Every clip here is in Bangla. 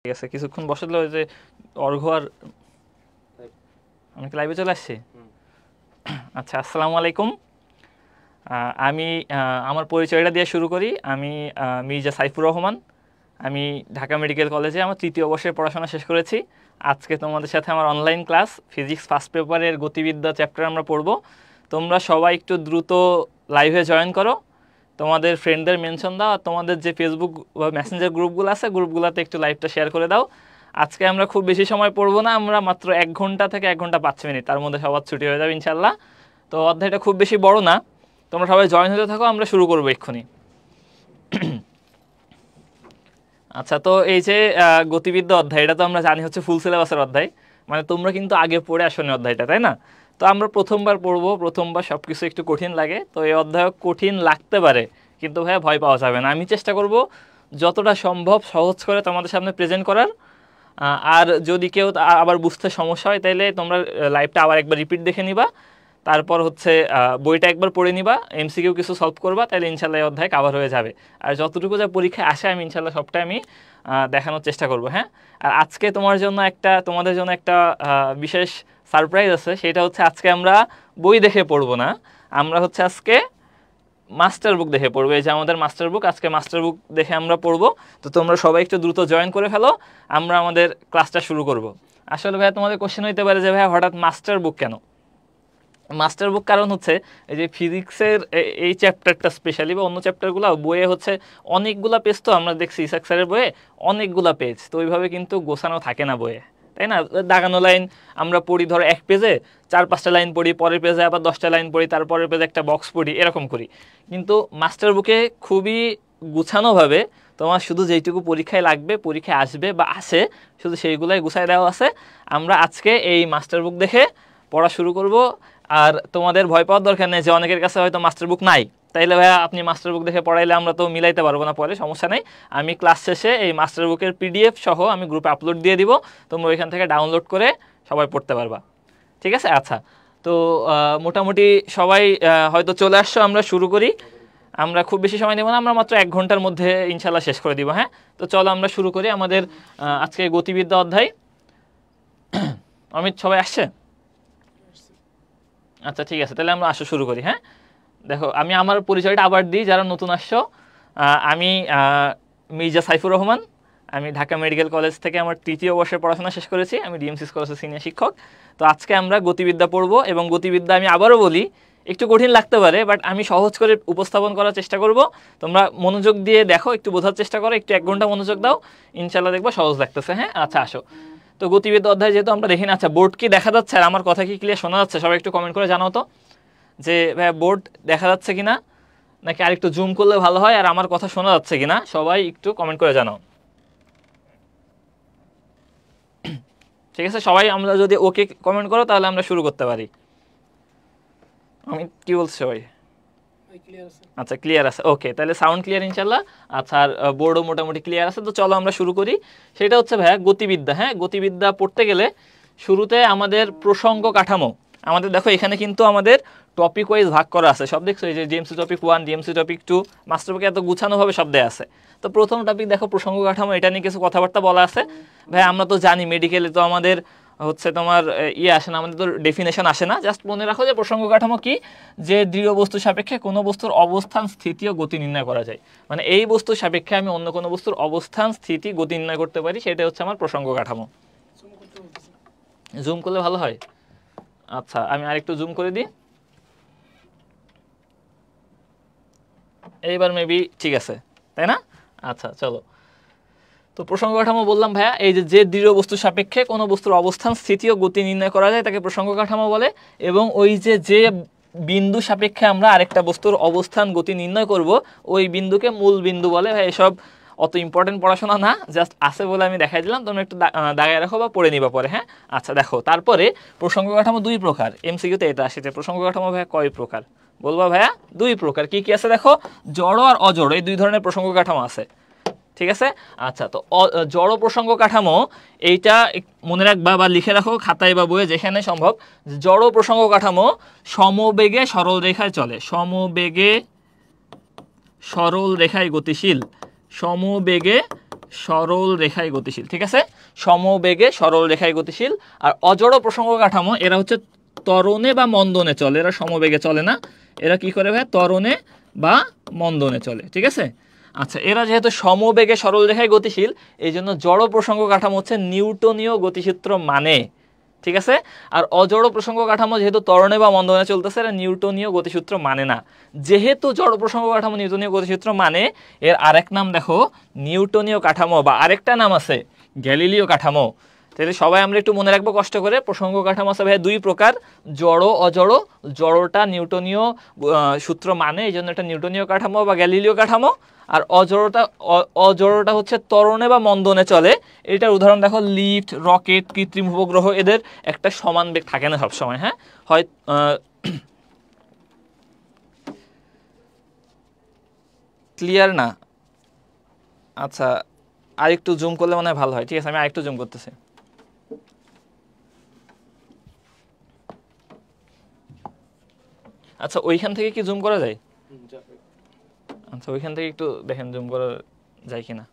ঠিক আছে, কিছুক্ষণ বসালে ওই যে অর্ঘ আর আমি লাইভে চলে আসছি। আচ্ছা, আসসালামু আলাইকুম। আমি আমার পরিচয়টা দিয়ে শুরু করি। আমি মির্জা সাইফুর রহমান। আমি ঢাকা মেডিকেল কলেজে আমার 3য় বর্ষের পড়াশোনা শেষ করেছি। আজকে তোমাদের সাথে আমার অনলাইন ক্লাস ফিজিক্স ফার্স্ট পেপারের গতিবিদ্যা চ্যাপ্টার আমরা পড়ব। তোমরা সবাই একটু দ্রুত লাইভে জয়েন করো, তোমাদের ফ্রেন্ডদের মেনশন দাও, আর তোমাদের যে ফেসবুক বা মেসেঞ্জার গ্রুপগুলো আছে গ্রুপগুলোতে একটু লাইভটা শেয়ার করে দাও। আজকে আমরা খুব বেশি সময় পড়বো না, আমরা মাত্র 1 ঘন্টা থেকে 1 ঘন্টা 5 মিনিট, তার মধ্যে সবার ছুটি হয়ে যাবে ইনশাল্লাহ। তো অধ্যায়টা খুব বেশি বড় না, তোমরা সবাই জয়েন হতে থাকো, আমরা শুরু করবো এক্ষুনি। আচ্ছা, তো এই যে গতিবিদ্যা অধ্যায়, এটা তো আমরা জানি হচ্ছে ফুল সিলেবাসের অধ্যায়, মানে তোমরা কিন্তু আগে পড়ে আসোনি অধ্যায়টা, তাই না? তো আমরা প্রথমবার পড়বো, প্রথমবার সব কিছু একটু কঠিন লাগে, তো এই অধ্যায় কঠিন লাগতে পারে, কিন্তু ভাইয়া ভয় পাওয়া যাবে না। আমি চেষ্টা করব যতটা সম্ভব সহজ করে তোমাদের সামনে প্রেজেন্ট করার। আর যদি কেউ আবার বুঝতে সমস্যা হয় তাহলে তোমরা লাইভটা আবার একবার রিপিট দেখে নিবা, তারপর হচ্ছে বইটা একবার পড়ে নিবা, এমসিকিউ কিছু সলভ করবা, তাহলে ইনশাল্লাহ এই অধ্যায় কভার হয়ে যাবে। আর যতটুকু যা পরীক্ষায় আসে আমি ইনশাল্লাহ সবটাই আমি দেখানোর চেষ্টা করব। হ্যাঁ, আর আজকে তোমাদের জন্য একটা বিশেষ সারপ্রাইজ আছে, সেটা হচ্ছে আজকে আমরা বই দেখে পড়বো না, আমরা হচ্ছে আজকে মাস্টার বুক দেখে পড়বো। এই যে আমাদের মাস্টার বুক, আজকে মাস্টার বুক দেখে আমরা পড়বো। তো তোমরা সবাই একটু দ্রুত জয়েন করে ফেলো, আমরা আমাদের ক্লাসটা শুরু করব। আসলে ভাইয়া তোমাদের কোশ্চেন হইতে পারে যে ভাইয়া হঠাৎ মাস্টার বুক কেন? মাস্টার বুক কারণ হচ্ছে এই যে ফিজিক্সের এই চ্যাপ্টারটা স্পেশালি, বা অন্য চ্যাপ্টারগুলো বইয়ে হচ্ছে অনেকগুলা পেজ, তো আমরা দেখছি ইসাক স্যারের বইয়ে অনেকগুলা পেজ, তো ওইভাবে কিন্তু গোছানো থাকে না বইয়ে, তাই না? দাগানো লাইন আমরা পড়ি, ধরো এক পেজে 4-5টা লাইন পড়ি, পরের পেজে আবার 10টা লাইন পড়ি, তারপরের পেজে একটা বক্স পড়ি, এরকম করি। কিন্তু মাস্টার বুকে খুবই গুছানোভাবে তোমার শুধু যেইটুকু পরীক্ষায় লাগবে, পরীক্ষায় আসবে বা আসে, শুধু সেইগুলাই গুছাই দেওয়া আছে। আমরা আজকে এই মাস্টার বুক দেখে পড়া শুরু করব। আর তোমাদের ভয় পাওয়ার দরকার নেই যে অনেকের কাছে হয়তো মাস্টার বুক নাই, তাইলে ভাইয়া আপনি মাস্টার বুক দেখে পড়াইলে আমরা তো মিলাইতে পারবো না পরে, সমস্যা নেই। আমি ক্লাস শেষে এই মাস্টার বুকের পিডিএফ সহ আমি গ্রুপে আপলোড দিয়ে দিব, তোমরা ওইখান থেকে ডাউনলোড করে সবাই পড়তে পারবা, ঠিক আছে? আচ্ছা, তো মোটামুটি সবাই হয়তো চলে আসছো, আমরা শুরু করি। আমরা খুব বেশি সময় নেব না, আমরা মাত্র 1 ঘন্টার মধ্যে ইনশাল্লাহ শেষ করে দিব। হ্যাঁ, তো চলো আমরা শুরু করি আমাদের আজকে গতিবিদ্যা অধ্যায়। অমিত, সবাই আসছে? আচ্ছা, ঠিক আছে, তাহলে আমরা শুরু করি। হ্যাঁ, দেখো আমি আমার পরিচয়টা আবার দিই যারা নতুন আসছো। আমি মির্জা সাইফুর রহমান, আমি ঢাকা মেডিকেল কলেজ থেকে আমার 3য় বর্ষের পড়াশোনা শেষ করেছি, আমি ডিএমসি কলেজের সিনিয়র শিক্ষক। তো আজকে আমরা গতিবিদ্যা পড়বো, এবং গতিবিদ্যা আমি আবারও বলি একটু কঠিন লাগতে পারে, বাট আমি সহজ করে উপস্থাপন করার চেষ্টা করব। তোমরা মনোযোগ দিয়ে দেখো, একটু বোঝার চেষ্টা করো, একটু 1 ঘন্টা মনোযোগ দাও, ইনশাল্লাহ দেখবো সহজ লাগতেছে। হ্যাঁ, আচ্ছা আসো। তো গতিবিদ্যা অধ্যায় যেহেতু আমরা দেখি না, আচ্ছা বোর্ড কি দেখা যাচ্ছে আর আমার কথা কি ক্লিয়ার শোনা যাচ্ছে? সবাই একটু কমেন্ট করে জানাও তো যে ভাই বোর্ড দেখা যাচ্ছে কিনা, নাকি আর একটু জুম করলে ভালো হয়, আর আমার কথা শোনা যাচ্ছে কিনা সবাই একটু কমেন্ট করে জানাও। ঠিক আছে, সবাই আমরা যদি ওকে কমেন্ট করো তাহলে আমরা শুরু করতে পারি। আমি কি বলছি সবাই? আচ্ছা, ক্লিয়ার আছে, ওকে, তাহলে সাউন্ড ক্লিয়ার ইনশাল্লাহ। আচ্ছা, আর বোর্ডও মোটামুটি ক্লিয়ার আছে। তো চলো আমরা শুরু করি। সেটা হচ্ছে ভাইয়া গতিবিদ্যা। হ্যাঁ, গতিবিদ্যা পড়তে গেলে শুরুতে আমাদের প্রসঙ্গ কাঠামো, আমাদের দেখো এখানে কিন্তু আমাদের টপিক ওয়াইজ ভাগ করা আছে, সব দেখছো, এই যে DMC topic 1, DMC topic 2, master বুকে এত গুছানোভাবে সব দেয়া আছে। তো প্রথম টপিক দেখো প্রসঙ্গ কাঠামো, এটা নিয়ে কিছু কথাবার্তা বলা আছে। ভাই আমরা তো জানি মেডিকেলে তো আমাদের হচ্ছে তোমার আসে না, আমাদের তো ডেফিনেশন আসে না, জাস্ট মনে রাখো যে প্রসঙ্গ কাঠামো কি, যে দৃঢ় বস্তু সাপেক্ষে কোনো বস্তুর অবস্থান, স্থিতি ও গতি নির্ণয় করা যায়। মানে এই বস্তুর সাপেক্ষে আমি অন্য কোনো বস্তুর অবস্থান, স্থিতি, গতি নির্ণয় করতে পারি, সেটা হচ্ছে আমার প্রসঙ্গ কাঠামো। জুম করলে ভালো হয়? আচ্ছা, আমি আরেকটু জুম করে দিই, এইবার মেবি ঠিক আছে, তাই না? আচ্ছা চলো। তো প্রসঙ্গ কাঠামো বললাম ভাইয়া, এই যে দৃঢ় বস্তুর সাপেক্ষে কোনো বস্তুর অবস্থান, স্থিতি ও গতি নির্ণয় করা যায় তাকে প্রসঙ্গ কাঠামো বলে। এবং ওই যে বিন্দু সাপেক্ষে আমরা আরেকটা বস্তুর অবস্থান, গতি নির্ণয় করব, ওই বিন্দুকে মূল বিন্দু বলে। ভাই এসব অত ইম্পর্টেন্ট পড়াশোনা না, জাস্ট আছে বলে আমি দেখাই দিলাম, তোমরা একটু দাগায় রাখো বা পড়ে নিবা পরে। হ্যাঁ, আচ্ছা দেখো, তারপরে প্রসঙ্গ কাঠামো 2 প্রকার। এমসিকিউতে এটা আসে যে প্রসঙ্গ কাঠামো ভাইয়া কয় প্রকার? বলবা ভাইয়া 2 প্রকার। কি কি আছে দেখো, জড় আর অজড়, এই 2 ধরনের প্রসঙ্গ কাঠামো আছে, ঠিক আছে? আচ্ছা, তো জড় প্রসঙ্গ কাঠামো এইটা মনে রাখবা বা লিখে রাখো খাতায় বা বইয়ে, যেখানে সম্ভব। জড় প্রসঙ্গ কাঠামো সমবেগে সরল রেখায় চলে, সমবেগে সরল রেখায় গতিশীল, সমবেগে সরল রেখায় গতিশীল, ঠিক আছে, সমবেগে সরল রেখায় গতিশীল। আর অজড় প্রসঙ্গ কাঠামো এরা হচ্ছে ত্বরণে বা মন্দনে চলে, এরা সমবেগে চলে না, এরা কি করে ভাই ত্বরণে বা মন্দনে চলে, ঠিক আছে। আচ্ছা, এরা যেহেতু সমবেগে সরল রেখায় গতিশীল এই জন্য জড় প্রসঙ্গ কাঠামো হচ্ছে নিউটনীয় গতিসূত্র মানে, ঠিক আছে। আর অজড় প্রসঙ্গ কাঠামো যেহেতু ত্বরণে বা মন্দনে চলতেছে এরা নিউটনীয় গতিসূত্র মানে না। যেহেতু জড় প্রসঙ্গ কাঠামো নিউটনীয় গতিসূত্র মানে, এর আরেক নাম দেখো নিউটনীয় কাঠামো, বা আরেকটা নাম আছে গ্যালিলীয় কাঠামো। তাহলে সবাই আমরা একটু মনে রাখবো কষ্ট করে, প্রসঙ্গ কাঠামো আছে ভাই দুই প্রকার, জড় অজড়। জড়টা নিউটনীয় সূত্র মানে এই জন্য এটা নিউটনীয় কাঠামো বা গ্যালিলীয় কাঠামো। আর অজড়টা হচ্ছে ত্বরণে বা মন্দনে চলে। এটার উদাহরণ দেখো লিফট, রকেট, কৃত্রিম উপগ্রহ, এদের একটা সমান বেগ থাকে না সবসময়, হ্যাঁ, হয় ক্লিয়ার না? আচ্ছা, আরেকটু জুম করলে মনে হয় ভালো হয়, ঠিক আছে, আমি আরেকটু জুম করতেছি। আচ্ছা, ওইখান থেকে কি জুম করা যায়? আচ্ছা, ওইখান থেকে একটু দেখেন জুম করা যায় কিনা।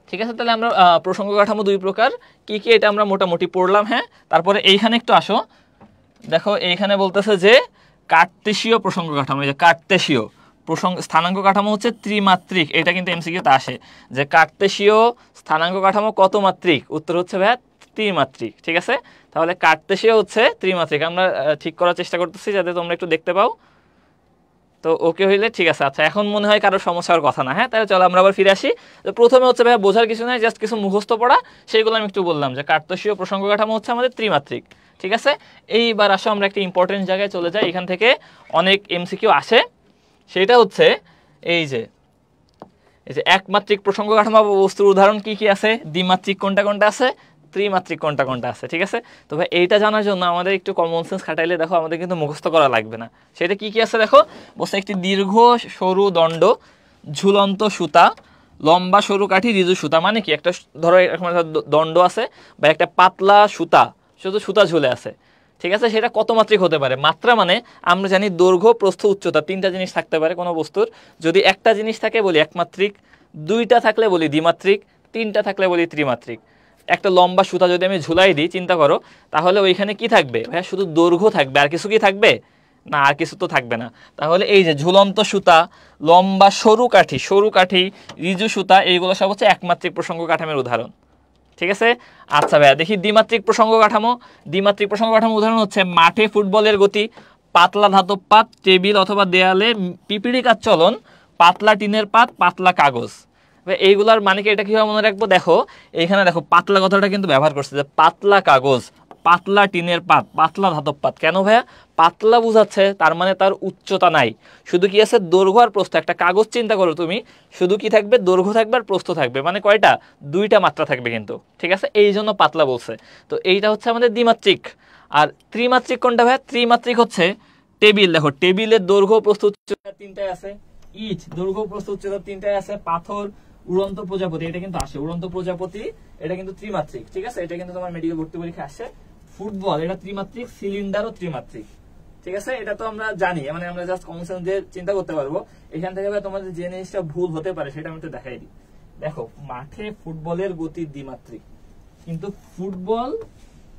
ঠিক আছে, তাহলে আমরা প্রসঙ্গ কাঠামো দুই প্রকার কি কি এটা আমরা মোটামুটি পড়লাম, হ্যাঁ। তারপরে এইখানে একটু আসো, দেখো এইখানে বলতেছে যে কার্তেশীয় প্রসঙ্গ কাঠামো, এই যে কার্তেশীয় প্রসঙ্গ স্থানাঙ্ক কাঠামো হচ্ছে ত্রিমাত্রিক। এটা কিন্তু এমসিকিউতে আসে যে কার্তেশীয় স্থানাঙ্ক কাঠামো কত মাত্রিক, উত্তর হচ্ছে ভাইয়া ত্রিমাত্রিক, ঠিক আছে। তাহলে কার্তেশীয় হচ্ছে ত্রিমাত্রিক, আমরা ঠিক করার চেষ্টা করতেছি যাতে তোমরা একটু দেখতে পাও। তো ওকে হইলে ঠিক আছে। আচ্ছা, এখন মনে হয় কারো সমস্যা হওয়ার কথা না, হ্যাঁ। তাহলে চলো আমরা আবার ফিরে আসি। তো প্রথমে হচ্ছে ভাইয়া বোঝার কিছু নাই, জাস্ট কিছু মুখস্থ পড়া, সেইগুলো আমি একটু বললাম যে কার্তেশীয় প্রসঙ্গ কাঠামো হচ্ছে আমাদের ত্রিমাত্রিক, ঠিক আছে। এইবার আসো আমরা একটা ইম্পর্টেন্ট জায়গায় চলে যাই, এখান থেকে অনেক এমসিকিউ আসে। সেটা হচ্ছে এই যে একমাত্রিক প্রসঙ্গ কাঠামো বা বস্তুর উদাহরণ কি কি আছে, দ্বিমাত্রিক কোনটা কোনটা আছে, ত্রিমাত্রিক কোনটা কোনটা আছে, ঠিক আছে। তো ভাই এইটা জানার জন্য আমাদের একটু কমন সেন্স খাটাইলে দেখো আমাদের কিন্তু মুখস্থ করা লাগবে না। সেটা কি কি আছে দেখো, বলছে একটি দীর্ঘ সরু দণ্ড, ঝুলন্ত সুতা, লম্বা সরু কাঠি, ঋজু সুতা। মানে কি, একটা ধরো এরকম একটা দণ্ড আছে বা একটা পাতলা সুতা, শুধু সুতা ঝুলে আছে, ঠিক আছে। সেটা কত মাত্রিক হতে পারে? মাত্রা মানে আমরা জানি দৈর্ঘ্য, প্রস্থ, উচ্চতা, তিনটা জিনিস থাকতে পারে কোনো বস্তুর। যদি একটা জিনিস থাকে বলি একমাত্রিক, দুইটা থাকলে বলি দ্বিমাত্রিক, তিনটা থাকলে বলি ত্রিমাত্রিক। একটা লম্বা সুতা যদি আমি ঝুলাই দিই, চিন্তা করো, তাহলে ওইখানে কি থাকবে ভাইয়া? শুধু দৈর্ঘ্য থাকবে, আর কিছু কি থাকবে না? আর কিছু তো থাকবে না। তাহলে এই যে ঝুলন্ত সুতা, লম্বা সরু কাঠি, ঋজু সুতা, এইগুলো সব হচ্ছে একমাত্রিক প্রসঙ্গ কাঠামোর উদাহরণ, ঠিক আছে। আচ্ছা ভাইয়া, দেখি দ্বিমাত্রিক প্রসঙ্গ কাঠামো। দ্বিমাত্রিক প্রসঙ্গ কাঠামো উদাহরণ হচ্ছে মাঠে ফুটবলের গতি, পাতলা ধাতব পাত, টেবিল অথবা দেয়ালে পিপিলিকার চলন, পাতলা টিনের পাত, পাতলা কাগজ। এইগুলার মানে কি, এটা কিভাবে মনে রাখবো? দেখো এইখানে দেখো পাতলা কথাটা কিন্তু ব্যবহার করছে, যে পাতলা কাগজ, পাতলা টিনের পাত, পাতলা ধাতব পাত। কেন ভাইয়া? পাতলা বুঝাচ্ছে, তার মানে তার উচ্চতা নাই, শুধু কি আছে দৈর্ঘ্য আর প্রস্থ। একটা কাগজ চিন্তা করো তুমি, শুধু কি থাকবে? দৈর্ঘ্য থাকবে আর প্রস্থ থাকবে, মানে কয়টা? দুইটা মাত্রা থাকবে কিন্তু, ঠিক আছে, এই জন্য পাতলা বলছে। তো এইটা হচ্ছে আমাদের দ্বিমাত্রিক। আর ত্রিমাত্রিক কোনটা ভাইয়া? ত্রিমাত্রিক হচ্ছে টেবিল। দেখো টেবিলের দৈর্ঘ্য, প্রস্থ, উচ্চতা তিনটাই আছে। ইট, দৈর্ঘ্য, প্রস্থ, উচ্চতা তিনটাই আছে। পাথর, উড়ন্ত প্রজাপতি, এটা কিন্তু আসে, উড়ন্ত প্রজাপতি, এটা কিন্তু ত্রিমাত্রিক, ঠিক আছে। এটা কিন্তু তোমার মেডিকেল ভর্তি পরীক্ষা আসে। ফুটবল, এটা ত্রিমাত্রিক। সিলিন্ডারও ত্রিমাত্রিক, ঠিক আছে। এটা তো আমরা জানি, মানে আমরা জাস্ট কমন সেন্স দিয়ে চিন্তা করতে পারবো। এখান থেকে তোমাদের যে জিনিসটা ভুল হতে পারে সেটা আমি একটু দেখাই দিই। দেখো মাঠে ফুটবলের গতি দ্বিমাত্রিক, কিন্তু ফুটবল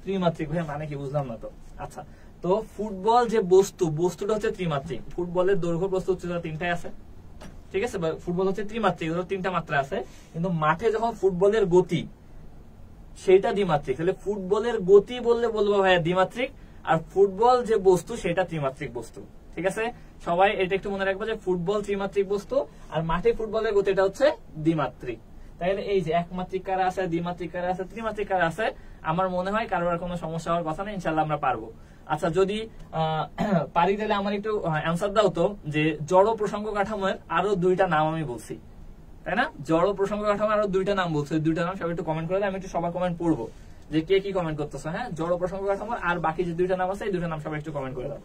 ত্রিমাত্রিক। ভাই মানে কি বুঝলাম না তো। আচ্ছা, তো ফুটবল যে বস্তুটা হচ্ছে ত্রিমাত্রিক। ফুটবলের দৈর্ঘ্য, প্রস্থ, উচ্চতা তিনটাই আছে, ঠিক আছে। ফুটবল হচ্ছে ত্রিমাত্রিক, তিনটা মাত্রা আছে। কিন্তু মাঠে যখন ফুটবলের গতি, সেটা দ্বিমাত্রিক। তাহলে ফুটবলের গতি বললে বলবো ভাইয়া দ্বিমাত্রিক, আর ফুটবল যে বস্তু সেটা ত্রিমাত্রিক বস্তু, ঠিক আছে। সবাই এটা একটু মনে রাখবো যে ফুটবল ত্রিমাত্রিক বস্তু আর মাঠে ফুটবলের গতিটা হচ্ছে দ্বিমাত্রিক। তাহলে এই যে একমাত্রিক কারা আছে, দ্বিমাত্রিক কারা আছে, ত্রিমাত্রিক কারা আছে, আমার মনে হয় কারোর কোনো সমস্যা হওয়ার কথা নেই, ইনশাল্লাহ আমরা পারবো। আচ্ছা, যদি পারি তাহলে আমার একটু অ্যান্সার দাও তো, যে জড় প্রসঙ্গ কাঠামোর আরো দুইটা নাম আমি বলছি, তাই না? জড় প্রসঙ্গ কাঠামোর আরো দুইটা নাম বলছি, দুইটা নাম সবাই একটু কমেন্ট করে, আমি একটু সবার কমেন্ট পড়বো যে কে কি কমেন্ট করতেছো, হ্যাঁ। জড় প্রসঙ্গ কাঠামোর আর বাকি যে দুইটা নাম আছে, এই দুইটা নাম সবাই একটু কমেন্ট করে দাও।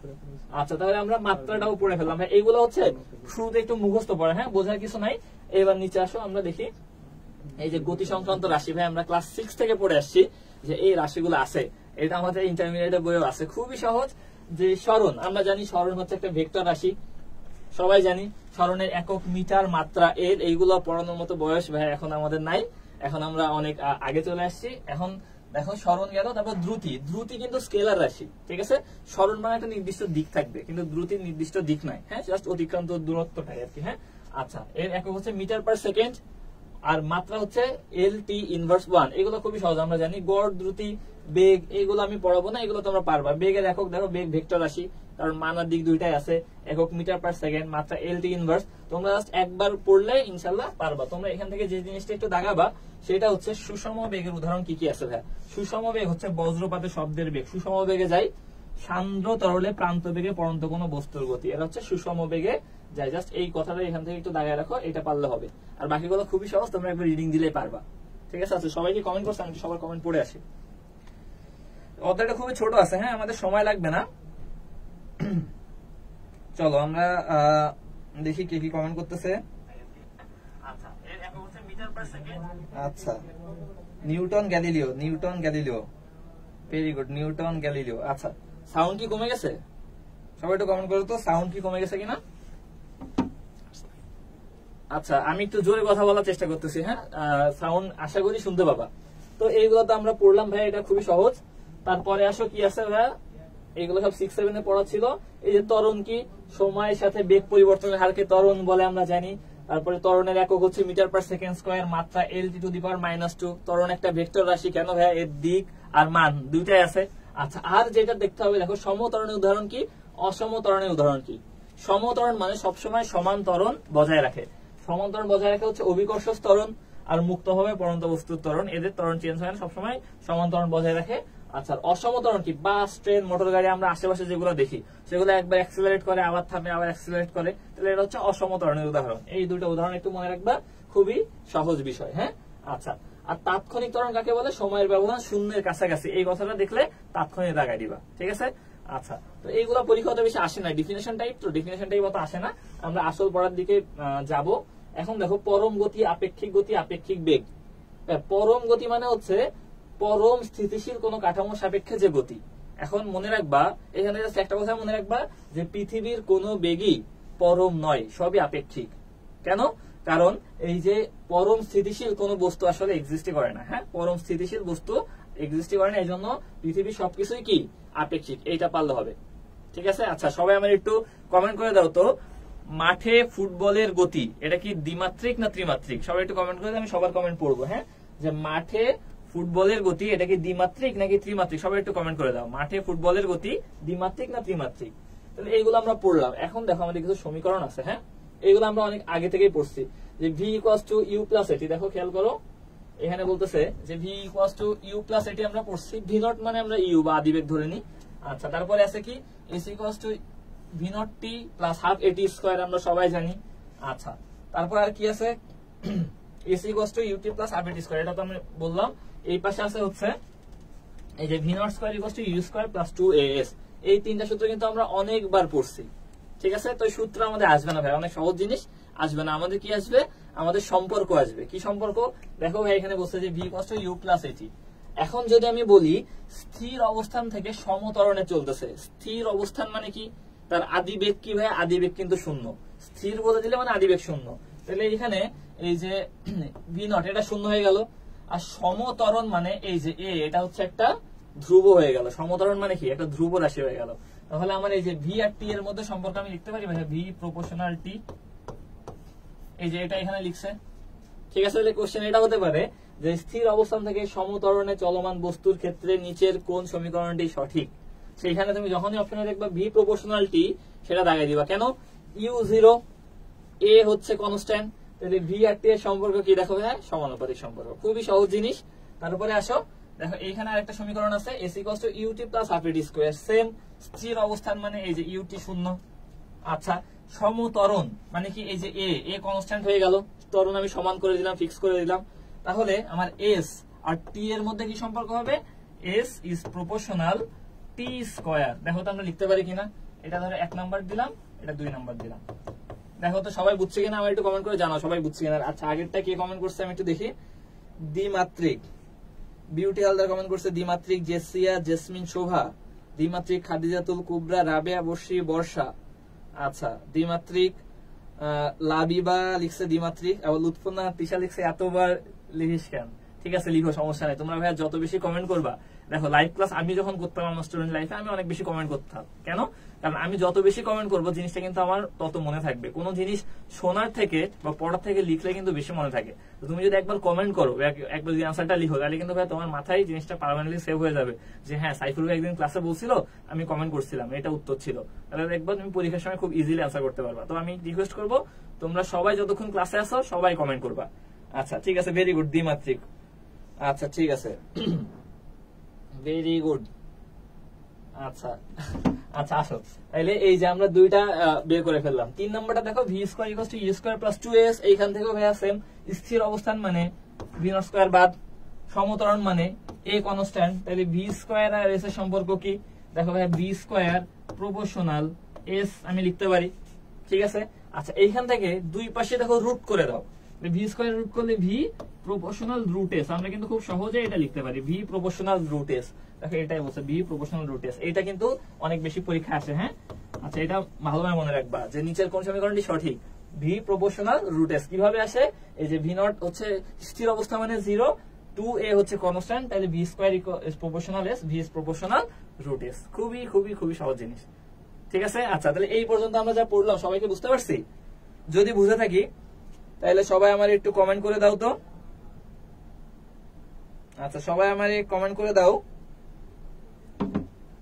আচ্ছা, তাহলে আমরা মাত্রাটাও পড়ে ফেললাম। ভাই এইগুলো হচ্ছে শুরুতে একটু মুখস্থ পড়ে, হ্যাঁ, বোঝার কিছু নাই। এবার নিচে আসো, আমরা দেখি এই যে গতি সংক্রান্ত রাশি। ভাই আমরা ক্লাস 6 থেকে পড়ে আসছি যে এই রাশিগুলো আছে, এটা আমাদের ইন্টারমিডিয়েটের বইও আছে। খুবই সহজ। যে স্মরণ, আমরা জানি স্মরণ হচ্ছে একটা ভেক্টর রাশি, সবাই জানি স্মরণের একক মিটার, মাত্রা, এল, এইগুলো পড়ানোর মতো বয়স ভাই এখন আমাদের নাই, এখন আমরা অনেক আগে চলে আসছি। এখন দেখো স্মরণ গেল, তারপর দ্রুতি। দ্রুতি কিন্তু স্কেলার রাশি, ঠিক আছে। স্মরণ মানে একটা নির্দিষ্ট দিক থাকবে, কিন্তু দ্রুতির নির্দিষ্ট দিক নাই, হ্যাঁ, জাস্ট অতিক্রান্ত দূরত্বটাই আর কি, হ্যাঁ। আচ্ছা, এর একক হচ্ছে মিটার পার সেকেন্ড, আর মাত্রা হচ্ছে LT ইনভার্স 1। এগুলো খুবই সহজ, আমরা জানি। গড়, দ্রুতি, বেগ এগুলো আমি পড়াবো না, এগুলো তোমরা পারবা। বেগের একক দেখো, বেগ ভেক্টর রাশি, কারণ মানার দিক দুইটাই আছে। একক মিটার পার সেকেন্ড, মাত্রা LT ইনভার্স। তোমরা জাস্ট একবার পড়লে ইনশাল্লাহ পারবা। তোমরা এখান থেকে যে জিনিসটা একটু দাগাবা সেটা হচ্ছে সুষম বেগের উদাহরণ কি কি আছে ভাই। সুষম বেগ হচ্ছে বজ্রপাতে শব্দের বেগ। সুষম বেগে যাই সান্দ্র তরলে প্রান্ত বেগে পড়ন্ত কোনো বস্তুর গতি, এটা হচ্ছে সুষম বেগে যাই। জাস্ট এই কথাটা এখান থেকে একটু দাগায় রাখো, এটা পারলে হবে। আর বাকিগুলো খুবই সহজ, তোমরা একবার রিডিং দিলেই পারবা, ঠিক আছে। আচ্ছা, সবাইকে কমেন্ট করছে, আমি সবার কমেন্ট পড়ে আসি। অধ্যায়টা খুবই ছোট আছে, হ্যাঁ, আমাদের সময় লাগবে না। চলো আমরা দেখি কে কি কমেন্ট করতেছে। আচ্ছা, Newton Galileo, Newton Galileo, very good, Newton Galileo. আচ্ছা, সাউন্ড কি কমে গেছে? সবাই একটু কমেন্ট করো তো, সাউন্ড কি কমে গেছে কিনা। আচ্ছা, আমি একটু জোরে কথা বলার চেষ্টা করতেছি, হ্যাঁ, সাউন্ড আশা করি শুনতে পাবা। তো এইগুলো তো আমরা পড়লাম ভাই, এটা খুবই সহজ। তারপরে আসো কি আছে ভাই, এইগুলো সব 6-7 এ পড়া ছিল। এই যে ত্বরণ কি, সময়ের সাথে বেগ পরিবর্তনের হারকে ত্বরণ বলে আমরা জানি। তারপরে ত্বরণের একক হচ্ছে মিটার পার সেকেন্ড স্কয়ার, মাত্রা LT⁻²। ত্বরণ একটা ভেক্টর রাশি, কেন ভাই, এর দিক আর মান দুইটাই আছে। আচ্ছা, আর যেটা দেখতে হবে দেখো, সমত্বরণের উদাহরণ কি, অসমত্বরণের উদাহরণ কি। সমত্বরণ মানে সবসময় সমান ত্বরণ বজায় রাখে। সমান ত্বরণ বজায় রাখে হচ্ছে অভিকর্ষ ত্বরণ আর মুক্তভাবে পড়ন্ত বস্তুর ত্বরণ, এদের ত্বরণ চেঞ্জ হয় না, সবসময় সমান ত্বরণ বজায় রাখে। আচ্ছা, অসমত্বরণ কি, বাস, ট্রেন, মোটর গাড়ি আমরা আশেপাশে যেগুলো দেখি সেগুলো একবার অ্যাক্সিলারেট করে আবার থামে, আবার অ্যাক্সিলারেট করে, তাহলে এটা হচ্ছে অসমত্বরণের উদাহরণ। এই দুটো উদাহরণ একটু মনে রাখবা, খুবই সহজ বিষয়, হ্যাঁ। আচ্ছা, আর তাৎক্ষণিক ত্বরণ কাকে বলে, সময়ের ব্যবধান শূন্যের কাছাকাছি। এই কথাটা দেখলে তাৎক্ষণিক লাগাই দিবা, ঠিক আছে। আচ্ছা, তো এইগুলা পরীক্ষাতে বেশি আসে না, ডিফিনেশন টাইপ, তো ডিফিনেশন টাইপ অত আসে না। আমরা আসল পড়ার দিকে যাব। এখন দেখো, পরম গতি, আপেক্ষিক গতি, আপেক্ষিক বেগ। পরম গতি মানে হচ্ছে পরম স্থিতিশীল কোন কাঠামো সাপেক্ষে যে গতি। এখন মনে রাখবা, এখানে একটা কথা মনে রাখবা, যে পৃথিবীর কোন বেগই পরম নয়, সবই আপেক্ষিক। কেন? কারণ এই যে পরম স্থিতিশীল কোন বস্তু আসলে এক্সিস্টই করে না, হ্যাঁ, পরম স্থিতিশীল বস্তু এক্সিস্টই করে না, এই জন্য পৃথিবীর সবকিছুই কি আপেক্ষিক। এইটা পারলে হবে, ঠিক আছে। আচ্ছা, সবাই আমার একটু কমেন্ট করে দাও তো, মাঠে ফুটবলের গতি এটা কি দ্বিমাত্রিক না ত্রিমাত্রিক? সবাই একটু কমেন্ট করে দাও, আমি সবার কমেন্ট পড়বো, হ্যাঁ। যে মাঠে ফুটবলের গতি এটা কি দ্বিমাত্রিক নাকি ত্রিমাত্রিক? সবাই একটু কমেন্ট করে দাও, মাঠে ফুটবলের গতি দ্বিমাত্রিক না ত্রিমাত্রিক? তাহলে এইগুলো আমরা পড়লাম। এখন দেখো, আমাদের কিছু সমীকরণ আছে, হ্যাঁ, এইগুলো আমরা অনেক আগে থেকেই পড়ছি। যে v = u + at, দেখো খেয়াল করো, এখানে বলতেছে যে v = u + at আমরা পড়ছি। v0 মানে আমরা u বা আদিবেগ ধরে নিই। আচ্ছা, তারপরে আছে কি, s = v0t + ½ at² আমরা সবাই জানি। আচ্ছা, তারপর আর কি আছে, s = ut + ½ at², এটা তো আমরা বললাম। এই পাশে আছে হচ্ছে এই যে v0² = u² + 2as। এই তিনটা সূত্র কিন্তু আমরা অনেকবার পড়ছি, ঠিক আছে। তো এই সূত্র আমাদের আসবে না ভাই, অনেক সহজ জিনিস আসবে না। আমাদের কি আসবে, আমাদের সম্পর্ক আসবে। কি সম্পর্ক? দেখো ভাই, এখানে বলছে যে v = u + at। এখন যদি আমি বলি স্থির অবস্থান থেকে সমত্বরণে চলতেছে, স্থির অবস্থান মানে কি, তার আদিবেগ কি ভাই, আদিবেগ কিন্তু শূন্য। স্থির বলে দিলে মানে আদিবেগ শূন্য। তাহলে এখানে এই যে v0 এটা শূন্য হয়ে গেল। আর সমত্বরণ মানে এই যে a, এটা হচ্ছে একটা ধ্রুব হয়ে গেল। সমত্বরণ মানে কি, একটা ধ্রুব রাশি হয়ে গেল। তাহলে আমার এই যে v আর t এর মধ্যে সম্পর্ক আমি লিখতে পারি ভাই, v = t। এই যে এটা এখানে লিখছে, ঠিক আছে। তাহলে কোশ্চেন এটা হতে পারে যে স্থির অবস্থান থেকে সমত্বরণে চলমান বস্তুর ক্ষেত্রে নিচের কোন সমীকরণটি সঠিক। সেইখানে তুমি যখনই অপশনে দেখবা v = t, সেটা দাগাই দিবা। কেন? u0, a হচ্ছে কনস্ট্যান্ট, তাহলে v আর t এর সম্পর্ক কি, দেখো ভাই, সমানুপাতিক সম্পর্ক। খুবই সহজ জিনিস। তারপরে আসো, দেখো এইখানে আরেকটা সমীকরণ আছে, s = ut + ½ at²। সেম, স্থির অবস্থান মানে এই যে ut শূন্য। আচ্ছা, সমত্বরণ মানে কি, এই যে a কনস্ট্যান্ট হয়ে গেল, ত্বরণ আমি সমান করে দিলাম, ফিক্স করে দিলাম। তাহলে আমার s আর t এর মধ্যে কি সম্পর্ক হবে, s is proportional t²। দেখো তো আমরা লিখতে পারি কিনা, এটা ধরো 1 নাম্বার দিলাম, এটা 2 নাম্বার দিলাম। দেখো তো সবাই বুঝছে কিনা, আমার একটু কমেন্ট করে জানাও সবাই বুঝছে কিনা। আচ্ছা, আগেরটা কে কমেন্ট করছে আমি একটু দেখি। দ্বিমাত্রিক, বিউটি হালদার কমেন্ট করছে দ্বিমাত্রিক, জেসিয়া, জেসমিন, শোভা দ্বিমাত্রিক, খাদিজাতুল কুবরা, রাবেয়া, বর্ষি, বর্ষা। আচ্ছা দ্বিমাত্রিক, লাবিবা লিখছে দ্বিমাত্রিক, আবার লুৎফুন্না তিশা লিখছে এতবার লিখিস কেন? ঠিক আছে লিখো, সমস্যা নাই। তোমরা ভাইয়া যত বেশি কমেন্ট করবা, দেখো লাইভ ক্লাস আমি যখন করতাম আমার স্টুডেন্ট লাইফে আমি অনেক বেশি কমেন্ট করতাম। কেন? কারণ আমি যত বেশি কমেন্ট করবো জিনিসটা কিন্তু আমার তত মনে থাকবে। কোনো জিনিস শোনার থেকে বা পড়ার থেকে লিখলে কিন্তু বেশি মনে থাকে। তো তুমি যদি একবার কমেন্ট করো, একবার যদি আনসারটা লিখো, তাহলে কিন্তু ভাই তোমার মাথায় জিনিসটা পার্মানেন্টলি সেভ হয়ে যাবে যে হ্যাঁ সাইফুল ভাই একদিন ক্লাসে বলছিল, আমি কমেন্ট করছিলাম, এটা উত্তর ছিল। তাহলে একবার তুমি পরীক্ষার সময় খুব ইজিলি আনসার করতে পারবা। তো আমি রিকোয়েস্ট করবো তোমরা সবাই যতক্ষণ ক্লাসে আসো সবাই কমেন্ট করবা। আচ্ছা ঠিক আছে, ভেরি গুড, দ্বিমাত্রিক। আচ্ছা ঠিক আছে, ভেরি গুড। আচ্ছা আচ্ছা আসো, তাহলে এই যে আমরা দুইটা বের করে ফেললাম। 3 নম্বরটা দেখো, V square equals to U square plus 2s। এইখান থেকেও ভাইয়া সেম, স্থির অবস্থান মানে ভি নট স্কোয়ার বাদ, সমতরণ মানে এ কনস্ট্যান্ট। তাহলে ভি স্কোয়ার আর এস এর সম্পর্ক কি? দেখো ভাইয়া ভি স্কোয়ার প্রপোর্শনাল এস আমি লিখতে পারি, ঠিক আছে। আচ্ছা এইখান থেকে দুই পাশে দেখো রুট করে দাও, ভি স্কোয়ার রুট করলে ভি প্রপোর্শনাল রুট এস, আমরা কিন্তু খুব সহজে এটা লিখতে পারি, ভি প্রপোর্শনাল রুট এস। দেখো এটাই বলছে ভি প্রপোর্শনাল রুট এস, এটা কিন্তু অনেক বেশি পরীক্ষা আসে। হ্যাঁ আচ্ছা, এটা ভালোভাবে মনে রাখবা যে নিচের কোন সমীকরণটি সঠিক, ভি প্রপোর্শনাল রুট এস। কিভাবে আসে? এই যে ভি নট হচ্ছে স্থির অবস্থা মানে 0, 2a হচ্ছে কনস্ট্যান্ট, তাহলে V square is proportional S, V is proportional root S. খুবই খুবই খুবই সহজ জিনিস, ঠিক আছে। আচ্ছা তাহলে এই পর্যন্ত আমরা যা পড়লাম সবাইকে বুঝতে পারছি? যদি বুঝে থাকি তাহলে সবাই আমার একটু কমেন্ট করে দাও তো। আচ্ছা সবাই আমার কমেন্ট করে দাও,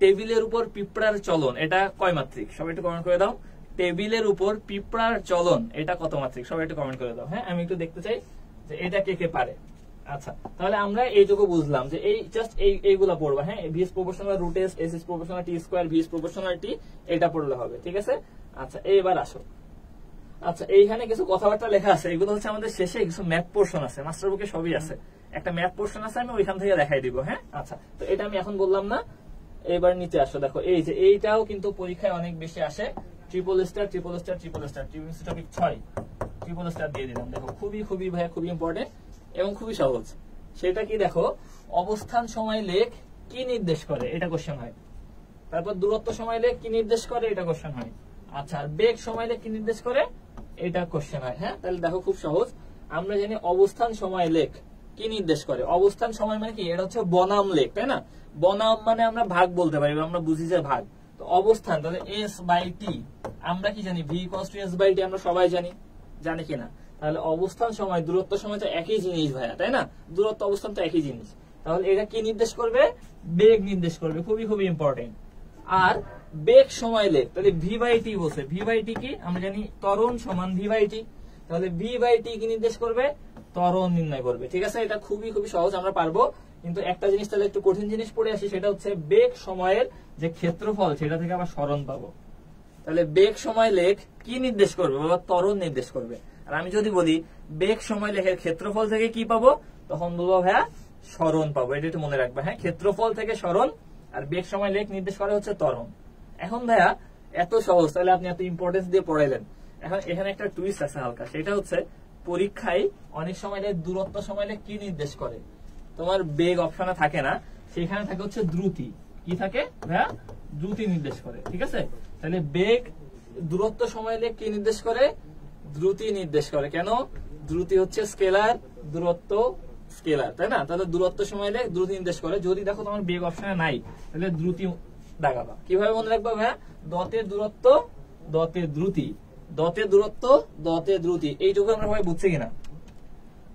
টেবিলের উপর পিঁপড়ার চলন এটা কয় মাত্রিক? সবাই একটু কমেন্ট করে দাও। টেবিলের উপর পিঁপড়ার চলন এটা কত মাত্রিক? সবাই একটু কমেন্ট করে দাও। হ্যাঁ আমি একটু দেখতে চাই যে এটা কে কে পারে। আচ্ছা তাহলে আমরা এইটুকু বুঝলাম যে এই জাস্ট এইগুলা পড়বা। হ্যাঁ v is proportional root s, s is proportional t square, v is proportional t, এটা পড়লে হবে, ঠিক আছে। আচ্ছা এইবার আসো, আচ্ছা এইখানে কিছু কথাবার্তা লেখা আছে, এগুলো হচ্ছে আমাদের শেষে কিছু ম্যাথ পোর্শন আছে, মাস্টার বুকে সবই আছে, একটা ম্যাথ পোর্শন আছে, আমি ওইখান থেকে দেখাই দিব। হ্যাঁ আচ্ছা, তো এটা আমি এখন বললাম না, এবার নিচে আসো। দেখো এই যে এইটাও কিন্তু পরীক্ষায় অনেক বেশি আসে, triple star triple star triple star, topic 6 triple star দিয়ে দিলাম। দেখো খুবই খুবই ভাইয়া খুবই ইম্পর্টেন্ট এবং খুবই সহজ। সেটা কি দেখো, অবস্থান সময় লেখ কি নির্দেশ করে, এটা কোশ্চেন হয়। তারপর দূরত্ব সময় লেখ কি নির্দেশ করে, এটা কোশ্চেন হয়। আচ্ছা আর বেগ সময় লেখ কি নির্দেশ করে, এটা কোশ্চেন হয়। হ্যাঁ তাহলে দেখো খুব সহজ, আমরা জানি অবস্থান সময় লেখ কি নির্দেশ করে। অবস্থান সময় মানে কি, এটা হচ্ছে বনাম লেখ, তাই না? বনাম মানে আমরা ভাগ বলতে পারি, আমরা বুঝি যে ভাগ। তো অবস্থান তাহলে এস বাই টি, আমরা কি জানি v equals to s by t, আমরা সবাই জানি, জানি কিনা? তাহলে অবস্থান সময় দূরত্ব সময় তো একই জিনিস ভাইয়া, তাই না? দূরত্ব অবস্থান তো একই জিনিস, তাহলে এটা কি নির্দেশ করবে, বেগ নির্দেশ করবে, খুবই খুবই ইম্পর্টেন্ট। আর বেগ সময় লেখ, তাহলে ভি বাই টি বসে, ভি বাই টি কি আমরা জানি, ত্বরণ সমান ভি বাই টি, তাহলে ভি বাই টি কি নির্দেশ করবে, ত্বরণ নির্ণয় করবে, ঠিক আছে। এটা খুবই খুবই সহজ, আমরা পারবো। কিন্তু একটা জিনিস তাহলে একটু কঠিন জিনিস পড়ে আসি, সেটা হচ্ছে বেগ সময়ের যে ক্ষেত্রফল সেটা থেকে আবার সরণ পাবো। তাহলে বেগ সময় লেখ কি নির্দেশ করবে, বা ত্বরণ নির্দেশ করবে। আর আমি যদি বলি বেগ সময় লেখের ক্ষেত্রফল থেকে কি পাবো, তখন বলবো ভাইয়া সরণ পাবো। এটা একটু মনে রাখবে। হ্যাঁ ক্ষেত্রফল থেকে সরণ, আর বেগ সময় লেখ নির্দেশ করে হচ্ছে ত্বরণ। এখন ভাইয়া এত সহজ, তাহলে আপনি এত ইম্পর্টেন্স দিয়ে পড়াইলেন। এখন এখানে একটা টুইস্ট আছে হালকা, সেটা হচ্ছে পরীক্ষায় অনেক সময় দূরত্ব সময় কি নির্দেশ করে, তোমার বেগ অপশনে থাকে না, সেখানে থাকে হচ্ছে দ্রুতি। কি থাকে ভাইয়া, দ্রুতি নির্দেশ করে, ঠিক আছে। তাহলে বেগ দূরত্ব সময় কি নির্দেশ করে, দ্রুতি নির্দেশ করে। কেন? দ্রুতি হচ্ছে স্কেলার, দূরত্ব স্কেলার, তাই না? তাহলে দূরত্ব সময় দ্রুতি নির্দেশ করে। যদি দেখো তোমার বেগ অপশনে নাই, তাহলে দ্রুতি দাগাবা। কিভাবে মনে রাখবা ভাইয়া, দতের দূরত্ব দতের দ্রুতি, দতের দূরত্ব দতের দ্রুতি, এইটুকু আমরা সবাই বুঝছি কিনা?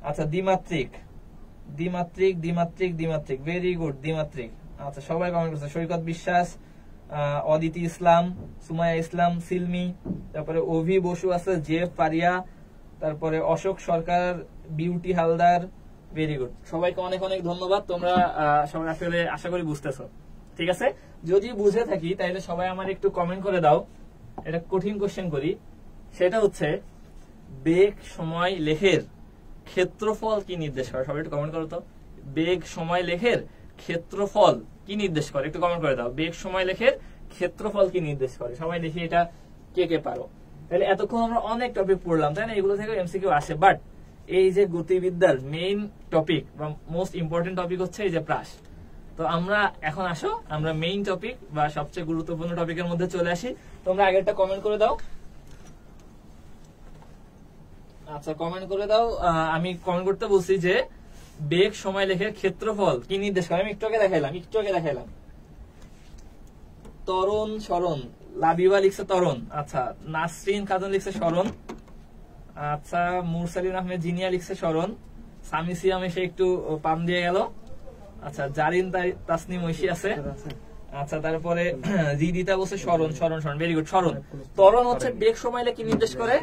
আচ্ছা দ্বিমাত্রিক দ্বিমাত্রিক দ্বিমাত্রিক দ্বিমাত্রিক, ভেরি গুড, দ্বিমাত্রিক। আচ্ছা সবাই কমেন্ট করছে, সৈকত বিশ্বাস, অদিতি ইসলাম, সুমাইয়া ইসলাম, সিলমি, তারপরে অভি বসু আছে, জেফ পারিয়া, তারপরে অশোক সরকার, বিউটি হালদার, ভেরি গুড। সবাইকে অনেক অনেক ধন্যবাদ। তোমরা সবাই আসলে আশা করি বুঝতেছো, ঠিক আছে। যদি বুঝে থাকি তাহলে সবাই আমার একটু কমেন্ট করে দাও। এটা কঠিন কোশ্চেন করি, সেটা হচ্ছে বেগ সময় লেখের ক্ষেত্রফল কি নির্দেশ করে। সবাই একটু কমেন্ট করো তো, বেগ সময় লেখের ক্ষেত্রফল কি নির্দেশ করে, একটু কমেন্ট করে দাও। বেগ সময় লেখের ক্ষেত্রফল কি নির্দেশ করে, সবাই দেখি এটা কে কে পারো। তাহলে এতক্ষণ আমরা অনেক টপিক পড়লাম, তাই না? এগুলো থেকে এমসিকিউ আসে, বাট এই যে গতিবিদ্যার মেইন টপিক বা মোস্ট ইম্পর্টেন্ট টপিক হচ্ছে এই যে প্রাস। তো তো আমরা এখন আসো আমরা মেইন টপিক বা সবচেয়ে গুরুত্বপূর্ণ টপিকের মধ্যে চলে আসি। তোমরা আগে একটা কমেন্ট করে দাও। আচ্ছা কমেন্ট করে দাও। আমি কমেন্ট করতে বলছি যে বেগ সময় লেখের ক্ষেত্রফল কি নির্দেশ করে। আমি একটু আগে দেখাইলাম তরণ সরণ, লাবিবা লিখছে তরণ, আচ্ছা নাসরিন খাতুন লিখছে সরণ, আচ্ছা মুরসালিন আহমেদ জিনিয়া লিখছে সরণ, সামি সিয়াম এসে একটু পাম দিয়ে গেল, আচ্ছা জারিন তাসনিম ঐশী আছে, আচ্ছা তারপরে রিদিতা বলছে সরণ সরণ সরণ, ভেরি গুড সরণ। ত্বরণ হচ্ছে বেগ সময় লেখে নির্দেশ করে,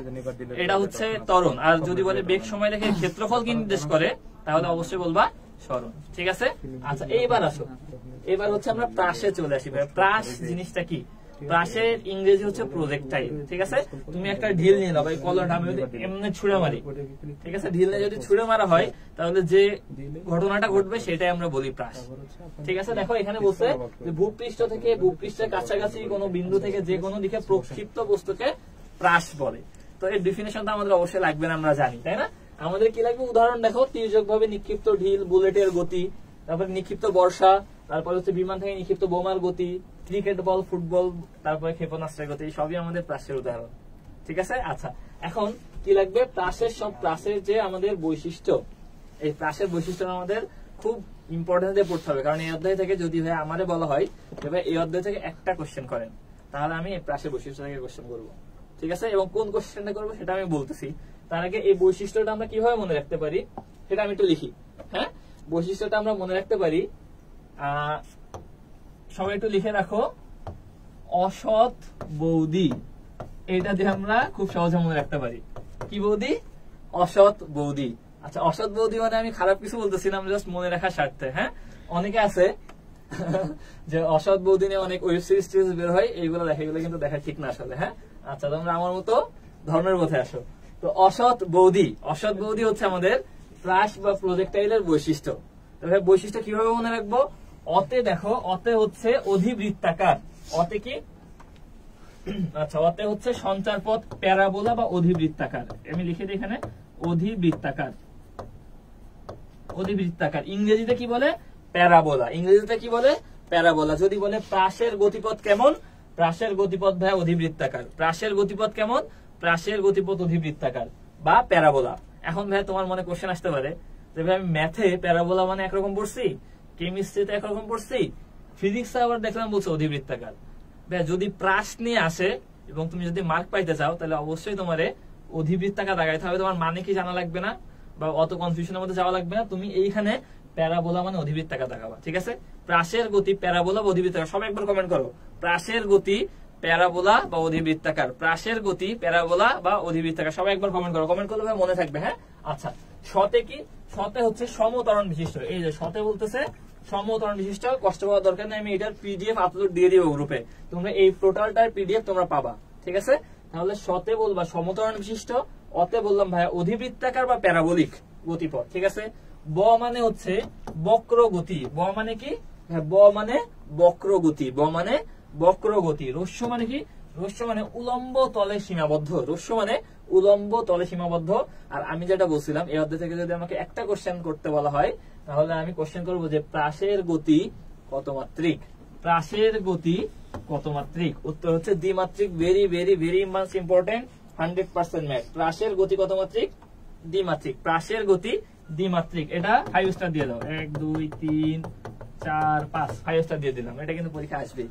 এটা হচ্ছে ত্বরণ। আর যদি বলে বেগ সময় লেখে ক্ষেত্রফল কি নির্দেশ করে তাহলে অবশ্যই বলবা সরণ, ঠিক আছে। আচ্ছা এইবার আসো, এবার হচ্ছে আমরা প্রাসে চলে আসি। প্রাস জিনিসটা কি? প্রাসের ইংরেজি হচ্ছে প্রজেক্টাইল, ঠিক আছে। তুমি একটা ঢিল নিয়ে নাও, এই কলমটা আমি এমনি ছুঁড়ে মারি, ঠিক আছে। ঢিল নিয়ে যদি ছুঁড়ে মারা হয় তাহলে যে ঘটনাটা ঘটবে সেটাই আমরা বলি প্রাস, ঠিক আছে। দেখো এখানে বলছে যে ভূপৃষ্ঠ থেকে ভূপৃষ্ঠের কাছাকাছি কোনো বিন্দু থেকে যে কোনো দিকে প্রক্ষিপ্ত বস্তুকে প্রাস বলে। তো এর ডেফিনেশনটা আমাদের অবশ্যই লাগবে না, আমরা জানি, তাই না। আমাদের কি লাগবে? উদাহরণ দেখো, তির্যক ভাবে নিক্ষিপ্ত ঢিল, বুলেটের গতি, তারপরে নিক্ষিপ্ত বর্ষা, তারপরে হচ্ছে বিমান থেকে নিক্ষিপ্ত বোমার গতি, ক্রিকেট বল, ফুটবল, তারপরে ক্ষেপণাস্ত্রের গতি, সবই আমাদের প্রাসের উদাহরণ, ঠিক আছে। আচ্ছা এখন কি লাগবে? প্রাসের সব প্রাসের যে আমাদের বৈশিষ্ট্য, এই প্রাসের বৈশিষ্ট্য আমাদের খুব ইম্পর্টেন্ট দিয়ে পড়তে হবে, কারণ এই অধ্যায় থেকে যদি ভাই আমারে বলা হয় তবে এই অধ্যায় থেকে একটা কোশ্চেন করেন, তাহলে আমি এই প্রাসের বৈশিষ্ট্য থেকে কোশ্চেন করবো, ঠিক আছে। এবং কোন কোশ্চেনটা করবো সেটা আমি বলতেছি। তার আগে এই বৈশিষ্ট্যটা আমরা কিভাবে মনে রাখতে পারি সেটা আমি একটু লিখি। হ্যাঁ, বৈশিষ্ট্যটা আমরা মনে রাখতে পারি, সবাই একটু লিখে রাখো, অসৎ বৌদি, এটা দিয়ে আমরা খুব সহজে মনে রাখতে পারি। কি বৌদি? অসৎ বৌদি। আচ্ছা অসৎ বৌদি মানে আমি খারাপ কিছু বলতেছিলাম, জাস্ট মনে রাখার স্বার্থে। হ্যাঁ, অনেকে আছে যে অসৎ বৌদি নিয়ে অনেক ওয়েব সিরিজ বের হয়, এইগুলো দেখা, এগুলো কিন্তু দেখা ঠিক না আসলে। হ্যাঁ, আচ্ছা তোমরা আমার মতো ধর্মের পথে আসো। তো অসৎ বৌদি, অসৎ বৌদি হচ্ছে আমাদের প্রাস বা প্রজেক্টাইলের বৈশিষ্ট্য। তবে বৈশিষ্ট্য কিভাবে মনে রাখবো? অতে দেখো, অতে হচ্ছে অধিবৃত্তাকার। অতে কি? আচ্ছা অতে হচ্ছে সঞ্চার পথ প্যারাবোলা বা অধিবৃত্তাকার। আমি লিখে দিই এখানে অধিবৃত্তাকার। অধিবৃত্তাকার ইংরেজিতে কি বলে? প্যারাবোলা। ইংরেজিতে কি বলে? প্যারাবোলা। যদি বলে প্রাসের গতিপথ কেমন? প্রাসের গতিপথ ভাই অধিবৃত্তাকার। প্রাসের গতিপথ কেমন? প্রাসের গতিপথ অধিবৃত্তাকার বা প্যারাবোলা। এখন ভাই তোমার মনে কোশ্চেন আসতে পারে যে ভাই আমি ম্যাথে প্যারাবোলা মানে একরকম পড়ছি, কেমিস্ট্রিতে একরকম পড়ছি, ফিজিক্সে আবার দেখলাম বলছে অধিবৃত্তাকার। ভাই যদি প্রাস নিয়ে আসে এবং তুমি যদি মার্ক পাইতে চাও তাহলে অবশ্যই তোমার অধিবৃত্তাকার লাগাইতে হবে। তোমার মানে কি জানা লাগবে না বা অত কনফিউশনের মধ্যে যাওয়া লাগবে না, তুমি এইখানে প্যারাবোলা মানে অধিবৃত্তাকার দেখাবা, ঠিক আছে। প্রাসের গতি প্যারাবোলা বা অধিবৃত্তাকার, সবাই একবার কমেন্ট করো, প্রাসের গতি প্যারাবোলা বা অধিবৃত্তাকার, প্রাসের গতি প্যারাবোলা বা অধিবৃত্তাকার, সবাই একবার কমেন্ট করো। কমেন্ট করলে মনে থাকবে। হ্যাঁ, আচ্ছা শতে কি? শতে হচ্ছে সমতরণ বিশিষ্ট। এই যে শতে বলতেছে সমতরণ বিশিষ্ট, কষ্ট পাওয়ার দরকার নেই, আমি এটার পিডিএফ আপলোড দিয়ে দিব গ্রুপে, তোমরা এই টোটালটার পিডিএফ তোমরা পাবা, ঠিক আছে। তাহলে শতে বলবা সমতরণ বিশিষ্ট, অতে বললাম ভাইয়া অধিবৃত্তাকার বা প্যারাবোলিক গতিপথ, ঠিক আছে। ব মানে হচ্ছে বক্র গতি। ব মানে কি? ব মানে বক্র গতি। ব মানে বক্র গতি। রস্য মানে কি? রস্য মানে উলম্ব তলে সীমাবদ্ধ। রস্য মানে উলম্ব তলে সীমাবদ্ধ। আর আমি যেটা বলছিলাম, এই অধ্যায় থেকে যদি আমাকে একটা কোশ্চেন করতে বলা হয় তাহলে আমি কোশ্চেন করবো যে প্রাসের গতি কত মাত্রিক? প্রাসের গতি কত মাত্রিক? উত্তর হচ্ছে দ্বিমাত্রিক। Very very very much important, 100% math. প্রাসের গতি কত মাত্রিক? দ্বিমাত্রিক। প্রাসের গতি দ্বিমাত্রিক। এটা 5 স্টার দিয়ে দাও। 1 2 3 4 5 5 স্টার দিয়ে দিলাম, এটা কিন্তু পরীক্ষা আসবে।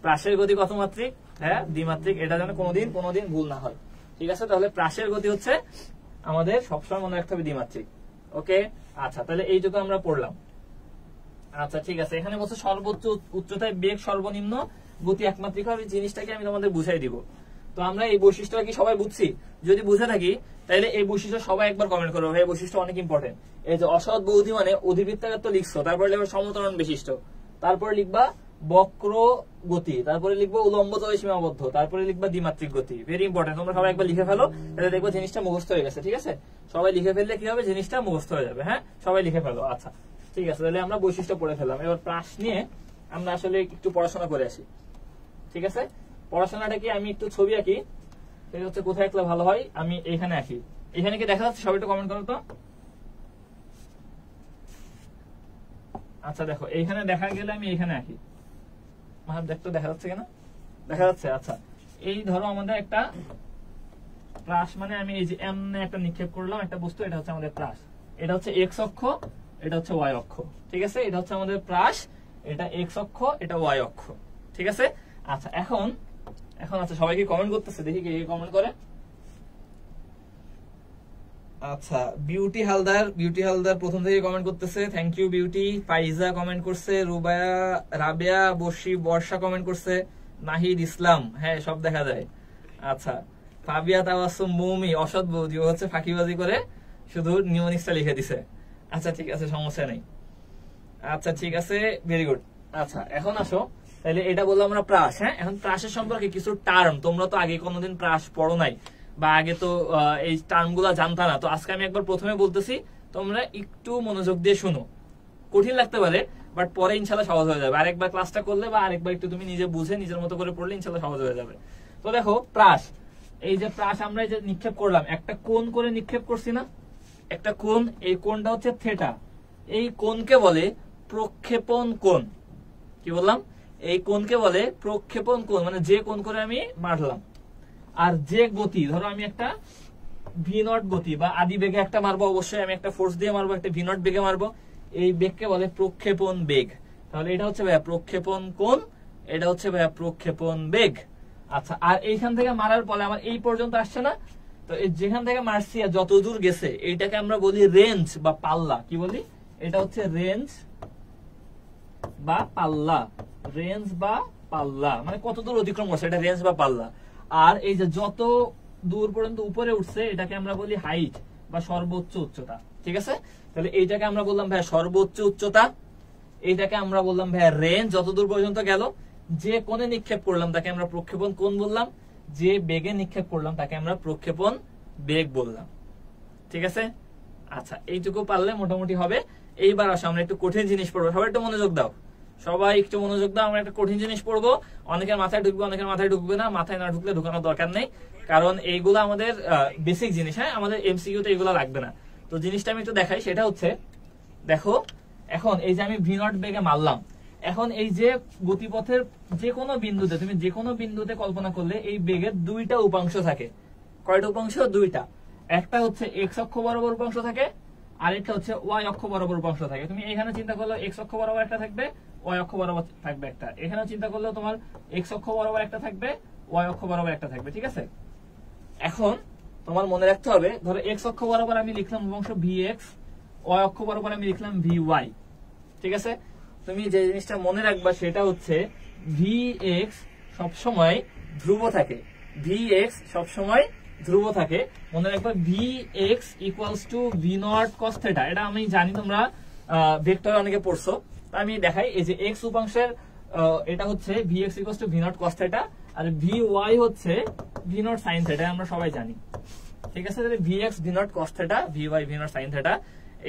প্রাসের গতি কত মাত্রিক? হ্যাঁ দ্বিমাত্রিক। এটা যেন কোনোদিন ভুল না হয়, ঠিক আছে। তাহলে প্রাসের গতি হচ্ছে আমাদের সবসময় মনে রাখতে হবে দ্বিমাত্রিক। ওকে, আচ্ছা তাহলে এইটুকু আমরা পড়লাম। আচ্ছা ঠিক আছে, এখানে বলছে সর্বোচ্চ উচ্চতায় বেগ সর্বনিম্ন গতি একমাত্রিক হবে, জিনিসটাকে আমি তোমাদের বুঝাই দিব। তো আমরা এই বৈশিষ্ট্যটা কি সবাই বুঝছি? যদি বুঝে থাকি তাহলে এই বৈশিষ্ট্য সবাই একবার কমেন্ট করো, এই বৈশিষ্ট্য অনেক ইম্পর্টেন্ট। এই যে অসৎ বৌদি মানে অধিবৃত্তাকার তো লিখছো, তারপরে লিখবা সমতরণ বিশিষ্ট, তারপরে লিখবা বক্র গতি, তারপরে লিখবো উলম্ব তলে সীমাবদ্ধ, তারপরে লিখবা দ্বিমাত্রিক গতি। ভেরি ইম্পর্টেন্ট, তোমরা সবাই একবার লিখে ফেলো, তাহলে দেখবো জিনিসটা মুখস্থ হয়ে গেছে, ঠিক আছে। সবাই লিখে ফেললে কি হবে? জিনিসটা মুখস্থ হয়ে যাবে। হ্যাঁ, সবাই লিখে ফেলো। আচ্ছা ঠিক আছে, তাহলে আমরা বৈশিষ্ট্য পড়ে ফেললাম। এবার প্রাস নিয়ে আমরা আসলে একটু পড়াশোনা করে আসি, ঠিক আছে। পড়াশোনাটা কি, আমি একটু ছবি আঁকি, সেটা হচ্ছে কোথায় আঁকলে ভালো হয়, আমি এখানে আঁকি। এখানে কি দেখা যাচ্ছে? সবাই একটু কমেন্ট করো তো। আচ্ছা দেখো এইখানে দেখা গেলে আমি এইখানে আঁকি, দেখতে দেখা যাচ্ছে কিনা, দেখা যাচ্ছে। আচ্ছা এই ধরো আমাদের একটা প্রাস, মানে আমি এই যে এমনে একটা নিক্ষেপ করলাম একটা বস্তু, এটা হচ্ছে আমাদের প্রাস, এটা হচ্ছে এক্স অক্ষ, এটা হচ্ছে ওয়াই অক্ষ, ঠিক আছে। এটা হচ্ছে আমাদের প্রাস, এটা এক্স অক্ষ, এটা ওয়াই অক্ষ, ঠিক আছে। আচ্ছা এখন আচ্ছা সবাই কি কমেন্ট করতেছে, দেখি কে কমেন্ট করে। আচ্ছা বিউটি হালদার প্রথম থেকে কমেন্ট করতেছে, thank you beauty. Faiza comment করছে, রুবায়া, রাবেয়া, বর্ষি, বর্ষা কমেন্ট করছে, নাহিদ ইসলাম, হ্যাঁ সব দেখা যায়। আচ্ছা ফাবিয়া তাওয়াসুম মৌমি, অসৎ বৌদি, ও হচ্ছে ফাঁকিবাজি করে শুধু নিউনিক্সটা লিখে দিছে। আচ্ছা ঠিক আছে সমস্যা নেই। আচ্ছা ঠিক আছে ভেরি গুড। আচ্ছা এখন আসো, তাহলে এটা বললাম আমরা প্রাস। হ্যাঁ এখন প্রাসের সম্পর্কে কিছু টার্ম, তোমরা তো আগে কোনোদিন প্রাস পড়ো নাই বা আগে তো এই টার্ম গুলা জানতা না, তো আজকে আমি একবার প্রথমে বলতেছি, তোমরা একটু মনোযোগ দিয়ে শুনো। কঠিন লাগতে পারে বাট পরে ইনশাল্লাহ সহজ হয়ে যাবে, আরেকবার ক্লাসটা করলে বা আরেকবার একটু তুমি নিজে বুঝে নিজের মতো করে পড়লে ইনশাল্লাহ সহজ হয়ে যাবে। তো দেখো প্রাস, এই যে প্রাস আমরা এই যে নিক্ষেপ করলাম, একটা কোণ করে নিক্ষেপ করছি না, একটা কোণ, এই কোণটা হচ্ছে থিটা, এই কোণকে বলে প্রক্ষেপণ কোণ। কি বললাম? এই কোণকে বলে প্রক্ষেপণ কোণ, মানে যে কোণ করে আমি মারলাম। আর যে গতি, ধরো আমি একটা ভি নট গতি বা আদি বেগে একটা মারবো, অবশ্যই আমি একটা ফোর্স দিয়ে মারবো, একটা ভি নট বেগে মারবো, এই বেগকে বলে প্রক্ষেপণ বেগ। তাহলে এটা হচ্ছে ভাইয়া প্রক্ষেপণ কোণ, এটা হচ্ছে ভাইয়া প্রক্ষেপণ বেগ। আচ্ছা আর এইখান থেকে মারার পরে আমার এই পর্যন্ত আসছে না, তো যেখান থেকে মারছি আর যত দূর গেছে এইটাকে আমরা বলি রেঞ্জ বা পাল্লা। কি বলি? এটা হচ্ছে রেঞ্জ বা পাল্লা, রেঞ্জ বা পাল্লা, মানে কত দূর অতিক্রম করছে এটা রেঞ্জ বা পাল্লা। আর এই যে যত দূর পর্যন্ত উপরে উঠছে এটাকে আমরা বলি হাইট বা সর্বোচ্চ উচ্চতা, ঠিক আছে। তাহলে এইটাকে আমরা বললাম ভাইয়া সর্বোচ্চ উচ্চতা, এইটাকে আমরা বললাম ভাইয়া রেঞ্জ, যত দূর পর্যন্ত গেল। যে কোণে নিক্ষেপ করলাম তাকে আমরা প্রক্ষেপণ কোণ বললাম, যে বেগে নিক্ষেপ করলাম তাকে আমরা প্রক্ষেপণ বেগ বললাম, ঠিক আছে। আচ্ছা এইটুকু পারলে মোটামুটি হবে। এইবার আসো আমরা একটু কঠিন জিনিস পড়বো, সবাই একটু মনোযোগ দাও, সবাই একটু মনোযোগ দাও। আমরা একটা কঠিন জিনিস পড়বো, অনেকের মাথায় ঢুকবে অনেকের মাথায় ঢুকবে না, মাথায় না ঢুকলে ঢুকানোর দরকার নেই, কারণ এইগুলো আমাদের বেসিক জিনিস। হ্যাঁ আমাদের এমসিকিউ তে এগুলো লাগবে না। তো জিনিসটা আমি একটু দেখাই, সেটা হচ্ছে দেখো এখন এই যে আমি ভি নট বেগে মারলাম, এখন এই যে গতিপথের যে কোনো বিন্দুতে, তুমি যে কোনো বিন্দুতে কল্পনা করলে এই বেগের দুইটা উপাংশ থাকে। কয়টা উপাংশ? দুইটা। একটা হচ্ছে এক্স অক্ষ বরাবর উপাংশ থাকে, আরেকটা হচ্ছে ওয়াই অক্ষ বরাবর উপাংশ থাকে। তুমি এখানে চিন্তা করলে এক্স অক্ষ বরাবর একটা থাকবে, ওয়াই অক্ষ বরাবর থাকবে একটা। এখানে চিন্তা করলে তোমার এক্স অক্ষ বরাবর একটা থাকবে, ওয়াই অক্ষ বরাবর একটা থাকবে, ঠিক আছে। এখন তোমার মনে রাখতে হবে, ধরো এক্স অক্ষ বরাবর আমি লিখলাম উপাংশ ভি এক্স, ওয়াই অক্ষ বরাবর আমি লিখলাম ভি ওয়াই, ঠিক আছে। তুমি যে জিনিসটা মনে রাখবা সেটা হচ্ছে ভি এক্স সবসময় ধ্রুব থাকে, ভি এক্স সবসময় ধ্রুব থাকে। মনে রাখবা V X equals to V naught cos theta, এটা আমি জানি তোমরা ভেক্টর অনেকে পড়ছো। আমি দেখাই, এই যে এক্স উপাংশের এটা হচ্ছে V X equals to V naught cos theta, আর ভি ওয়াই হচ্ছে ভি নট সাইন থিটা, আমরা সবাই জানি, ঠিক আছে। তাহলে V X V naught cos theta, V Y V naught sine theta.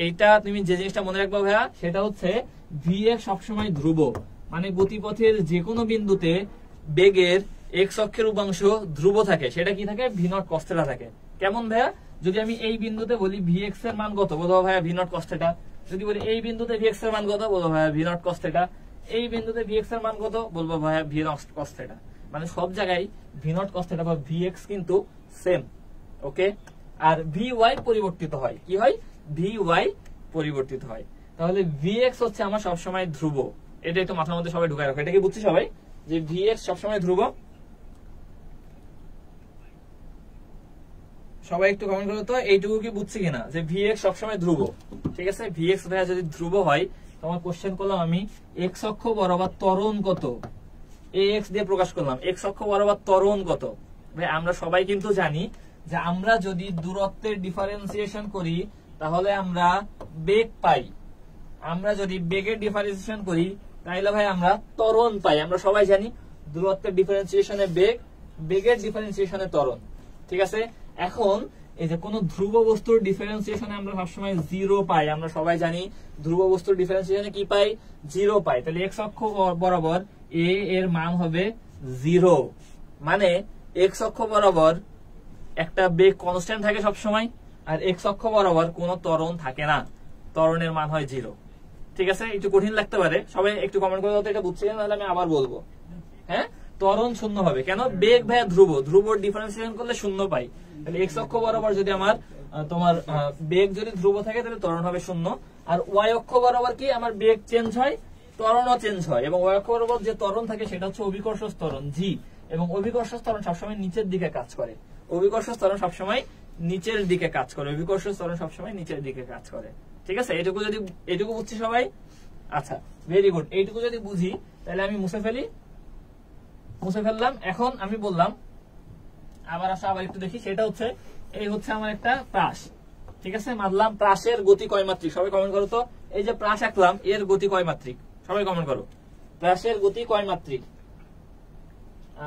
এইটা তুমি যে জিনিসটা মনে রাখবা ভাইয়া সেটা হচ্ছে ভি এক্স সবসময় ধ্রুব, মানে গতিপথের যে কোনো বিন্দুতে বেগের এক্স অক্ষের উপাংশ ধ্রুব থাকে, সেটা কি থাকে? ভি নট কস থিটা থাকে। কেমন ভাইয়া? যদি আমি এই বিন্দুতে বলি ভি এক্স এর মান কত, বলবো ভাইয়া ভি নট কস থিটা। যদি বলি এই বিন্দুতে ভি এক্স এর মান কত, বলবো ভাইয়া ভি নট কস থিটা। এই বিন্দুতে ভি এক্স এর মান কত, বলবো ভাইয়া ভি নট কস থিটা। মানে সব জায়গায় ভি নট কস থিটা বা ভি এক্স কিন্তু সেম, ওকে। আর ভি ওয়াই পরিবর্তিত হয়, কি হয়? ভি ওয়াই পরিবর্তিত হয়। তাহলে ভি এক্স হচ্ছে আমার সবসময় ধ্রুব, এটা একটু মাথার মধ্যে সবাই ঢুকায় রাখো। এটা কি বুঝছি সবাই যে ভি এক্স সবসময় ধ্রুব? সবাই একটু কমেন্ট করো তো এইটুকু কি বুঝছি কিনা যে ভি এক্স সবসময় ধ্রুব, ঠিক আছে। ভি এক্স যদি ধ্রুব হয়, তোমার কোশ্চেন করলাম আমি এক্স অক্ষ বরাবর ত্বরণ কত, এ এক্স দিয়ে প্রকাশ করলাম, এক্স অক্ষ বরাবর ত্বরণ কত। ভাই আমরা সবাই কিন্তু জানি যে আমরা যদি দূরত্বের ডিফারেন্সিয়েশন করি তাহলে আমরা বেগ পাই, আমরা যদি বেগের ডিফারেন্সিয়েশন করি তাহলে ভাই আমরা ত্বরণ পাই। আমরা সবাই জানি দূরত্বের ডিফারেন্সিয়েশনে বেগ, বেগের ডিফারেন্সিয়েশনে ত্বরণ, ঠিক আছে। এখন এই যে কোন ধ্রুব বস্তুর ডিফারেন্সিয়েশনে আমরা সবসময় জিরো পাই, আমরা সবাই জানি ধ্রুব বস্তুর ডিফারেন্সিয়েশনে কি পাই? জিরো পাই। তাহলে এক্স অক্ষ বরাবর এ এর মান হবে জিরো, মানে এক্স অক্ষ বরাবর একটা বেগ কনস্ট্যান্ট থাকে সবসময়, আর এক্স অক্ষ বরাবর কোনো ত্বরণ থাকে না, ত্বরণের মান হয় জিরো, ঠিক আছে, একটু কঠিন লাগতে পারে, সবাই একটু কমেন্ট করে দাও তো এটা বুঝছিলেন, নাহলে আমি আবার বলবো। হ্যাঁ, ত্বরণ শূন্য হবে কেন? বেগ ভাইয়া ধ্রুব, ধ্রুব ডিফারেন্সিয়েশন করলে শূন্য পাই। তাহলে এক্স অক্ষ বরাবর যদি আমার তোমার বেগ যদি ধ্রুব থাকে তাহলে ত্বরণ হবে শূন্য। আর ওয়াই অক্ষ বরাবর কি আমার বেগ চেঞ্জ হয়, ত্বরণও চেঞ্জ হয়। এবং ওয়াই অক্ষ বরাবর যে ত্বরণ থাকে সেটা হচ্ছে অভিকর্ষ ত্বরণ জি, এবং অভিকর্ষ ত্বরণ সবসময় নিচের দিকে কাজ করে। অভিকর্ষ ত্বরণ সবসময় নিচের দিকে কাজ করে, অভিকর্ষ ত্বরণ সবসময় নিচের দিকে কাজ করে। ঠিক আছে, এটুকু বুঝছি সবাই? আচ্ছা, ভেরি গুড। এইটুকু যদি বুঝি তাহলে আমি মুছে ফেললাম। এখন আমি বললাম আবার একটু দেখি, সেটা হচ্ছে এই হচ্ছে আমার একটা প্রাস। ঠিক আছে, মানলাম প্রাসের গতি কয় মাত্রিক? সবাই কমেন্ট করো তো। এই যে প্রাস আঁকলাম, এর গতি কয় মাত্রিক? সবাই কমেন্ট করো, প্রাসের গতি কয় মাত্রিক?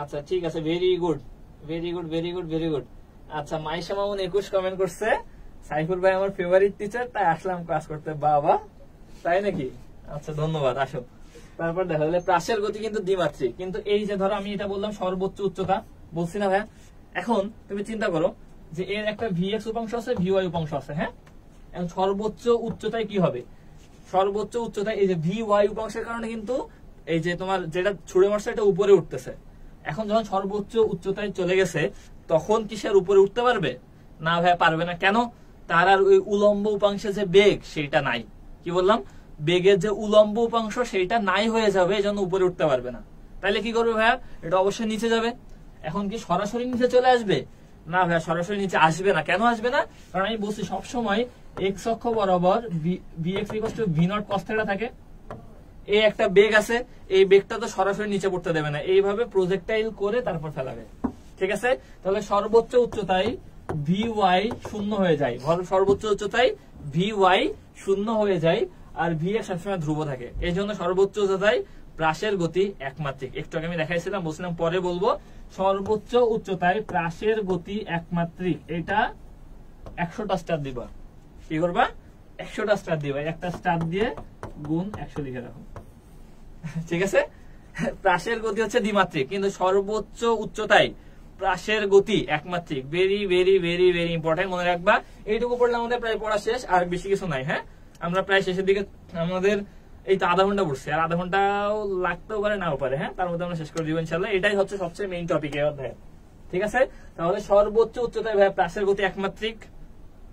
আচ্ছা ঠিক আছে, ভেরি গুড। আচ্ছা, মাইশা মামুন 21 কমেন্ট করছে, সাইফুল ভাই আমার ফেভারিট টিচার, তাই আসলাম ক্লাস করতে। বাবা, তাই নাকি? আচ্ছা ধন্যবাদ, আসো। তারপর দেখা গেলে প্রাসের গতি কিন্তু দ্বিমাত্রিক, কিন্তু এই যে ধরো আমি এটা বললাম সর্বোচ্চ উচ্চতা, বলছি না ভাইয়া? এখন তুমি চিন্তা করো যে এর একটা ভিএক্স উপাংশ আছে, ভিওয়াই উপাংশ আছে। হ্যাঁ, এখন সর্বোচ্চ উচ্চতায় কি হবে? সর্বোচ্চ উচ্চতায় এই যে ভিওয়াই উপাংশের কারণে কিন্তু এই যে তোমার যেটা ছুড়ে মারছে এটা উপরে উঠতেছে। এখন যখন সর্বোচ্চ উচ্চতায় চলে গেছে তখন কি সে উপরে উঠতে পারবে? না ভাইয়া, পারবে না। কেন? তার আর ওই উলম্ব উপাংশে যে বেগ সেটা নাই। কি বললাম? বেগের যে উলম্ব উপাংশ সেটা নাই হয়ে যাবে, এই জন্য উপরে উঠতে পারবে না। তাহলে কি করবে ভাইয়া? এটা অবশ্যই নিচে যাবে। এখন কি সরাসরি নিচে চলে আসবে? না ভাইয়া, সরাসরি নিচে আসবে না। কেন আসবে না? কারণ আমি বলছি সবসময় এক্স অক্ষ বরাবর VX equal to V naught cos theta থাকে। এই একটা বেগ আছে, এই বেগটা তো সরাসরি নিচে পড়তে দেবে না, এইভাবে প্রজেক্টাইল করে তারপর ফেলাবে। ঠিক আছে, তাহলে সর্বোচ্চ উচ্চতায় ভি ওয়াই শূন্য হয়ে যায়, সর্বোচ্চ উচ্চতায় ভি ওয়াই শূন্য হয়ে যায়, আর ভি এক্স সবসময় ধ্রুব থাকে। এই জন্য সর্বোচ্চ উচ্চতায় প্রাসের গতি একমাত্রিক। একটু আগে আমি দেখাইছিলাম, বলছিলাম পরে বলবো। সর্বোচ্চ উচ্চতায় প্রাসের গতি একমাত্রিক। এটা 100টা স্টার দিবা। কি করবা? 100টা স্টার দিবা। একটা স্টার দিয়ে গুণ 100 লিখে রাখো। ঠিক আছে, প্রাসের গতি হচ্ছে দ্বিমাত্রিক, কিন্তু সর্বোচ্চ উচ্চতায় প্রাসের গতি একমাত্রিক। Very very very very important, মনে রাখবা। এইটুকু পড়লে আমাদের প্রায় পড়া শেষ, আর বেশি কিছু নাই। হ্যাঁ, আমরা প্রায় শেষের দিকে, আমাদের এই তো আধা ঘন্টা পড়ছি, আর আধা ঘন্টাও লাগতেও পারে নাও পারে। হ্যাঁ, তার মধ্যে আমরা শেষ করে দিব ইনশাল্লাহ। এটাই হচ্ছে সবচেয়ে মেইন টপিক এই অধ্যায়ে। ঠিক আছে, তাহলে সর্বোচ্চ উচ্চতায় ভাই প্রাসের গতি একমাত্রিক।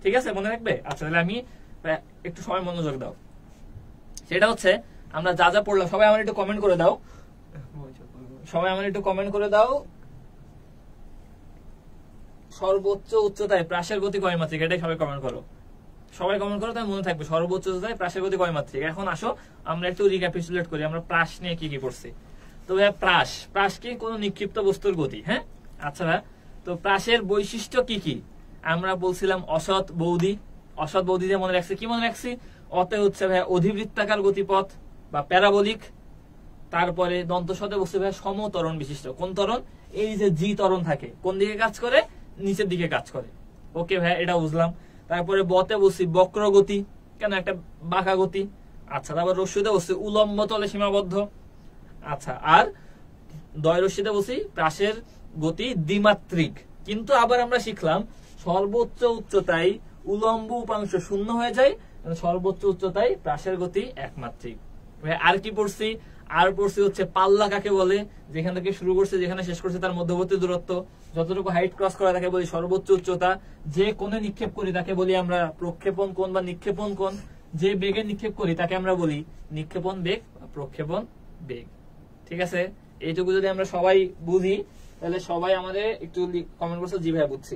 ঠিক আছে, মনে রাখবে। আচ্ছা, তাহলে আমি একটু সময় মনোযোগ দাও। সেটা হচ্ছে আমরা যা যা পড়লাম, সবাই আমার একটু কমেন্ট করে দাও। সর্বোচ্চ উচ্চতায় প্রাসের গতি কয় মাত্রিক? এটাই সবাই কমেন্ট করো। তাই মনে থাকবে সর্বোচ্চ উচ্চতায় প্রাসের গতি কয় মাত্রিক। এখন আসো আমরা একটু রিক্যাপিচুলেট করি, আমরা প্রাস নিয়ে কি কি পড়ছি। তো ভাই প্রাস কি? কোন নিক্ষিপ্ত বস্তুর গতি। হ্যাঁ, আচ্ছা ভাই, তো প্রাসের বৈশিষ্ট্য কি কি? আমরা বলছিলাম অসৎ বৌদি দিয়ে মনে রাখছি। কি মনে রাখছি? অতে হচ্ছে ভাই অধিবৃত্তাকার গতিপথ বা প্যারাবোলিক। তারপরে দন্তসতে বসছে ভাই সমতরণ বিশিষ্ট। কোন ত্বরণ? এই যে জি ত্বরণ থাকে, কোন দিকে কাজ করে? নিচের দিকে কাজ করে। ওকে ভাই, এটা বুঝলাম। তারপরে বতে বসছি বক্র গতি, কেন? একটা বাঁকা গতি। আচ্ছা, তারপর রশ্মিতে বসছি উলম্ব তলে সীমাবদ্ধ। আচ্ছা, আর দয় রশ্মিতে বসি প্রাসের গতি দ্বিমাত্রিক। কিন্তু আবার আমরা শিখলাম সর্বোচ্চ উচ্চতায় উলম্ব উপাংশ শূন্য হয়ে যায়, সর্বোচ্চ উচ্চতায় প্রাসের গতি একমাত্রিক। আর কি পড়ছি? আর পড়ছি হচ্ছে পাল্লা কাকে বলে? যেখান থেকে শুরু করছে যেখানে শেষ করছে তার মধ্যবর্তী দূরত্ব। যতটুকু হাইট ক্রস করে তাকে বলি সর্বোচ্চ উচ্চতা। যে কোণে নিক্ষেপ করি তাকে বলি আমরা প্রক্ষেপণ কোণ বা নিক্ষেপণ কোণ। যে বেগে নিক্ষেপ করি তাকে আমরা বলি নিক্ষেপণ বেগ বা প্রক্ষেপণ বেগ। ঠিক আছে, এইটুকু যদি আমরা সবাই বুঝি তাহলে সবাই আমাদের একটু কমেন্ট করছো জি ভাইয়া বুঝছি।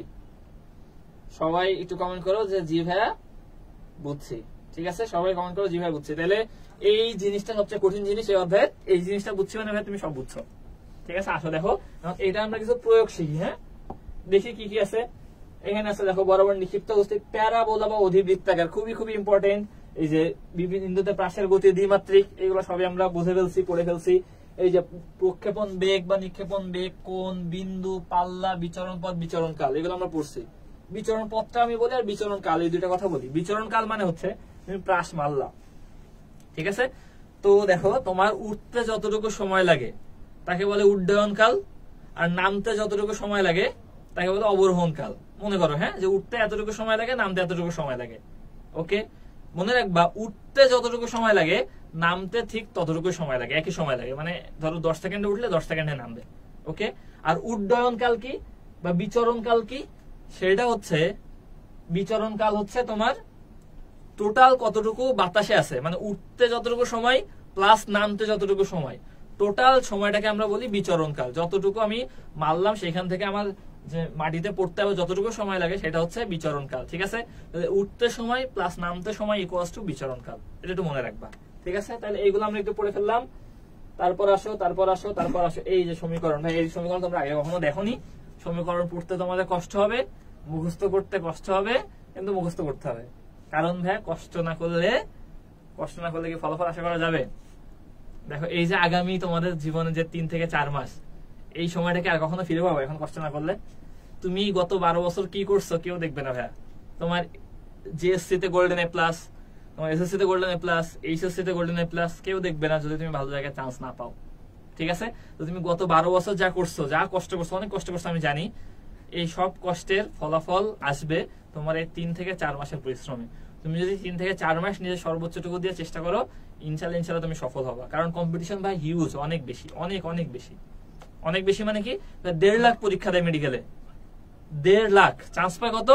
সবাই একটু কমেন্ট করো যে জি ভাইয়া বুঝছি। ঠিক আছে, সবাই কমেন্ট করো জি ভাইয়া বুঝছি। তাহলে এই জিনিসটা সবচেয়ে কঠিন জিনিস এই অধ্যায়ে। এই জিনিসটা বুঝছি মানে ভাই তুমি সব বুঝছো। ঠিক আছে, আসো দেখো, এটা আমরা কিছু প্রয়োগ শিখি। হ্যাঁ, দেখি কি কি আছে। এখানে আছে দেখো, বরাবর নিক্ষিপ্ত বস্তু প্যারাবোলা বা অধিবৃত্তাকার, খুবই খুবই ইম্পর্টেন্ট। এই যে বিভিন্ন বিন্দুতে প্রাসের গতি দ্বিমাত্রিক, এগুলো সবই আমরা বুঝে ফেলছি, পড়ে ফেলছি। এই যে প্রক্ষেপণ বেগ বা নিক্ষেপণ বেগ, কোণ, বিন্দু, পাল্লা, বিচরণ পথ, বিচরণ কাল, এগুলো আমরা পড়ছি। বিচরণ পথটা আমি বলি, আর বিচরণ কাল, এই দুইটা কথা বলি। বিচরণ কাল মানে হচ্ছে তুমি প্রাস মারলা। ঠিক আছে, তো দেখো তোমার উঠতে যতটুকু সময় লাগে তাকে বলে উড্ডয়ন কাল, আর নামতে যতটুকু সময় লাগে তাকে বলে অবরোহণ কাল। মনে করো, হ্যাঁ, যে উঠতে এতটুকু সময় লাগে, নামতে এতটুকু সময় লাগে। ওকে, মনে রাখবা উঠতে উঠতে যতটুকু সময় লাগে নামতে ঠিক ততটুকু সময় লাগে, একই সময় লাগে। মানে ধরো 10 সেকেন্ডে উঠলে 10 সেকেন্ডে নামবে, ওকে। আর উড্ডয়ন কাল কি বা বিচরণ কাল কি, সেটা হচ্ছে বিচরণ কাল হচ্ছে তোমার টোটাল কতটুকু বাতাসে আছে, মানে উঠতে যতটুকু সময় প্লাস নামতে যতটুকু সময়, টোটাল সময়টাকে আমরা বলি বিচরণ কাল। যতটুকু আমি মারলাম সেখান থেকে আমার যে মাটিতে পড়তে হবে যতটুকু সময় লাগে সেটা হচ্ছে বিচরণ কাল, ঠিক আছে। উঠতে সময় প্লাস নামতে সময় ইকুয়ালস টু বিচরণ কাল, এটা একটু মনে রাখবা, ঠিক আছে। তাহলে এইগুলো আমরা একটু পড়ে ফেললাম। তারপর আসো এই যে সমীকরণ, ভাই এই সমীকরণ তোমরা আগে কখনো দেখোনি। সমীকরণ পড়তে তোমাদের কষ্ট হবে, মুখস্থ করতে কষ্ট হবে, কিন্তু মুখস্থ করতে হবে। কারণ ভাই কষ্ট না করলে কি ফলাফল আশা করা যাবে? দেখো এই যে আগামী তোমাদের জীবনে যে 3 থেকে 4 মাস, এই সময়টাকে আর কখনো ফিরে পাবো এখন কষ্ট না করলে? তুমি গত 12 বছর কি করছো কেউ দেখবে না ভাইয়া। তোমার জিএসসি তে গোল্ডেন এ প্লাস, তোমার এসএসসি তে গোল্ডেন এ প্লাস, এইচএসসি তে গোল্ডেন এ প্লাস, কেউ দেখবে না যদি তুমি ভালো জায়গায় চান্স না পাও, ঠিক আছে। তো তুমি গত 12 বছর যা করছো, যা কষ্ট করছো, অনেক কষ্ট করছো আমি জানি, এই সব কষ্টের ফলাফল আসবে তোমার এই 3 থেকে 4 মাসের পরিশ্রমে। তুমি যদি 3 থেকে 4 মাস নিজের সর্বোচ্চটুকু দিয়ে চেষ্টা করো, ইনশাল্লাহ তুমি সফল হবা। কারণ কম্পিটিশন ভাই হিউজ, অনেক বেশি, অনেক বেশি। মানে কি 1.5 লাখ পরীক্ষা দেয় মেডিকেলে, 1.5 লাখ, চান্স পায় কত?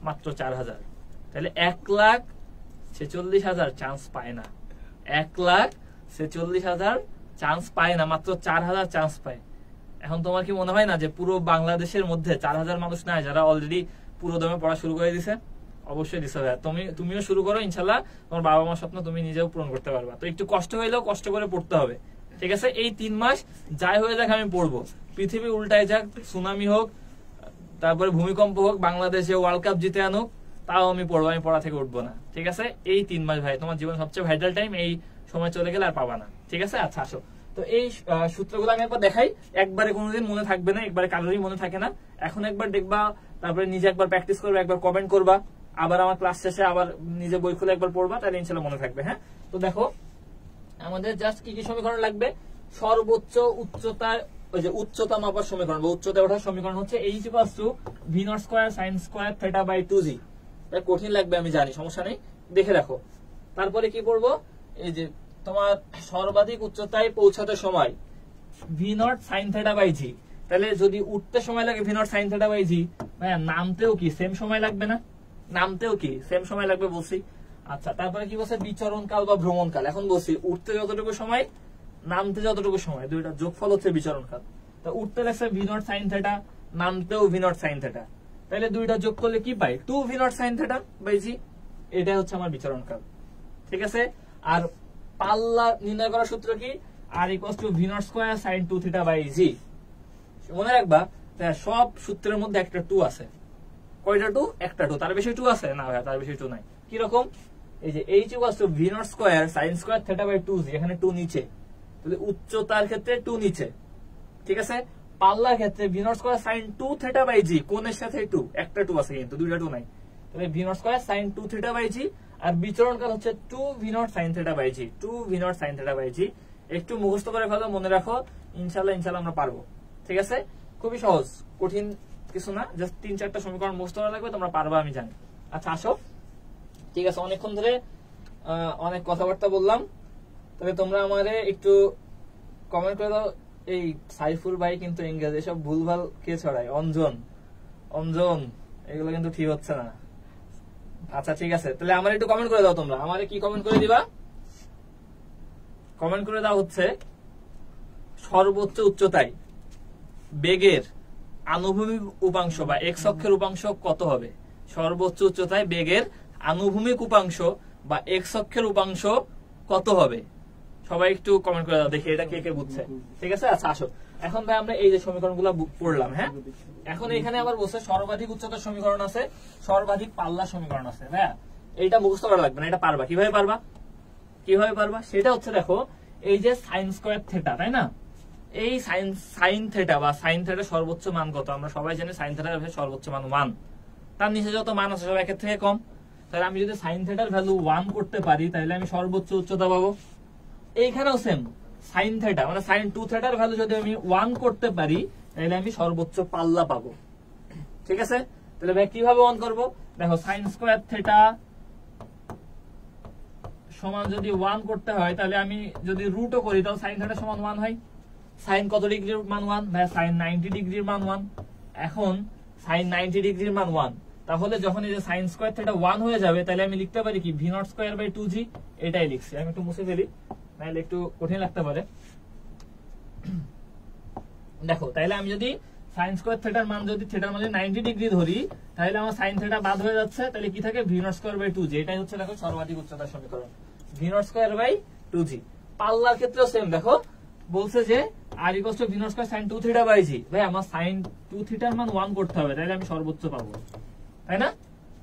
মাত্র 4000। তাহলে 1,46,000 চান্স পায় না, 1,46,000 চান্স পায় না, মাত্র 4000 চান্স পায়। এখন তোমার কি মনে হয় না যে পুরো বাংলাদেশের মধ্যে 4000 মানুষ নাই যারা অলরেডি পুরো দমে পড়া শুরু করে দিছে? অবশ্যই দিছে ভাইয়া। তুমিও শুরু করো, ইনশাল্লাহ তোমার বাবা মার স্বপ্ন তুমি নিজেও পূরণ করতে পারবা। তো একটু কষ্ট হইলেও কষ্ট করে পড়তে হবে, ঠিক আছে। এই 3 মাস যাই হয়ে যাক আমি পড়বো, পৃথিবী উল্টায় যাক, সুনামি হোক, তারপরে ভূমিকম্প হোক, বাংলাদেশে ওয়ার্ল্ড কাপ জিতে আনুক, তাও আমি পড়বো, আমি পড়া থেকে উঠবো না, ঠিক আছে। এই 3 মাস ভাই তোমার জীবন সবচেয়ে ভাইটাল টাইম, এই সময় চলে গেলে আর পাবা না, ঠিক আছে। আচ্ছা আসো, তো এই সূত্রগুলো আমি একবার দেখাই, একবারে কোনোদিন মনে থাকবে না, একবারে কারোরই মনে থাকে না। এখন একবার দেখবা, তারপরে নিজে একবার প্র্যাকটিস করবে, একবার কমেন্ট করবা, আবার আমার ক্লাস শেষে আবার নিজে বই খুলে একবার পড়বা, তাহলে ইনশাল্লাহ মনে থাকবে। হ্যাঁ, তো দেখো আমাদের জাস্ট কি কি সমীকরণ লাগবে? সর্বোচ্চ উচ্চতা, ওই যে উচ্চতা মাপার সমীকরণ বা উচ্চতা ওঠার সমীকরণ হচ্ছে h equals to v0 square sin square theta by 2g। এটা কঠিন লাগবে আমি জানি, সমস্যা নেই, দেখে রাখো। তারপরে কি করব? এই যে তোমার সর্বাধিক উচ্চতায় পৌঁছাতে সময় v0 sin theta by g। তাহলে যদি উঠতে সময় লাগে v0 sin theta by g, ভাই নামতেও কি সেম সময় লাগবে না? নামতেও কি সেম সময় লাগবে বলছি। আচ্ছা, তারপরে কি বলছে? বিচরণ কাল বা ভ্রমণ কাল। এখন বলছি উঠতে যতটুকু সময়, নামতে যতটুকু সময়, দুইটা যোগফল হচ্ছে বিচরণ কাল। তো উঠতে লাগছে v0 sin থিটা, নামতেও v0 sin থিটা, তাহলে দুইটা যোগ করলে কি পাই? 2 v0 sin theta by g। এটা হচ্ছে আমার বিচরণ কাল, ঠিক আছে। আর পাল্লা নির্ণয় করার সূত্র কি? r equals to v0 square sin 2 theta by g। মনে রাখবা সব সূত্রের মধ্যে একটা 2 আছে। কয়টা 2? একটা 2। তার বেশি 2 আছে না ভাই? তার বেশি 2 নাই। কি রকম? এই যে h equals to v0 square sin square theta by 2g, এখানে 2 নিচে, তাহলে উচ্চতার ক্ষেত্রে 2 নিচে, ঠিক আছে। পাল্লার ক্ষেত্রে v0 square sin 2 theta by g, কোণের সাথে 2, একটা 2 আছে কিন্তু দুইটা 2 নাই। তাহলে v0 square sin 2 theta by g, আর বিচরণ কাল হচ্ছে 2 v0 sin theta by g, 2 v0 sin theta by g। একটু মুখস্থ করে ফেলো, মনে রাখো, ইনশাআল্লাহ আমরা পারবো, ঠিক আছে। খুবই সহজ, কঠিন কিছু না, জাস্ট 3-4টা সমীকরণ মুখস্থ করা লাগবে, তোমরা পারবা আমি জানি। আচ্ছা আসো, ঠিক আছে। অনেকক্ষণ ধরে অনেক কথাবার্তা বললাম, তবে তোমরা আমারে একটু কমেন্ট করে দাও। এই সাইফুল ভাই কিন্তু ইংরেজি সব ভুলভাল কে ছড়ায়, অঞ্জন, এগুলো কিন্তু ঠিক হচ্ছে না। আচ্ছা ঠিক আছে, তাহলে আমার একটু কমেন্ট করে দাও। তোমরা আমারে কি কমেন্ট করে দিবা? কমেন্ট করে দাও হচ্ছে সর্বোচ্চ উচ্চতায় বেগের আনুভূমিক উপাংশ বা এক্স অক্ষের উপাংশ কত হবে? সর্বোচ্চ উচ্চতায় বেগের আনুভূমিক উপাংশ বা এক্স অক্ষের উপাংশ কত হবে? সবাই একটু কমেন্ট করে দাও, দেখি এটা কে কে বুঝছে, ঠিক আছে। আচ্ছা আসো, এখন ভাই আমরা এই যে সমীকরণগুলো পড়লাম, হ্যাঁ, এখন এখানে আবার বলছে সর্বাধিক উচ্চতার সমীকরণ আছে, সর্বাধিক পাল্লা সমীকরণ আছে। ভাইয়া এইটা মুখস্থ করা লাগবে না, এটা পারবা। কিভাবে পারবা? সেটা হচ্ছে দেখো, এই যে সাইন স্কয়ার থিটা, তাই না? এই সাইন থিটা বা সাইন থিটার সর্বোচ্চ মান কত? আমরা সবাই জানি সাইন থিটার সর্বোচ্চ মান 1, তার নিচে যত মান আছে সব একের থেকে কম। তাহলে আমি যদি সাইন থিটার ভ্যালু 1 করতে পারি, তাহলে আমি সর্বোচ্চ উচ্চতা পাবো। এইখানেও সেম, সাইন থিটা মানে সাইন 2 থিটার ভ্যালু যদি আমি 1 করতে পারি, তাহলে আমি সর্বোচ্চ পাল্লা পাবো, ঠিক আছে। তাহলে ভাই কিভাবে 1 করবো? দেখো সাইন স্কয়ার থিটা সমান যদি 1 করতে হয় তাহলে আমি যদি রুটও করি তাহলে sin θ সমান 1 হয়। sin কত ডিগ্রির মান 1? ভাই sin 90 ডিগ্রির মান 1। এখন sin 90 ডিগ্রির মান 1, তাহলে যখন এই যে sin স্কয়ার θ 1 হয়ে যাবে তাহলে আমি লিখতে পারি কি v0 স্কয়ার বাই 2g। এটাই লিখছি, আমি একটু মুছে ফেলি নাহলে একটু কঠিন লাগতে পারে। দেখো তাহলে আমি যদি sin স্কয়ার θ এর মান যদি θ এর মান 90 ডিগ্রি ধরি তাহলে আমার sin θ বাদ হয়ে যাচ্ছে, তাহলে কি থাকে v0 স্কয়ার বাই 2g। এটাই হচ্ছে দেখো সর্বাধিক উচ্চতার সমীকরণ v0 স্কয়ার বাই 2g। পাল্লার ক্ষেত্রেও সেম, দেখো বলছে যে r = v0 square sin 2θ by g। ভাই আমার sin 2θ এর মান 1 করতে হবে, তাহলে আমি সর্বোচ্চ পাবো, তাই না?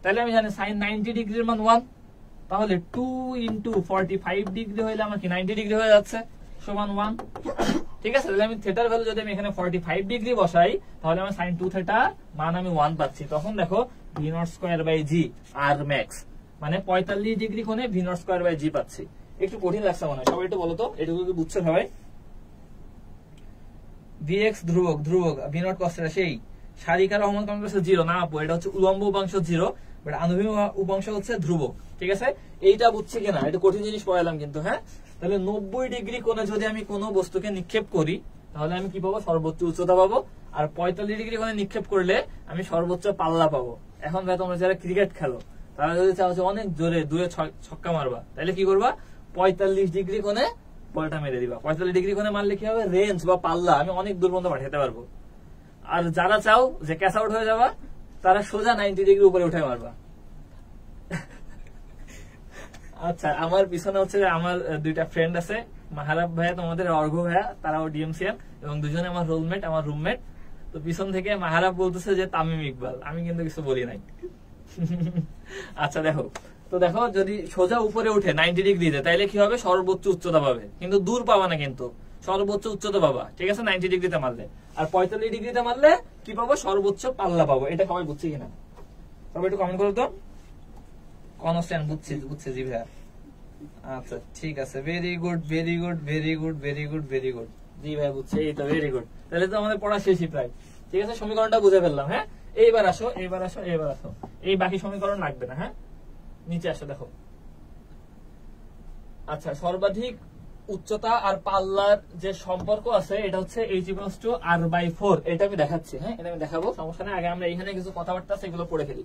তাহলে আমি জানি sin 90 ডিগ্রির মান 1, তাহলে 2 * 45 ডিগ্রি হইলে আমার কি 90 ডিগ্রি হয়ে যাচ্ছে সমান 1। ঠিক আছে, তাহলে আমি থিটার ভ্যালু যদি আমি এখানে 45 ডিগ্রি বসাই তাহলে আমার sin 2θ মান আমি 1 পাচ্ছি। তখন দেখো v0 square by g r max মানে 45 ডিগ্রি কোণে v0 স্কয়ার বাই g পাচ্ছি। একটু কঠিন লাগছে মনে হয়, সবাই একটু বলো তো এটুকু কি বুঝছো সবাই? vx ধ্রুবক v0 cos θ সেই সারিকার রহমান কোণ হচ্ছে 0 না আপু, এটা হচ্ছে উলম্ব উপাংশ 0 বাট আনুভূমিক উপাংশ হচ্ছে ধ্রুবক। ঠিক আছে, এইটা বুঝছি কিনা? এটা কঠিন জিনিস পড়ালাম কিন্তু। হ্যাঁ, তাহলে 90 ডিগ্রি কোণে যদি আমি কোনো বস্তুকে নিক্ষেপ করি তাহলে আমি কি পাবো? সর্বোচ্চ উচ্চতা পাবো। আর 45 ডিগ্রি কোণে নিক্ষেপ করলে আমি সর্বোচ্চ পাল্লা পাবো। এখন ভাই তোমরা যারা ক্রিকেট খেলো তারা যদি চাও যে অনেক জোরে 2 ছক্কা মারবা তাহলে কি করবা? 45 ডিগ্রি কোণে বলটা মেরে দিবা। 45 ডিগ্রি কোণে মারলে কি হবে? রেঞ্জ বা পাল্লা আমি অনেক দূর পর্যন্ত পাঠাতে পারবো। আর যারা চাও যে ক্যাচ আউট হয়ে যাবা তারা সোজা 90 ডিগ্রি উপরে উঠে মারবা। আচ্ছা, আমার পিছনে হচ্ছে আমার দুইটা ফ্রেন্ড আছে, মাহারাব ভাইয়া তোমাদের অর্ঘ ভাইয়া, তারাও ডিএমসিএম এবং দুজনে আমার রোলমেট, আমার রুমমেট। তো পিছন থেকে মাহারাব বলতেছে যে তামিম ইকবাল, আমি কিন্তু কিছু বলি নাই। আচ্ছা দেখো, তো দেখো যদি সোজা উপরে উঠে 90 ডিগ্রিতে তাইলে কি হবে? সর্বোচ্চ উচ্চতা পাবে, কিন্তু দূর পাবা না, কিন্তু সর্বোচ্চ উচ্চতা পাবা। ঠিক আছে, 90 ডিগ্রিতে মারলে। আর 45 ডিগ্রিতে মারলে কি পাবো? সর্বোচ্চ পাল্লা পাবো। এটা সবাই বুঝছি কিনা? সবাই একটু কমেন্ট করো তো। কনস্ট্যান্ট বুঝছে জি ভাইয়া। আচ্ছা ঠিক আছে, ভেরি গুড জি ভাই বুঝছে, এই তো ভেরি গুড। তাহলে তো আমাদের পড়া শেষই প্রায়। ঠিক আছে, সমীকরণটা বুঝে ফেললাম। হ্যাঁ, এইবার আসো। এই বাকি সমীকরণ লাগবে না। হ্যাঁ, নিচে আসো দেখো। আচ্ছা, সর্বাধিক উচ্চতা আর পাল্লার যে সম্পর্ক আছে এটা হচ্ছে h = r/4। এটা আমি দেখাচ্ছি। হ্যাঁ, এটা আমি দেখাবো, সমস্যা নেই। আগে আমরা এখানে কিছু কথাবার্তা আছে এগুলো পড়ে ফেলি।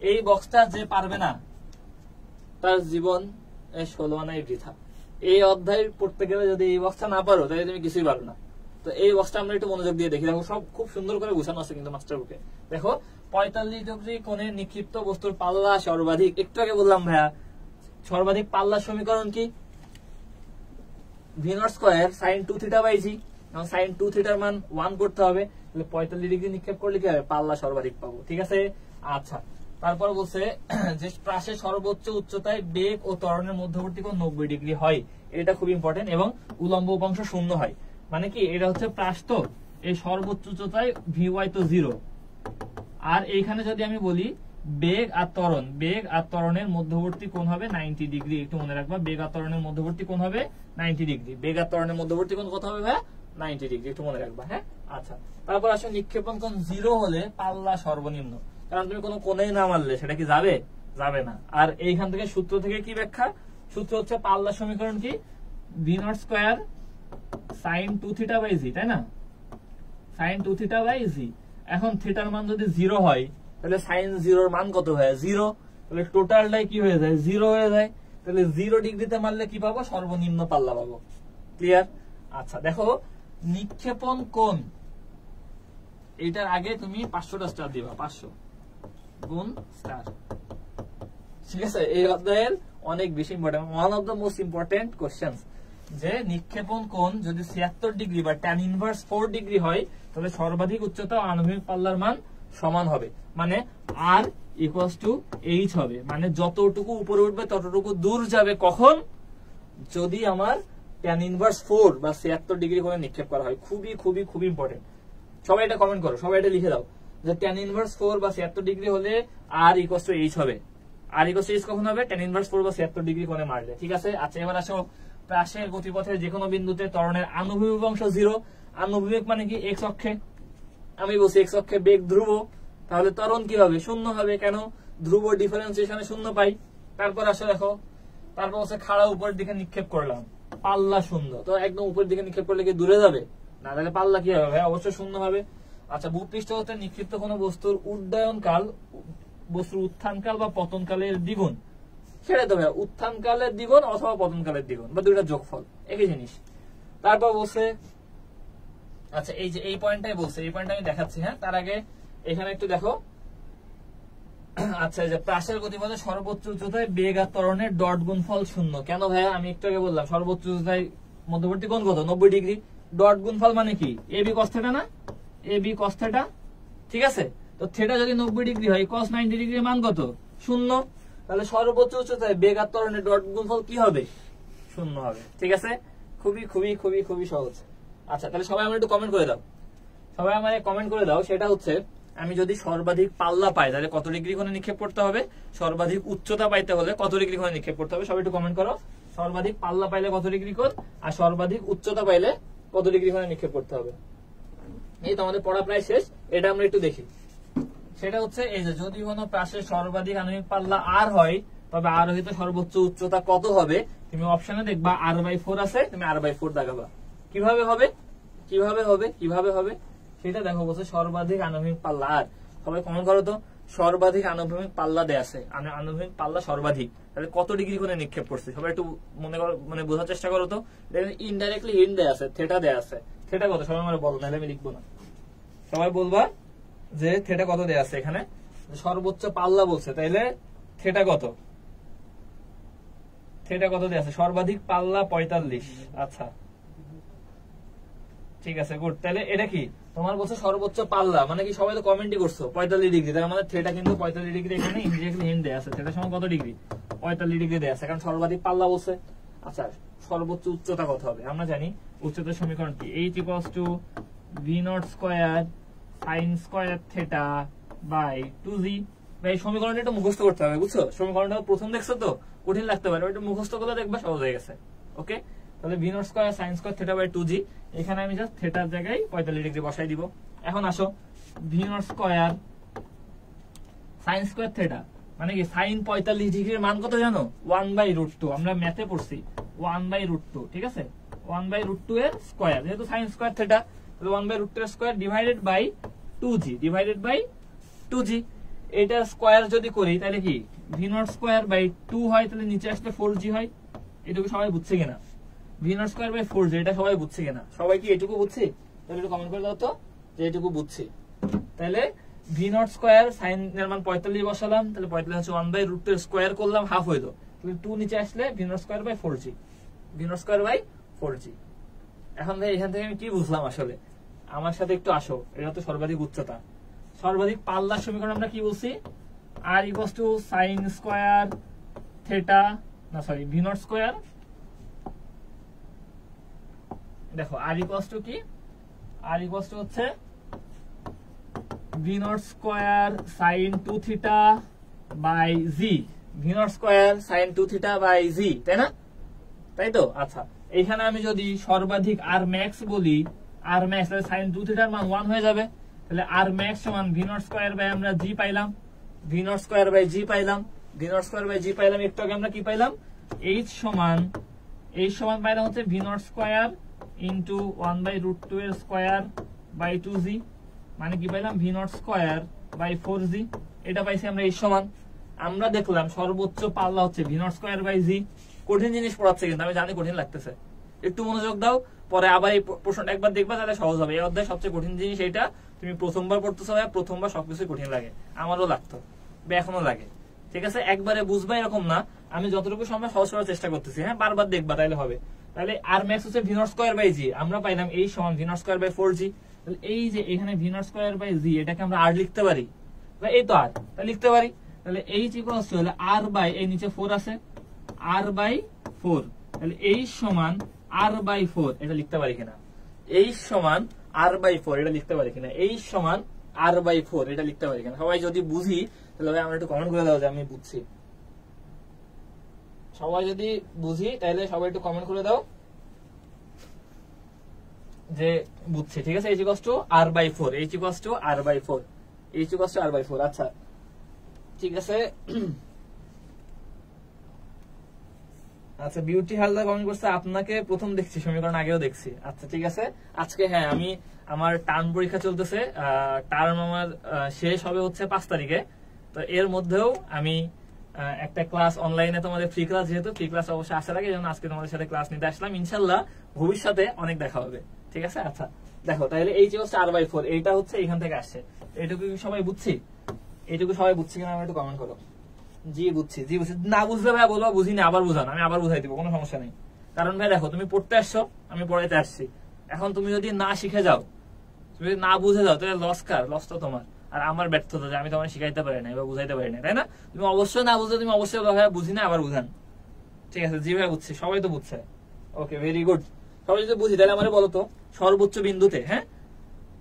এই বক্সটা যে পারবে না তার জীবন 16 আনাই বৃথা। এই অধ্যায় পড়তে গেলে যদি এই বক্সটা না পারো তাহলে তুমি কিছুই পারো না। তো এই বক্সটা আমরা একটু মনোযোগ দিয়ে দেখি। দেখো সব খুব সুন্দর করে গুছানো আছে কিন্তু মাস্টার বুকে। দেখো 45 ডিগ্রি কোণে নিক্ষিপ্ত বস্তুর পাল্লা সর্বাধিক। একটু আগে বললাম ভাইয়া সর্বাধিক পাল্লার সমীকরণ কি? v0 square sin 2θ by g। এখন sin 2θ এর মান 1 করতে হবে, তাহলে 45 ডিগ্রি নিক্ষেপ করলে কি হবে? পাল্লা সর্বাধিক পাবো। ঠিক আছে, আচ্ছা তারপর বলছে যে প্রাসের সর্বোচ্চ উচ্চতায় বেগ ও ত্বরণের মধ্যবর্তী কোণ 90 ডিগ্রি হয়। এটা খুব ইম্পর্টেন্ট। এবং উলম্ব উপাংশ 0 হয়। মানে কি? এটা হচ্ছে প্রাস, তো এই সর্বোচ্চ উচ্চতায় vy তো 0। আর এইখানে যদি আমি বলি বেগ আর ত্বরণের মধ্যবর্তী কোণ হবে 90 ডিগ্রি। একটু মনে রাখবা, বেগ আর ত্বরণের মধ্যবর্তী কোণ হবে 90 ডিগ্রি। বেগ আর ত্বরণের মধ্যবর্তী কোণ কত হবে ভাই? 90 ডিগ্রি। একটু মনে রাখবা। হ্যাঁ, আচ্ছা তারপর আসো নিক্ষেপণ কোণ 0 হলে পাল্লা সর্বনিম্ন। কারণ তুমি কোনো কোণেই না মারলে সেটা কি যাবে? যাবে না। আর এইখান থেকে সূত্র থেকে কি ব্যাখ্যা? সূত্র হচ্ছে পাল্লা সমীকরণ কি? v0 square sin 2θ by g, তাই না? sin 2θ by g। এখন থিটার মান যদি 0 হয় তাহলে sin 0 এর মান কত হয়? 0। তাহলে টোটালটাই কি হয়ে যায়? 0 হয়ে যায়। তাহলে 0 ডিগ্রিতে মারলে কি পাবো? সর্বনিম্ন পাল্লা পাবো। ক্লিয়ার? আচ্ছা দেখো, নিক্ষেপণ কোণ এটার আগে তুমি 500টা স্টার দিবা, 500 গুণ স্টার। ঠিক আছে, এই অধ্যায়ের অনেক বেশি important, one of the most important question, যে নিক্ষেপণ কোণ যদি 76 ডিগ্রি বা tan ইনভার্স 4 ডিগ্রি হয় তাহলে সর্বাধিক উচ্চতা ও আনুভূমিক পাল্লার মান সমান হবে। মানে r = h হবে। মানে যতটুকু উপরে উঠবে ততটুকু দূর যাবে। কখন? যদি আমার tan ইনভার্স 4 বা 76 ডিগ্রি কোণে নিক্ষেপ করা হয়। খুবই খুবই খুবই ইম্পর্টেন্ট। সবাই এটা কমেন্ট করো, সবাই এটা লিখে দাও যে tan ইনভার্স 4 বা 76 ডিগ্রি হলে r = h হবে। r = h কখন হবে? tan ইনভার্স 4 বা 76 ডিগ্রি কোণে মারলে। ঠিক আছে, আচ্ছা এবার আসো প্রাসের গতিপথের যে কোনো বিন্দুতে ত্বরণের আনুভূমিক অংশ 0। আনুভূমিক মানে কি? x অক্ষে। আমি বলছি x অক্ষে বেগ ধ্রুব, তাহলে ত্বরণ কি হবে? 0 হবে। কেন? ধ্রুব ডিফারেন্সিয়েশনে 0 পাই। তারপর আসো দেখো, তারপর হচ্ছে খাড়া উপরের দিকে নিক্ষেপ করলাম, পাল্লা শূন্য। তো একদম উপরের দিকে নিক্ষেপ করলে কি দূরে যাবে না, তাহলে পাল্লা কি হবে? অবশ্যই শূন্য হবে। আচ্ছা, ভূপৃষ্ঠ হতে নিক্ষিপ্ত কোনো বস্তুর উড্ডয়নকাল, বস্তুর উত্থানকাল বা পতনকালের দ্বিগুণ, সেটা তো ভাইয়া উত্থানকালের দ্বিগুণ অথবা পতনকালের দ্বিগুণ বা দুইটা যোগফল, একই জিনিস। তারপর বলছে, আচ্ছা এই যে এই পয়েন্টটাই বলছে, এই পয়েন্টটা আমি দেখাচ্ছি। হ্যাঁ, তার আগে এখানে একটু দেখো। আচ্ছা, যে প্রাসের গতিপথে সর্বোচ্চ উচ্চতায় বেগ আর ত্বরণের ডট গুণফল শূন্য। কেন ভাইয়া? আমি একটু আগে বললাম সর্বোচ্চ উচ্চতায় মধ্যবর্তী কোণ কত? 90 ডিগ্রি। ডট গুণফল মানে কি? এবি কস থিটা না? এবি কস থিটা, ঠিক আছে? তো থিটা যদি 90 ডিগ্রি হয়, cos 90 ডিগ্রির মান কত? শূন্য। তাহলে সর্বোচ্চ উচ্চতায় বেগ আর ত্বরণের ডট গুণফল কি হবে? শূন্য হবে। ঠিক আছে, খুবই খুবই খুবই খুবই সহজ। আচ্ছা, তাহলে সবাই আমার একটু কমেন্ট করে দাও, সবাই আমার কমেন্ট করে দাও। সেটা হচ্ছে, আমি যদি সর্বাধিক পাল্লা পাই তাহলে কত ডিগ্রি কোণে নিক্ষেপ করতে হবে, সর্বাধিক উচ্চতা পাইতে হলে কত ডিগ্রি কোণে নিক্ষেপ করতে হবে। সবাই একটু কমেন্ট করো, সর্বাধিক পাল্লা পাইলে কত ডিগ্রি কোণ, আর সর্বাধিক উচ্চতা পাইলে কত ডিগ্রি কোণে নিক্ষেপ করতে হবে। এই তো আমাদের পড়া প্রায় শেষ, এটা আমরা একটু দেখি। সেটা হচ্ছে এই যে, যদি কোনো প্রাসের সর্বাধিক আণবিক পাল্লা আর হয়, তবে আরোহিত সর্বোচ্চ উচ্চতা কত হবে? তুমি অপশনে দেখবা r/4 আছে, তুমি r/4 দেখাবা। কিভাবে হবে, কিভাবে হবে, কিভাবে হবে সেটা দেখো। বলছে সর্বাধিক আণবিক পাল্লা আর, সবাই কমেন্ট করো তো, সর্বাধিক আণবিক পাল্লা দেয়া আছে, আণবিক পাল্লা সর্বাধিক, তাহলে কত ডিগ্রি করে নিক্ষেপ করছে? সবাই একটু মনে করো, মানে বোঝার চেষ্টা করো তো। ইনডাইরেক্টলি হিন্ট দেয়া আছে, থিটা দেয়া আছে। থিটা কত? সবাই আমার বলো, নাহলে আমি লিখবো না। সবাই বলবা যে থিটা কত দেয়া আছে এখানে, সর্বোচ্চ পাল্লা বলছে, তাইলে থিটা কত? থিটা কত দেয়া আছে? সর্বাধিক পাল্লা 45। আচ্ছা, ঠিক আছে, গুড। তাহলে এটা কি তোমার বলছে সর্বোচ্চ পাল্লা, মানে কি? সবাই তো কমেন্টই করছো 45 ডিগ্রি, তাহলে আমাদের থিটা কিন্তু 45 ডিগ্রি এখানে ইনডিরেক্টলি হিন্ট দেয়া আছে। থিটার সমান কত ডিগ্রি? 45 ডিগ্রি দেয়া আছে, কারণ সর্বাধিক পাল্লা বলছে। আচ্ছা, সর্বোচ্চ উচ্চতা কত হবে? আমরা জানি উচ্চতার সমীকরণ কি, h = v0 square sin square theta by 2g। এই সমীকরণটা একটু মুখস্থ করতে হবে, বুঝছো? সমীকরণটা প্রথম দেখছো তো, কঠিন লাগতে পারে, ওইটা মুখস্থ করলে দেখবা সহজ হয়ে গেছে। ওকে, তাহলে v0 square sin square theta by 2g, এখানে আমি জাস্ট থিটার জায়গায় 45 ডিগ্রি বসাই দিব। এখন আসো, v0 square sin square theta মানে কি? sin 45 ডিগ্রির মান কত জানো? 1/√2। আমরা ম্যাথে পড়ছি 1/√2, ঠিক আছে? 1/√2 এর স্কয়ার, যেহেতু sin স্কয়ার থিটা, তাহলে 1/√2 এর square divided by 2g, divided by 2g। এটা স্কয়ার যদি করি তাহলে কি v0 স্কয়ার বাই 2 হয়, তাহলে নিচে আসলে 4g হয়। এটুকু সবাই বুঝছে কিনা? v0 স্কয়ার বাই 4g, এটা সবাই বুঝছে কিনা? সবাই কি এটুকু বুঝছি? তাহলে একটু কমেন্ট করে দাও তো যে এটুকু বুঝছি। তাহলে v0 স্কয়ার sin এর মান 45 বসালাম, তাহলে 45 হচ্ছে 1/√2 এর স্কয়ার করলাম, হাফ হইলো, তাহলে 2 নিচে আসলে v0 square by 4g, v0 square by 4g। এখন ভাই এখান থেকে আমি কি বুঝলাম আসলে? আমার সাথে একটু আসো, এটা তো সর্বাধিক উচ্চতা। সর্বাধিক পাল্লার সমীকরণ আমরা কি বলছি? r = sin স্কয়ার থিটা, না সরি, v0 স্কয়ার। দেখো r = কি? r হচ্ছে v0 square sin 2 theta by g, v0 square sin 2 theta by g, তাই না? তাই তো। আচ্ছা, এইখানে আমি যদি সর্বাধিক r max বলি, r max তাহলে sin 2 থিটার মান 1 হয়ে যাবে। তাহলে r max সমান v0 স্কয়ার বাই আমরা g পাইলাম, v0 স্কয়ার বাই g পাইলাম, v0 স্কয়ার বাই g পাইলাম। একটু আগে আমরা কি পাইলাম? h সমান পাইলাম হচ্ছে v0 স্কয়ার ইনটু 1/√2 এর স্কয়ার বাই 2g, মানে কি পাইলাম? v0 square by 4g। এটা পাইছি আমরা h সমান। আমরা দেখলাম সর্বোচ্চ পাল্লা হচ্ছে v0 স্কয়ার বাই g। কঠিন জিনিস পড়াচ্ছে কিন্তু, আমি জানি কঠিন লাগতেছে, একটু মনোযোগ দাও, পরে আবার এই প্রশ্নটা একবার দেখবা, তাহলে সহজ হবে। এই অধ্যায় সবচেয়ে কঠিন জিনিস এইটা, তুমি প্রথমবার পড়তেছো, প্রথমবার সবকিছু কঠিন লাগে, আমারও লাগতো, এখনো লাগে, ঠিক আছে? একবারে বুঝবা এরকম না, আমি যতটুকু সময় সহজ করার চেষ্টা করতেছি। হ্যাঁ, বারবার দেখবা, তাহলে হবে। তাহলে r max হচ্ছে v0 স্কয়ার বাই g, আমরা পাইলাম h সমান v0 স্কয়ার বাই 4g। তাহলে এই যে এখানে v0 স্কয়ার বাই g, এটাকে আমরা r লিখতে পারি, এই তো r, তাহলে লিখতে পারি। তাহলে h = r বাই, এই নিচে 4 আছে, r বাই 4, তাহলে h সমান r বাই 4, এটা লিখতে পারি কিনা? h সমান r বাই 4, এটা লিখতে পারি কিনা? h সমান r বাই 4, এটা লিখতে পারি কিনা? সবাই যদি বুঝি তাহলে আমরা একটু কমেন্ট করে দাও যে আমি বুঝছি। সবাই যদি বুঝি তাহলে সবাই একটু কমেন্ট করে দাও যে বুঝছি, ঠিক আছে? h = r by 4, h = r by 4, h = r by 4। আচ্ছা, ঠিক আছে। আচ্ছা বিউটি হালদার কমেন্ট করছে আপনাকে প্রথম দেখছি, সমীকরণ আগেও দেখছি। আচ্ছা ঠিক আছে, আজকে হ্যাঁ আমি আমার টার্ম পরীক্ষা চলতেছে, টার্ম আমার শেষ হবে হচ্ছে 5 তারিখে। তো এর মধ্যেও আমি একটা ক্লাস অনলাইনে, তোমাদের ফ্রি ক্লাস, যেহেতু ফ্রি ক্লাস অবশ্যই আসার আগে যেন আজকে তোমাদের সাথে ক্লাস নিতে আসলাম। ইনশাল্লাহ ভবিষ্যতে অনেক দেখা হবে, ঠিক আছে। আচ্ছা দেখো তাহলে এই যে হচ্ছে r/4, এইটা হচ্ছে এখান থেকে আসছে, এইটুকু সবাই বুঝছি? এইটুকু সবাই বুঝছি কিনা আমি একটু কমেন্ট করো। জি বুঝছি, জি বুঝছি। না বুঝলে ভাই বলবা বুঝিনি, আবার বুঝান, আমি আবার বুঝাই দিব, কোনো সমস্যা নেই। কারণ ভাই দেখো তুমি পড়তে আসছো, আমি পড়াইতে আসছি। এখন তুমি যদি না শিখে যাও, তুমি যদি না বুঝে যাও, তাহলে লস কার? লস তো তোমার, আর আমার ব্যর্থতা যে আমি তোমার শিখাইতে পারি না বা বুঝাইতে পারি না, তাই না? তুমি অবশ্যই না বুঝলে তুমি অবশ্যই ভাই বুঝি না, আবার বুঝান, ঠিক আছে? জি ভাই বুঝছি, সবাই তো বুঝছে। Okay very good. সবাই যদি বুঝি তাহলে আমার বলো তো, সর্বোচ্চ বিন্দুতে, হ্যাঁ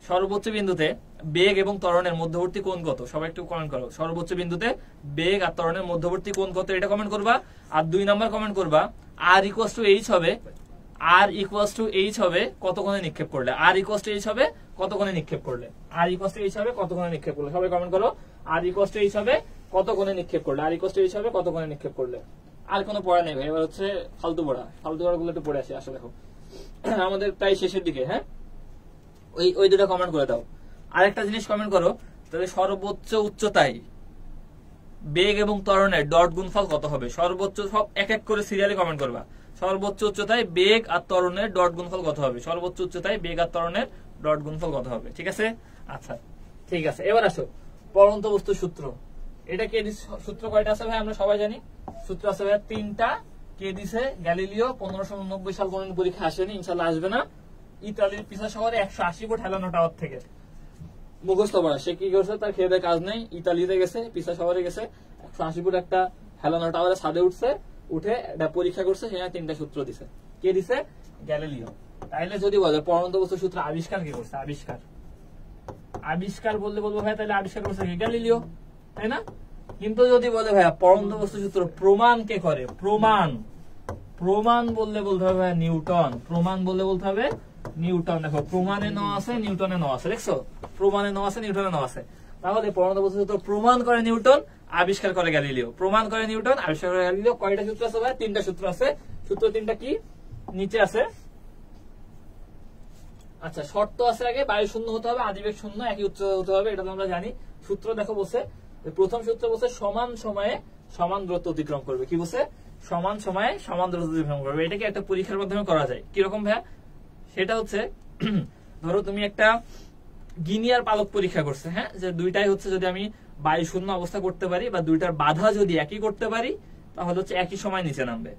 সর্বোচ্চ বিন্দুতে বেগ এবং ত্বরণের মধ্যবর্তী কোণ কত? সবাই একটু কমেন্ট করো। সর্বোচ্চ বিন্দুতে বেগ আর ত্বরণের মধ্যবর্তী কোণ কত, এটা কমেন্ট করবা। আর 2 নাম্বার কমেন্ট করবা r = h হবে, r = h হবে কত কোণে নিক্ষেপ করলে, r = h হবে কত কোণে নিক্ষেপ করলে, r = h হবে কত কোণে নিক্ষেপ করলে। সবাই কমেন্ট করো r = h হবে কত কোণে নিক্ষেপ করলে, r = h হবে কত কোণে নিক্ষেপ করলে। আর কোনো পড়া নেই ভাই, এবার হচ্ছে ফালতু পড়াগুলো একটু পড়ে আসি। আসলে দেখো আমাদের প্রায় শেষের দিকে, হ্যাঁ ওই দুটো কমেন্ট করে দাও। আরেকটা জিনিস কমেন্ট করো, তাহলে সর্বোচ্চ উচ্চতায় বেগ এবং ত্বরণের ডট গুণফল কত হবে? সর্বোচ্চ, সব এক এক করে সিরিয়ালি কমেন্ট করবা। সর্বোচ্চ উচ্চতায় বেগ আর ত্বরণের ডট গুণফল কত হবে? সর্বোচ্চ উচ্চতায় বেগ আর ত্বরণের ডট গুণফল কত হবে? ঠিক আছে, আচ্ছা ঠিক আছে। এবার আসো পরন্ত বস্তুর সূত্র। এটা কে দিছে? সূত্র কয়টা আছে ভাই আমরা সবাই জানি? সূত্র আছে ভাই 3টা। কে দিছে? গ্যালিলিও। 1589 সাল কোন পরীক্ষা আসেনি, ইনশাআল্লাহ আসবে না। ইতালির পিসা শহরে 180 ফুট হেলানো টাওয়ার থেকে মুখস্থ পড়া। সে কি করছে? তার খেয়ে দেয় কাজ নেই, ইতালিতে গেছে, পিসা শহরে গেছে, 180 ফুট একটা হেলানো টাওয়ারে ছাদে উঠছে, উঠে একটা পরীক্ষা করছে, হ্যাঁ 3টা সূত্র দিছে। কে দিছে? গ্যালিলিও। তাইলে যদি বলে পরন্ত বস্তুর সূত্র আবিষ্কার কে করছে? আবিষ্কার বললে বলবো ভাই তাহলে আবিষ্কার করছে কি? গ্যালিলিও, তাই না? কিন্তু যদি বলে ভাইয়া পরন্ত বস্তুর সূত্র প্রমাণ কে করে? প্রমাণ বললে বলতে হবে নিউটন। প্রমাণ বললে বলতে হবে নিউটন। দেখো প্রমাণে ন আছে, নিউটনে ন আছে, দেখছো? প্রমাণে ন আছে, নিউটনে ন আছে। তাহলে পরন্ত বস্তুর সূত্র প্রমাণ করে নিউটন, আবিষ্কার করে গ্যালিলিও। প্রমাণ করে নিউটন, আবিষ্কার করে গ্যালিলিও। কয়টা সূত্র আছে ভাই? 3টা সূত্র আছে। সূত্র 3টা কি? নিচে আছে। আচ্ছা শর্ত আছে আগে, বায়ু শূন্য হতে হবে, আদিবেগ শূন্য, একই উচ্চতা হতে হবে, এটা তো আমরা জানি। সূত্র দেখো বলছে, প্রথম সূত্র বলছে সমান সময়ে সমান দূরত্ব অতিক্রম করবে। কি বলছে? সমান সময়ে সমান দূরত্ব অতিক্রম করবে। এটাকে একটা পরীক্ষার মাধ্যমে করা যায়। কিরকম ভাইয়া? সেটা হচ্ছে ধরো তুমি একটা গিনিয়ার পালক পরীক্ষা করছে, হ্যাঁ, যে দুইটাই হচ্ছে যদি আমি বায়ু শূন্য অবস্থা করতে পারি বা দুইটার বাধা যদি একই করতে পারি, তাহলে হচ্ছে একই সময় নিচে নামবে।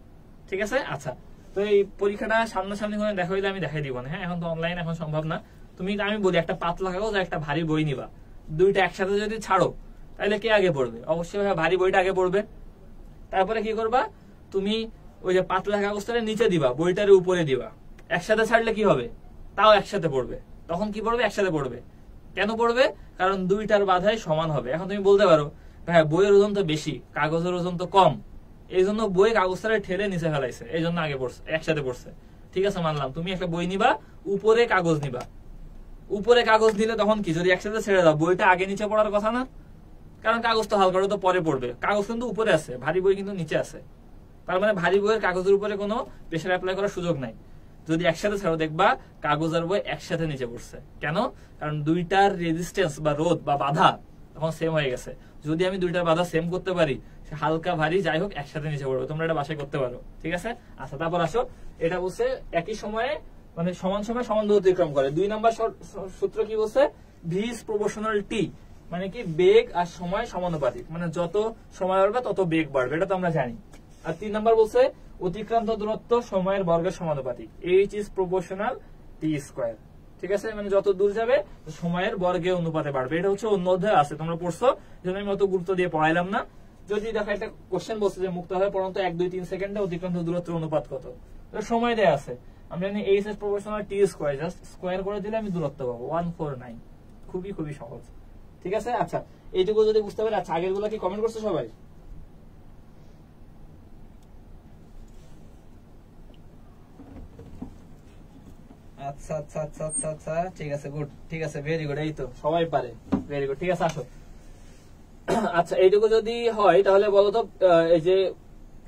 ঠিক আছে, আচ্ছা তো এই পরীক্ষাটা সামনাসামনি করে দেখা হইলে আমি দেখাই দিব না, হ্যাঁ এখন তো অনলাইন, এখন সম্ভব না। তুমি আমি বলি একটা পাতলা কাগজ আর একটা ভারী বই নিবা, দুইটা একসাথে যদি ছাড়ো তাহলে কে আগে পড়বে? অবশ্যই ভারী বইটা আগে পড়বে। তারপরে কি করবা? তুমি ওই যে পাতলা কাগজটা নিচে দিবা, বইটার উপরে দিবা। একসাথে ছাড়লে কি হবে? তাও একসাথে পড়বে। তখন কি পড়বে? একসাথে পড়বে। কেন পড়বে? কারণ দুইটার বাধাই সমান হবে। এখন তুমি বলতে পারো ভাই বইয়ের ওজন তো বেশি, কাগজের ওজন তো কম, এই জন্য বই কাগজটারে ঠেলে নিচে ফেলাইছে, এই জন্য আগে পড়ছে, একসাথে পড়ছে। ঠিক আছে মানলাম। তুমি একটা বই নিবা, উপরে কাগজ নিবা। উপরে কাগজ নিলে তখন কি? যদি একসাথে ছেড়ে দাও, বইটা আগে নিচে পড়ার কথা না? কারণ কাগজ তো হালকা তো পরে পড়বে। কাগজ কিন্তু উপরে আছে, ভারী বই কিন্তু নিচে আছে। তার মানে ভারী বইয়ের কাগজের উপরে কোনো প্রেসার অ্যাপ্লাই করার সুযোগ নাই। যদি একসাথে ছাড়ো দেখবা কাগজ আর বই একসাথে নিচে পড়ছে। কেন? কারণ দুইটার রেজিস্ট্যান্স বা রোধ বা বাধা তখন সেম হয়ে গেছে। যদি আমি দুইটার বাধা সেম করতে পারি, হালকা ভারী যাই হোক একসাথে নিচে পড়বে। তোমরা এটা বাসায় করতে পারো। ঠিক আছে, আচ্ছা তারপর আসো, এটা বলছে একই সময়ে মানে সমান সময় সমান দূরত্ব অতিক্রম করে। 2 নাম্বার সূত্র কি বলছে? v is proportional t, মানে কি বেগ আর সময় সমানুপাতিক, মানে যত সময় বাড়বে তত বেগ বাড়বে, এটা তো আমরা জানি। আর 3 নাম্বার বলছে অতিক্রান্ত দূরত্ব সময়ের বর্গের সমানুপাতিক, h is proportional t square। ঠিক আছে, মানে যত দূর যাবে সময়ের বর্গের অনুপাতে বাড়বে। এটা হচ্ছে অন্য অধ্যায় আছে, তোমরা পড়ছো, যেন আমি অত গুরুত্ব দিয়ে পড়াইলাম না। যদি দেখো একটা কোশ্চেন বলছে যে মুক্তভাবে পরন্ত 1, 2, 3 সেকেন্ডে অতিক্রান্ত দূরত্বের অনুপাত কত, সময় দেয়া আছে। আমরা জানি h is proportional t square, just square করে দিলে আমি দূরত্ব পাবো 149। খুবই সহজ। ঠিক আছে, আচ্ছা এইটুকু যদি বুঝতে পারি। আচ্ছা আগের গুলা কি কমেন্ট করছে সবাই? আচ্ছা আচ্ছা আচ্ছা আচ্ছা আচ্ছা ঠিক আছে, গুড, ঠিক আছে, ভেরি গুড, এই তো সবাই পারে, ভেরি গুড। ঠিক আছে আসো। আচ্ছা এইটুকু যদি হয় তাহলে বলো তো, এই যে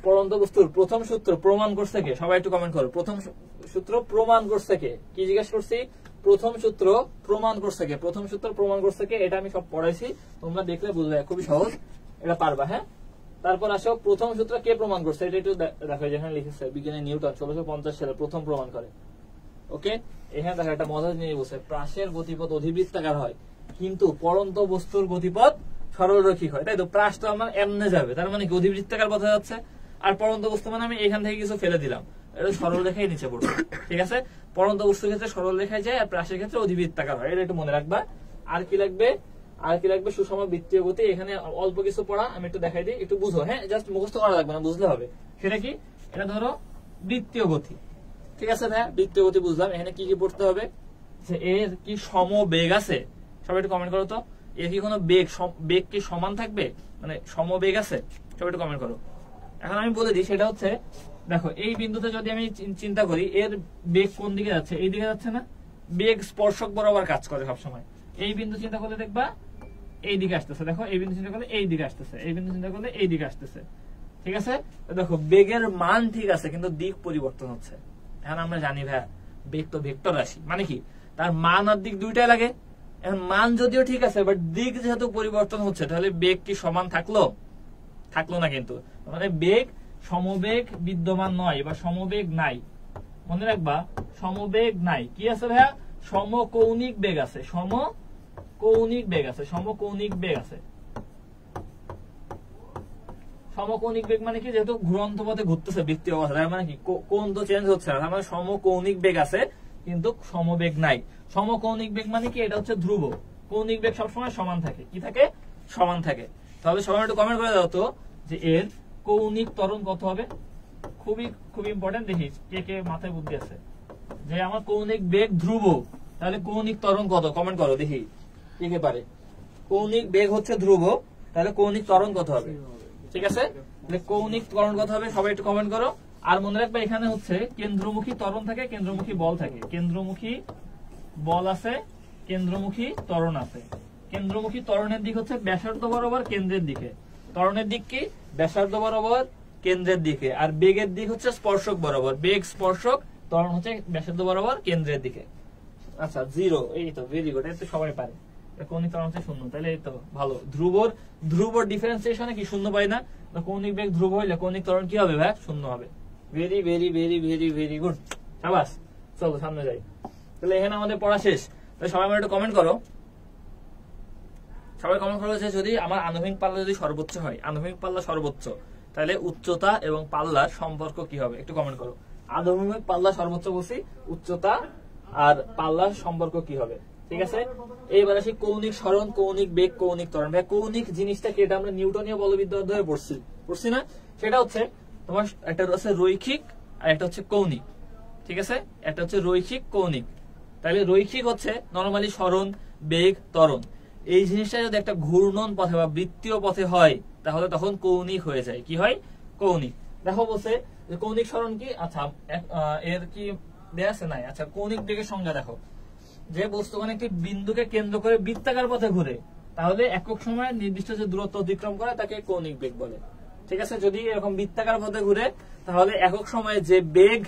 পড়ন্ত বস্তুর প্রথম সূত্র প্রমাণ করছে কে? সবাই একটু কমেন্ট করো। প্রথম সূত্র প্রমাণ করছে কে? কি জিজ্ঞেস করছি? প্রথম সূত্র প্রমাণ করছে কে? প্রথম সূত্র প্রমাণ করছে কে? এটা আমি সব পড়াইছি, তোমরা দেখলে বুঝবে, খুবই সহজ, এটা পারবা। হ্যাঁ, তারপর আসো প্রথম সূত্র কে প্রমাণ করছে, এটা একটু দেখো। যেখানে লিখেছে বিজ্ঞানী নিউটন 1650 সালে প্রথম প্রমাণ করে। ওকে, এখানে দেখো একটা মজার জিনিস বলছে, প্রাসের গতিপথ অধিবৃত্তাকার হয় কিন্তু পড়ন্ত বস্তুর গতিপথ সরলরৈখিক হয়। তাই তো, প্রাস তো আমার এমনে যাবে, তার মানে কি অধিবৃত্তাকার পথে যাচ্ছে। আর পড়ন্ত বস্তু মানে আমি এখান থেকে কিছু ফেলে দিলাম, এটা সরল রেখায় নিচে পড়ছে। ঠিক আছে, পড়ন্ত বস্তুর ক্ষেত্রে সরল রেখায় যায় আর প্রাসের ক্ষেত্রে অধিবৃত্তাকার হয়, এটা একটু মনে রাখবা। আর কি লাগবে? আর কি লাগবে? সুষম বৃত্তীয় গতি। এখানে অল্প কিছু পড়া, আমি একটু দেখাই দিই, একটু বুঝো। হ্যাঁ, জাস্ট মুখস্থ করা লাগবে না, বুঝলে হবে। সেটা কি? এটা ধরো বৃত্তীয় গতি। ঠিক আছে ভাইয়া, বৃত্তীয় গতি বুঝলাম। এখানে কি কি পড়তে হবে? এর কি সমবেগ আছে? সবাই একটু কমেন্ট করো তো, এর কি কোনো বেগ কি সমান থাকবে, মানে সমবেগ আছে? সবাই একটু কমেন্ট করো। এখন আমি বলে দিই, সেটা হচ্ছে দেখো, এই বিন্দুতে যদি আমি চিন্তা করি, এর বেগ কোন দিকে যাচ্ছে? এই দিকে যাচ্ছে না? বেগ স্পর্শক বরাবর কাজ করে সবসময়। এই বিন্দু চিন্তা করলে দেখবা এই দিকে আসতেছে। দেখো, এই বিন্দু চিন্তা করলে এই দিকে আসতেছে, এই বিন্দু চিন্তা করলে এই দিকে আসতেছে। ঠিক আছে, দেখো বেগের মান ঠিক আছে কিন্তু দিক পরিবর্তন হচ্ছে। এখন আমরা জানি ভাইয়া, বেগ তো ভেক্টর রাশি, মানে কি তার মান আর দিক দুইটাই লাগে। এখন মান যদিও ঠিক আছে, বাট দিক যেহেতু পরিবর্তন হচ্ছে, তাহলে বেগ কি সমান থাকলো? থাকলো না কিন্তু, মানে বেগ সমবেগ বিদ্যমান নয় বা সমবেগ নাই। মনে রাখবা, সমবেগ নাই। কি আছে ভাইয়া? সমকৌণিক বেগ আছে, সমকৌণিক বেগ আছে, সমকৌণিক বেগ আছে। সমকৌণিক বেগ মানে কি? যেহেতু ঘুরন্ত পথে ঘুরতেছে বৃত্তীয় অবস্থা, তার মানে কি কোণ তো চেঞ্জ হচ্ছে না, তার মানে সমকৌণিক বেগ আছে কিন্তু সমবেগ নাই। সমকৌণিক বেগ মানে কি? এটা হচ্ছে ধ্রুব। কৌণিক বেগ সবসময় সমান থাকে। কি থাকে? সমান থাকে। তাহলে সবাই একটু কমেন্ট করে দাও তো, যে এর কৌণিক ত্বরণ কত হবে? খুবই ইম্পর্টেন্ট। দেখি কে কে মাথায় বুদ্ধি আছে যে আমার কৌণিক বেগ ধ্রুব, তাহলে কৌণিক ত্বরণ কত? কমেন্ট করো দেখি কে কে পারে। কৌণিক বেগ হচ্ছে ধ্রুব, তাহলে কৌণিক ত্বরণ কত হবে? ঠিক আছে, কৌণিক ত্বরণ কত হবে? সবাই একটু কমেন্ট করো। আর মনে রাখবে, এখানে হচ্ছে কেন্দ্রমুখী ত্বরণ থাকে, কেন্দ্রমুখী বল থাকে। কেন্দ্রমুখী বল আছে, কেন্দ্রমুখী ত্বরণ আছে। কেন্দ্রমুখী ত্বরণের দিক হচ্ছে ব্যাসার্ধ বরাবর কেন্দ্রের দিকে। ত্বরণের দিক কি? ব্যাসার্ধ বরাবর কেন্দ্রের দিকে। আর বেগের দিক হচ্ছে স্পর্শক বরাবর। বেগ স্পর্শক, ত্বরণ হচ্ছে ব্যাসার্ধ বরাবর কেন্দ্রের দিকে। আচ্ছা, 0, এই তো ভেরি গুড, এটা তো সবাই পারে। কৌণিক ত্বরণ হচ্ছে 0, তাহলে এই তো ভালো। ধ্রুবর ডিফারেন্সিয়েশনে কি 0 পাই না? কৌণিক বেগ ধ্রুব হইলে কৌণিক ত্বরণ কি হবে ভাই? 0 হবে। Very very very very very good, শাবাশ। চলো সামনে যাই। তাহলে এখানে আমাদের পড়া শেষ। তাহলে সবাই একটু কমেন্ট করো। সবাই কমেন্ট করো যে যদি আমার আনুভূমিক পাল্লা যদি সর্বোচ্চ হয়, আনুভূমিক পাল্লা সর্বোচ্চ, তাহলে উচ্চতা এবং পাল্লার সম্পর্ক কি হবে? একটু কমেন্ট করো। আনুভূমিক পাল্লা সর্বোচ্চ বলছি, উচ্চতা আর পাল্লার সম্পর্ক কি হবে? ঠিক আছে, এইবার আসি কৌণিক সরণ, কৌণিক বেগ, কৌণিক ত্বরণ। ভাই কৌণিক জিনিসটা কি? এটা আমরা নিউটনীয় বলবিদ্যা অধ্যায়ে পড়ছি না? সেটা হচ্ছে তোমার একটা হচ্ছে রৈখিক আর একটা হচ্ছে কৌণিক। ঠিক আছে, একটা হচ্ছে রৈখিক, কৌণিক। তাহলে রৈখিক হচ্ছে নরমালি সরণ, বেগ, ত্বরণ। এই জিনিসটা যদি একটা ঘূর্ণন পথে বা বৃত্তীয় পথে হয়, তাহলে তখন কৌণিক হয়ে যায়। কি হয়? কৌণিক। দেখো বলছে যে কৌণিক সরণ কি? আচ্ছা, এর কি দেয়া আছে? নাই। আচ্ছা, কৌণিক বেগের সংজ্ঞা দেখো, যে বস্তুখানে একটি বিন্দুকে কেন্দ্র করে বৃত্তাকার পথে ঘুরে, তাহলে একক সময়ে নির্দিষ্ট যে দূরত্ব অতিক্রম করে তাকে কৌণিক বেগ বলে। ঠিক আছে, যদি এরকম বৃত্তাকার পথে ঘুরে, তাহলে একক সময়ে যে বেগ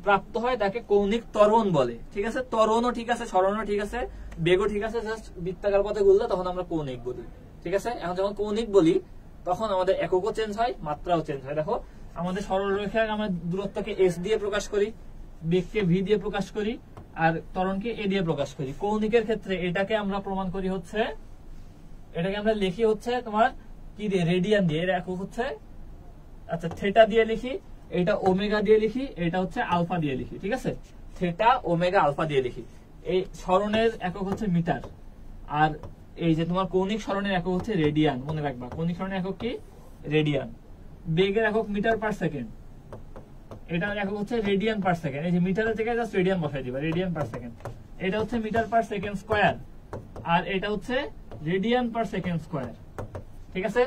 প্রাপ্ত হয় তাকে কৌণিক ত্বরণ বলে। ঠিক আছে, ত্বরণও ঠিক আছে, সরণও ঠিক আছে, বেগও ঠিক আছে, জাস্ট বৃত্তাকার পথে ঘুরলে তখন আমরা কৌণিক বলি। ঠিক আছে, এখন যখন কৌণিক বলি তখন আমাদের এককও চেঞ্জ হয়, মাত্রাও চেঞ্জ হয়। দেখো, আমাদের সরলরেখায় আমরা দূরত্বকে s দিয়ে প্রকাশ করি, বেগকে v দিয়ে প্রকাশ করি, আর ত্বরণকে a দিয়ে প্রকাশ করি। কৌণিকের ক্ষেত্রে এটাকে আমরা প্রমাণ করি হচ্ছে, এটাকে আমরা লিখি হচ্ছে তোমার কি দিয়ে? রেডিয়ান দিয়ে। এর একক হচ্ছে, আচ্ছা, থেটা দিয়ে লিখি, এটা ওমেগা দিয়ে লিখি, এটা হচ্ছে আলফা দিয়ে লিখি। ঠিক আছে, থেটা, ওমেগা, আলফা দিয়ে লিখি। এই সরণের একক হচ্ছে মিটার, আর এই যে তোমার কৌণিক সরণের একক হচ্ছে রেডিয়ান। মনে রাখবা, কৌণিক সরণের একক কি? রেডিয়ান। বেগের একক মিটার পার সেকেন্ড, এটার একক হচ্ছে রেডিয়ান পার সেকেন্ড। এই যে মিটারের জায়গায় জাস্ট রেডিয়ান বসাই দিবা, রেডিয়ান পার সেকেন্ড। এটা হচ্ছে মিটার পার সেকেন্ড স্কয়ার, আর এটা হচ্ছে রেডিয়ান পার সেকেন্ড স্কয়ার। ঠিক আছে,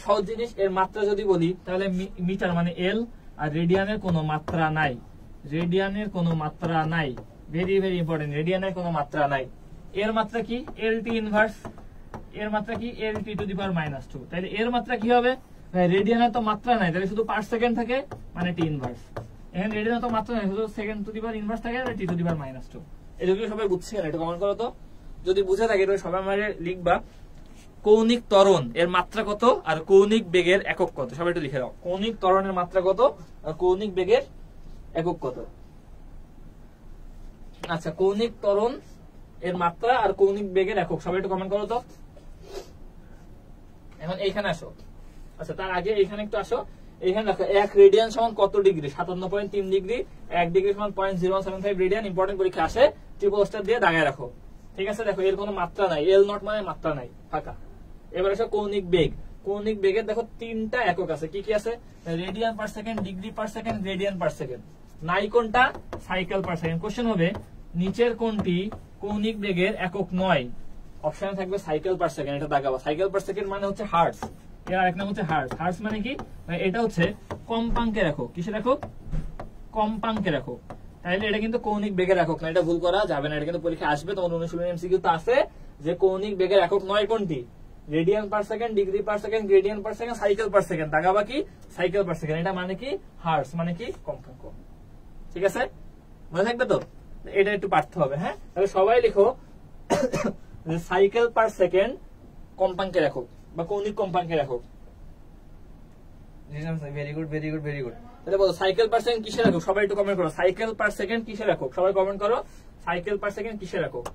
সহজ জিনিস। এর মাত্রা যদি বলি, তাহলে মিটার মানে এল, আর রেডিয়ানের কোনো মাত্রা নাই। রেডিয়ানের কোনো মাত্রা নাই, ভেরি ভেরি ইম্পর্টেন্ট। রেডিয়ানের কোনো মাত্রা নাই। এর মাত্রা কি? এল টি ইনভার্স। এর মাত্রা কি? এল টি টু দি পাওয়ার -2। তাহলে এর মাত্রা কি হবে? রেডিয়ানের তো মাত্রা নাই, তাহলে শুধু পার সেকেন্ড থাকে মানে টি ইনভার্স। এখানে রেডিয়ানের তো মাত্রা নাই, শুধু second two the power inverse থাকে আর টি টু দি পাওয়ার -2। এগুলো সবাই বুঝছে না? এটা কমেন্ট করো তো যদি বুঝে থাকে, এটা সবাই আমাদের লিখবা। কৌণিক ত্বরণ এর মাত্রা কত আর কৌণিক বেগের একক কত, সবাই একটু লিখে দাও। কৌণিক ত্বরণের মাত্রা কত আর কৌণিক বেগের একক কত? আচ্ছা, কৌণিক ত্বরণ এর মাত্রা আর কৌণিক বেগের একক, সবাই একটু কমেন্ট করো তো। এখন এইখানে আসো। আচ্ছা, তার আগে এইখানে একটু আসো। এইখানে দেখো 1 রেডিয়ান সমান কত ডিগ্রি? 57.3 ডিগ্রি। 1 ডিগ্রি সমান 0.0175 রেডিয়ান। ইম্পর্টেন্ট পরীক্ষা আসে, ট্রিপল স্টার দিয়ে দাগায় রাখো। ঠিক আছে, দেখো এর কোনো মাত্রা নাই, এল নট মানে মাত্রা নাই, ফাঁকা। এবার আসো কৌণিক বেগ। কৌণিক বেগের দেখো 3টা একক আছে, কি কি আছে? Radian per second, degree per second, radian per second. নাই কোনটা? Cycle per second. কোশ্চেন হবে নিচের কোনটি কৌণিক বেগের একক নয়? অপশনে থাকবে সাইকেল পার সেকেন্ড, এটা দাগাবা। সাইকেল পার সেকেন্ড মানে হচ্ছে হার্টজ, এর আরেক নাম হচ্ছে হার্টজ। হার্টজ মানে কি? এটা হচ্ছে কম্পাঙ্কের একক। কিসের একক? কম্পাঙ্কের একক। তাহলে এটা কিন্তু কৌণিক বেগের একক না, এটা ভুল করা যাবে না। এটা কিন্তু পরীক্ষা আসবে, তোমার অনুশীলনী এমসিকিউ তো আছে যে কৌণিক বেগের একক নয় কোনটি? Radian per second, degree per second, radian per second, cycle per second. দাগাবা কি? Cycle per second. এটা মানে কি? হার্টজ মানে কি? কম্পাঙ্ক। ঠিক আছে, মনে থাকবে তো? এটা একটু পাঠতে হবে। হ্যাঁ, তাহলে সবাই লিখো সাইকেল পার সেকেন্ড কম্পাঙ্কের একক বা কৌণিক কম্পাঙ্কের একক। Very good, very good, very good. তাহলে বলো সাইকেল পার সেকেন্ড কিসের একক? সবাই একটু কমেন্ট করো, সাইকেল পার সেকেন্ড কিসের একক? সবাই কমেন্ট করো, সাইকেল পার সেকেন্ড কিসের একক?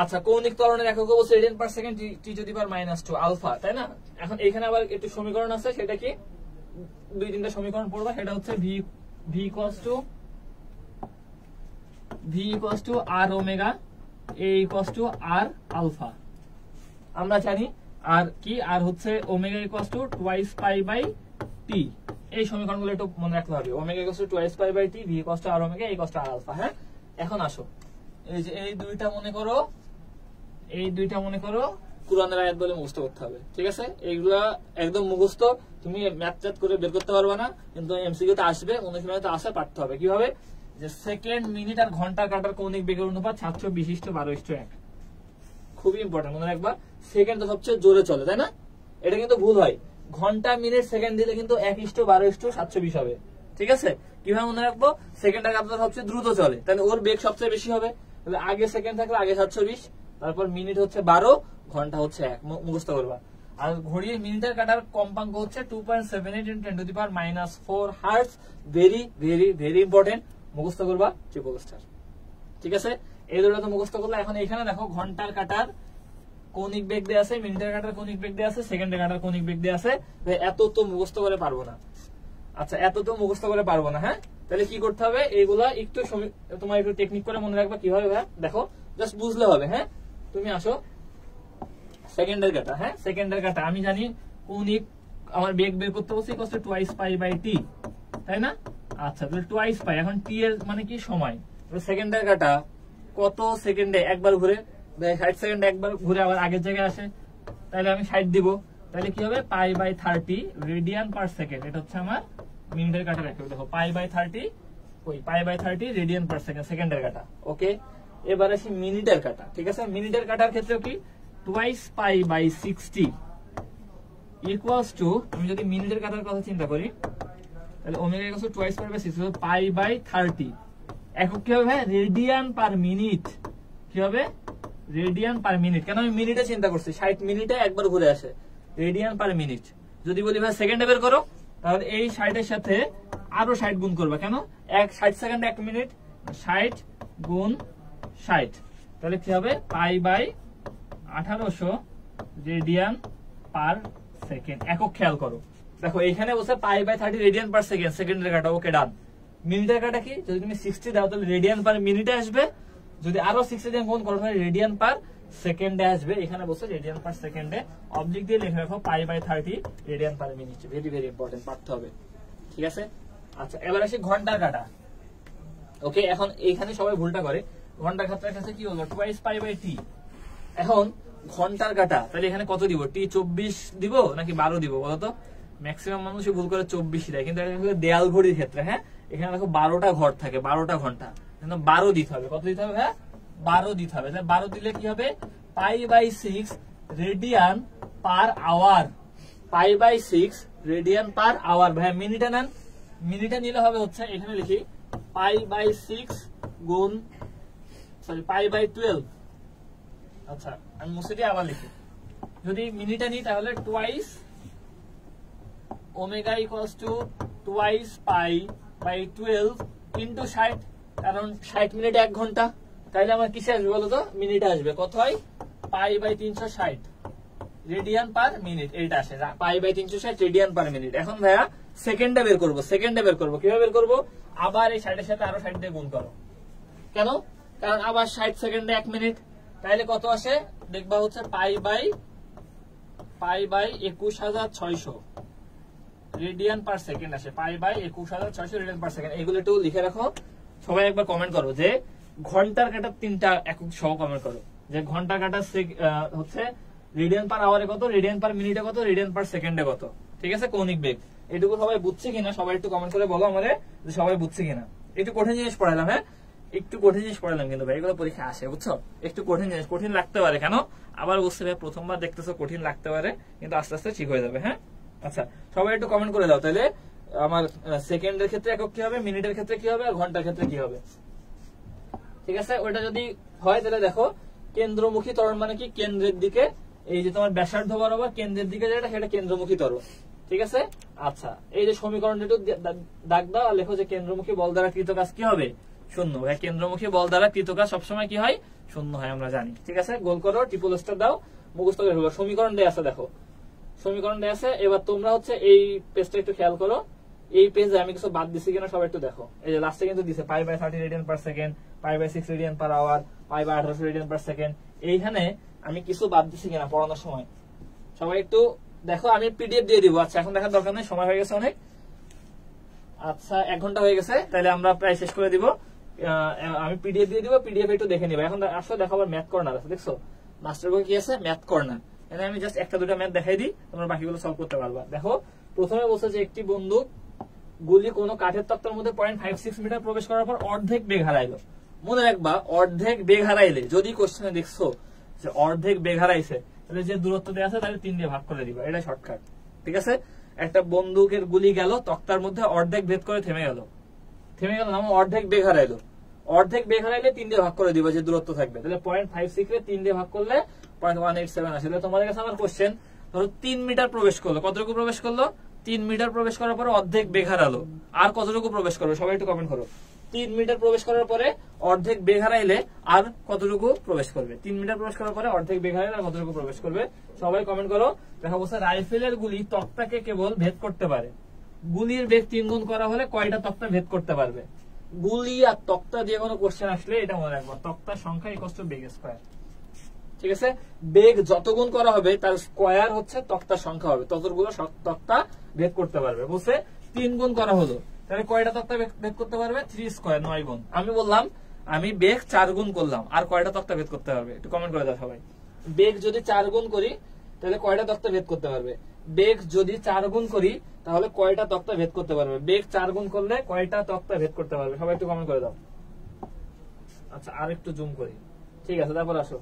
আচ্ছা, কৌণিক ত্বরণের একক হচ্ছে radian per second, T to the power -2 alpha, তাই না? এখন এখানে আবার একটু সমীকরণ আছে, সেটা কি? 2-3টা সমীকরণ পড়বা। সেটা হচ্ছে v equals to r omega, a equals to r alpha. আমরা জানি আর কি? আর হচ্ছে omega equals to twice pi by t. এই সমীকরণগুলো একটু মনে রাখতে হবে। Omega equals to twice pi by t, v equals to r omega, a equals to r alpha. হ্যাঁ, এখন আসো, এই যে এই দুইটা মনে করো, এই দুইটা মনে করো কুরআনের আয়াত বলে মুখস্থ করতে হবে। ঠিক আছে, এইগুলা একদম মুখস্থ, তুমি ম্যাথ করে বের করতে পারবে না, কিন্তু এমসিকিউতে আসবে, অনুশীলনীতে আসে, পাঠতে হবে। কিভাবে? যে সেকেন্ড, মিনিট আর ঘন্টা কাটার কৌণিক বেগের অনুপাত 720:12:1। খুবই ইম্পর্টেন্ট, মনে রাখবা। সেকেন্ড তো সবচেয়ে জোরে চলে, তাই না? এটা কিন্তু ভুল হয়। ঘন্টা, মিনিট, সেকেন্ড দিলে কিন্তু 1:12:720 হবে। ঠিক আছে, কিভাবে মনে রাখবো? সেকেন্ডটা কাটাটা সবচেয়ে দ্রুত চলে, তাহলে ওর বেগ সবচেয়ে বেশি হবে। তাহলে আগে সেকেন্ড থাকলে আগে 720, তারপর মিনিট হচ্ছে 12, ঘন্টা হচ্ছে 1, মুখস্থ করবা। আর ঘড়ির মিনিটের কাটার কম্পাঙ্ক হচ্ছে 2.78 × 10⁻⁴ hertz. Very very very important, মুখস্থ করবা, ট্রিপল স্টার। ঠিক আছে, এই দুটো তো মুখস্থ করলে। এখন এখানে দেখো ঘন্টার কাটার কৌণিক বেগ দেয়া আছে, মিনিটের কাটার কৌণিক বেগ দেয়া আছে, সেকেন্ডের কাটার কৌণিক বেগ দেয়া আছে। এত তো মুখস্থ করে পারবো না। আচ্ছা, এত তো মুখস্থ করে পারবো না। হ্যাঁ, তাহলে কি করতে হবে? এইগুলা একটু তোমার একটু টেকনিক করে মনে রাখবা। কিভাবে? দেখো, জাস্ট বুঝলে হবে। হ্যাঁ, তুমি আসো সেকেন্ডের কাটা। হ্যাঁ, সেকেন্ডের কাটা আমি জানি কৌণিক, আমার বেগ বের করতে বলছি কষ্ট টুয়াইস পাই বাই টি, তাই না? আচ্ছা, তাহলে টুয়াইস পাই। এখন টি এর মানে কি? সময়। সেকেন্ডের কাটা কত সেকেন্ডে একবার ঘুরে? 60 সেকেন্ডে একবার ঘুরে আবার আগের জায়গায় আসে, তাহলে আমি 60 দিব। তাহলে কি হবে? Pi by 30 radian per second. এটা হচ্ছে আমার মিনিটের কাটা রাখবে। দেখো পাই বাই 30, ওই pi by 30 radian per second, সেকেন্ডের কাটা। ওকে, এবার আসি মিনিটের কাটা। ঠিক আছে, মিনিটের কাটার ক্ষেত্রেও কি? Twice pi by 60 equals to, আমি যদি মিনিটের কাটার কথা চিন্তা করি, তাহলে omega equals to twice pi by 60 pi by 30। একক কি হবে? Radian per minute. কি হবে? Radian per minute. কেন আমি মিনিটে চিন্তা করছি? 60 মিনিটে একবার ঘুরে আসে, রেডিয়ান পার মিনিট। যদি বলি ভাই সেকেন্ডে বের করো, তাহলে এই 60 এর সাথে আরো 60 গুণ করবা। কেন? 60 সেকেন্ড 1 মিনিট, 60 গুণ 60, তাহলে কি হবে? Pi by 1800 radian per second. একক খেয়াল করো, দেখো এখানে বসে pi by 30 radian per second, সেকেন্ডের কাটা। ওকে, ডান। মিনিটের কাটা কি? যদি তুমি 60 দাও তাহলে রেডিয়ান পার মিনিটে আসবে, যদি আরো 60 দিয়ে গুণ করো তাহলে রেডিয়ান পার সেকেন্ডে আসবে। এখানে বসে রেডিয়ান পার সেকেন্ডে অবলিক দিয়ে লিখে রাখো pi by 30 radian per minute. Very very important, পাঠতে হবে। ঠিক আছে, আচ্ছা এবার আসি ঘন্টার কাটা। ওকে, এখন এইখানে সবাই ভুলটা করে। ঘন্টার কাটার কাছে কি হলো? টুয়াইস পাই বাই টি। এখন ঘন্টার কাটা, তাহলে এখানে কত দিব? টি 24 দিব নাকি 12 দিব বলতো? ম্যাক্সিমাম মানুষই ভুল করে 24 দেয়, কিন্তু দেয়াল ঘড়ির ক্ষেত্রে, হ্যাঁ, এখানে দেখো 12টা ঘর থাকে, 12টা ঘন্টা, কিন্তু 12 দিতে হবে। কত দিতে হবে? হ্যাঁ, 12 দিতে হবে। 12 দিলে কি হবে? Pi by 6 radian per hour. π/6 radian per hour. ভাই মিনিটে নেন, মিনিটে নিলে হবে হচ্ছে এখানে লিখি π/6 গুণ π/12। আচ্ছা আমি মুছে দিয়ে আবার লিখি, যদি মিনিটে নিই তাহলে twice omega equals to twice π/12 into 60, কারণ 60 মিনিটে 1 ঘন্টা, তাইলে আমার কিসে আসবে বলো তো? মিনিটে আসবে। কত হয়? π/360 রেডিয়ান পার মিনিট, এইটা আসে π/360 রেডিয়ান পার মিনিট। এখন ভাইয়া সেকেন্ডে বের করবো, সেকেন্ডে বের করবো কিভাবে বের করবো? আবার এই 60 এর সাথে আরো 60 দিয়ে গুণ করো। কেন? কারণ আবার 60 সেকেন্ডে 1 মিনিট, তাইলে কত আসে দেখবা হচ্ছে π/21600 রেডিয়ান পার সেকেন্ড আসে। π/21600 রেডিয়ান পার সেকেন্ড। এগুলো একটু লিখে রাখো, সবাই একবার কমেন্ট করো যে ঘন্টার কাটার 3টা একক সহ কমেন্ট করো, যে ঘন্টার কাটার হচ্ছে রেডিয়ান পার আওয়ারে কত, রেডিয়ান পার মিনিটে কত, রেডিয়ান পার সেকেন্ডে কত। ঠিক আছে, কৌণিক বেগ। এটুকু সবাই বুঝছে কিনা সবাই একটু কমেন্ট করে বলো আমাদের যে সবাই বুঝছে কিনা। একটু কঠিন জিনিস পড়ালাম, হ্যাঁ একটু কঠিন জিনিস পড়ালাম, কিন্তু ভাই এগুলো পরীক্ষা আসে বুঝছো। একটু কঠিন জিনিস, কঠিন লাগতে পারে, কেন আবার বুঝতে ভাই প্রথমবার দেখতেছো কঠিন লাগতে পারে, কিন্তু আস্তে আস্তে ঠিক হয়ে যাবে। হ্যাঁ আচ্ছা সবাই একটু কমেন্ট করে দাও তাহলে আমার সেকেন্ডের ক্ষেত্রে একক কি হবে, মিনিটের ক্ষেত্রে কি হবে, আর ঘন্টার ক্ষেত্রে কি হবে। ঠিক আছে, ওইটা যদি হয় তাহলে দেখো কেন্দ্রমুখী ত্বরণ মানে কি, কেন্দ্রের দিকে, এই যে তোমার ব্যাসার্ধ বরাবর কেন্দ্রের দিকে যেটা সেটা কেন্দ্রমুখী ত্বরণ। ঠিক আছে, আচ্ছা এই যে সমীকরণটা একটু দাগ দাও আর লেখো যে কেন্দ্রমুখী বল দ্বারা কৃত কাজ কি হবে? শূন্য। কেন্দ্রমুখী বল দ্বারা কৃত কাজ সবসময় কি হয়? শূন্য হয়, আমরা জানি। ঠিক আছে, গোল করো, ট্রিপল স্টার দাও, মুখস্থ করে ফেলো। সমীকরণ দেয়া আছে, দেখো সমীকরণ দেয়া আছে। এবার তোমরা হচ্ছে এই পেজটা একটু খেয়াল করো, এই পেজে আমি কিছু বাদ দিছি কিনা সবাই একটু দেখো। এই যে লাস্টে কিন্তু দিছে π/30 radian per second, π/6 radian per hour, π/1800 radian per second. এইখানে আমি কিছু বাদ দিছি কিনা পড়ানোর সময় সবাই একটু দেখো। আমি পিডিএফ দিয়ে দিব। আচ্ছা এখন দেখার দরকার নেই, সময় হয়ে গেছে অনেক। আচ্ছা 1 ঘন্টা হয়ে গেছে, তাহলে আমরা প্রায় শেষ করে দিব। আমি পিডিএফ দিয়ে দিব, পিডিএফ একটু দেখে নিবা। এখন আসলে দেখো আবার ম্যাথ কর্নার আছে, দেখছো মাস্টার বই কি আছে? Math corner. এখানে আমি জাস্ট একটা দুটো ম্যাথ দেখাই দিই, তোমরা বাকিগুলো সলভ করতে পারবা। দেখো প্রথমে বলছে যে একটি বন্দুক গুলি কোনো কাঠের তক্তার মধ্যে 0.56 মিটার প্রবেশ করার পর অর্ধেক বেগ হারাইলো। মনে রাখবা অর্ধেক বেগ হারাইলে, যদি কোশ্চেনে দেখছো যে অর্ধেক বেগ হারাইছে, তাহলে যে দূরত্ব দেওয়া আছে তাহলে 3 দিয়ে ভাগ করে দিবা, এটা শর্টকাট। ঠিক আছে, একটা বন্দুকের গুলি গেল তক্তার মধ্যে, অর্ধেক ভেদ করে থেমে গেল না, অর্ধেক বেগ হারাইলো। অর্ধেক বেগ হারাইলে 3 দিয়ে ভাগ করে দিবা যে দূরত্ব থাকবে, তাহলে 0.56 রে 3 দিয়ে ভাগ করলে 0.187 আসে। তাহলে তোমাদের কাছে আমার কোশ্চেন, ধরো 3 মিটার প্রবেশ করলো, কতটুকু প্রবেশ করলো? 3 মিটার প্রবেশ করার পরে অর্ধেক বেগ হারালো, আর কতটুকু প্রবেশ করবে? সবাই একটু কমেন্ট করো। 3 মিটার প্রবেশ করার পরে অর্ধেক বেগ হারাইলে আর কতটুকু প্রবেশ করবে? 3 মিটার প্রবেশ করার পরে অর্ধেক বেগ হারাইলে আর কতটুকু প্রবেশ করবে? সবাই কমেন্ট করো। দেখা বলছে রাইফেলের গুলি তক্তাকে কেবল ভেদ করতে পারে, গুলির বেগ 3 গুণ করা হলে কয়টা তক্তা ভেদ করতে পারবে? গুলি আর তক্তা দিয়ে কোনো কোশ্চেন আসলে এটা মনে রাখবো, তক্তার সংখ্যা ইকুয়াল টু বেগ স্কয়ার। ঠিক আছে, বেগ যত গুণ করা হবে তার স্কয়ার হচ্ছে তক্তার সংখ্যা হবে, ততগুলো তক্তা ভেদ করতে পারবে। বুঝছে? 3 গুণ করা হলো, তাহলে কয়টা তক্তা ভেদ করতে পারবে? 3 স্কয়ার, 9 গুণ। আমি বললাম আমি বেগ 4 গুণ করলাম, আর কয়টা তক্তা ভেদ করতে পারবে? একটু কমেন্ট করে দাও সবাই। বেগ যদি 4 গুণ করি তাহলে কয়টা তক্তা ভেদ করতে পারবে? বেগ যদি 4 গুণ করি তাহলে কয়টা তক্তা ভেদ করতে পারবে? বেগ 4 গুণ করলে কয়টা তক্তা ভেদ করতে পারবে? সবাই একটু কমেন্ট করে দাও। আচ্ছা আর একটু জুম করি। ঠিক আছে, তারপর আসো,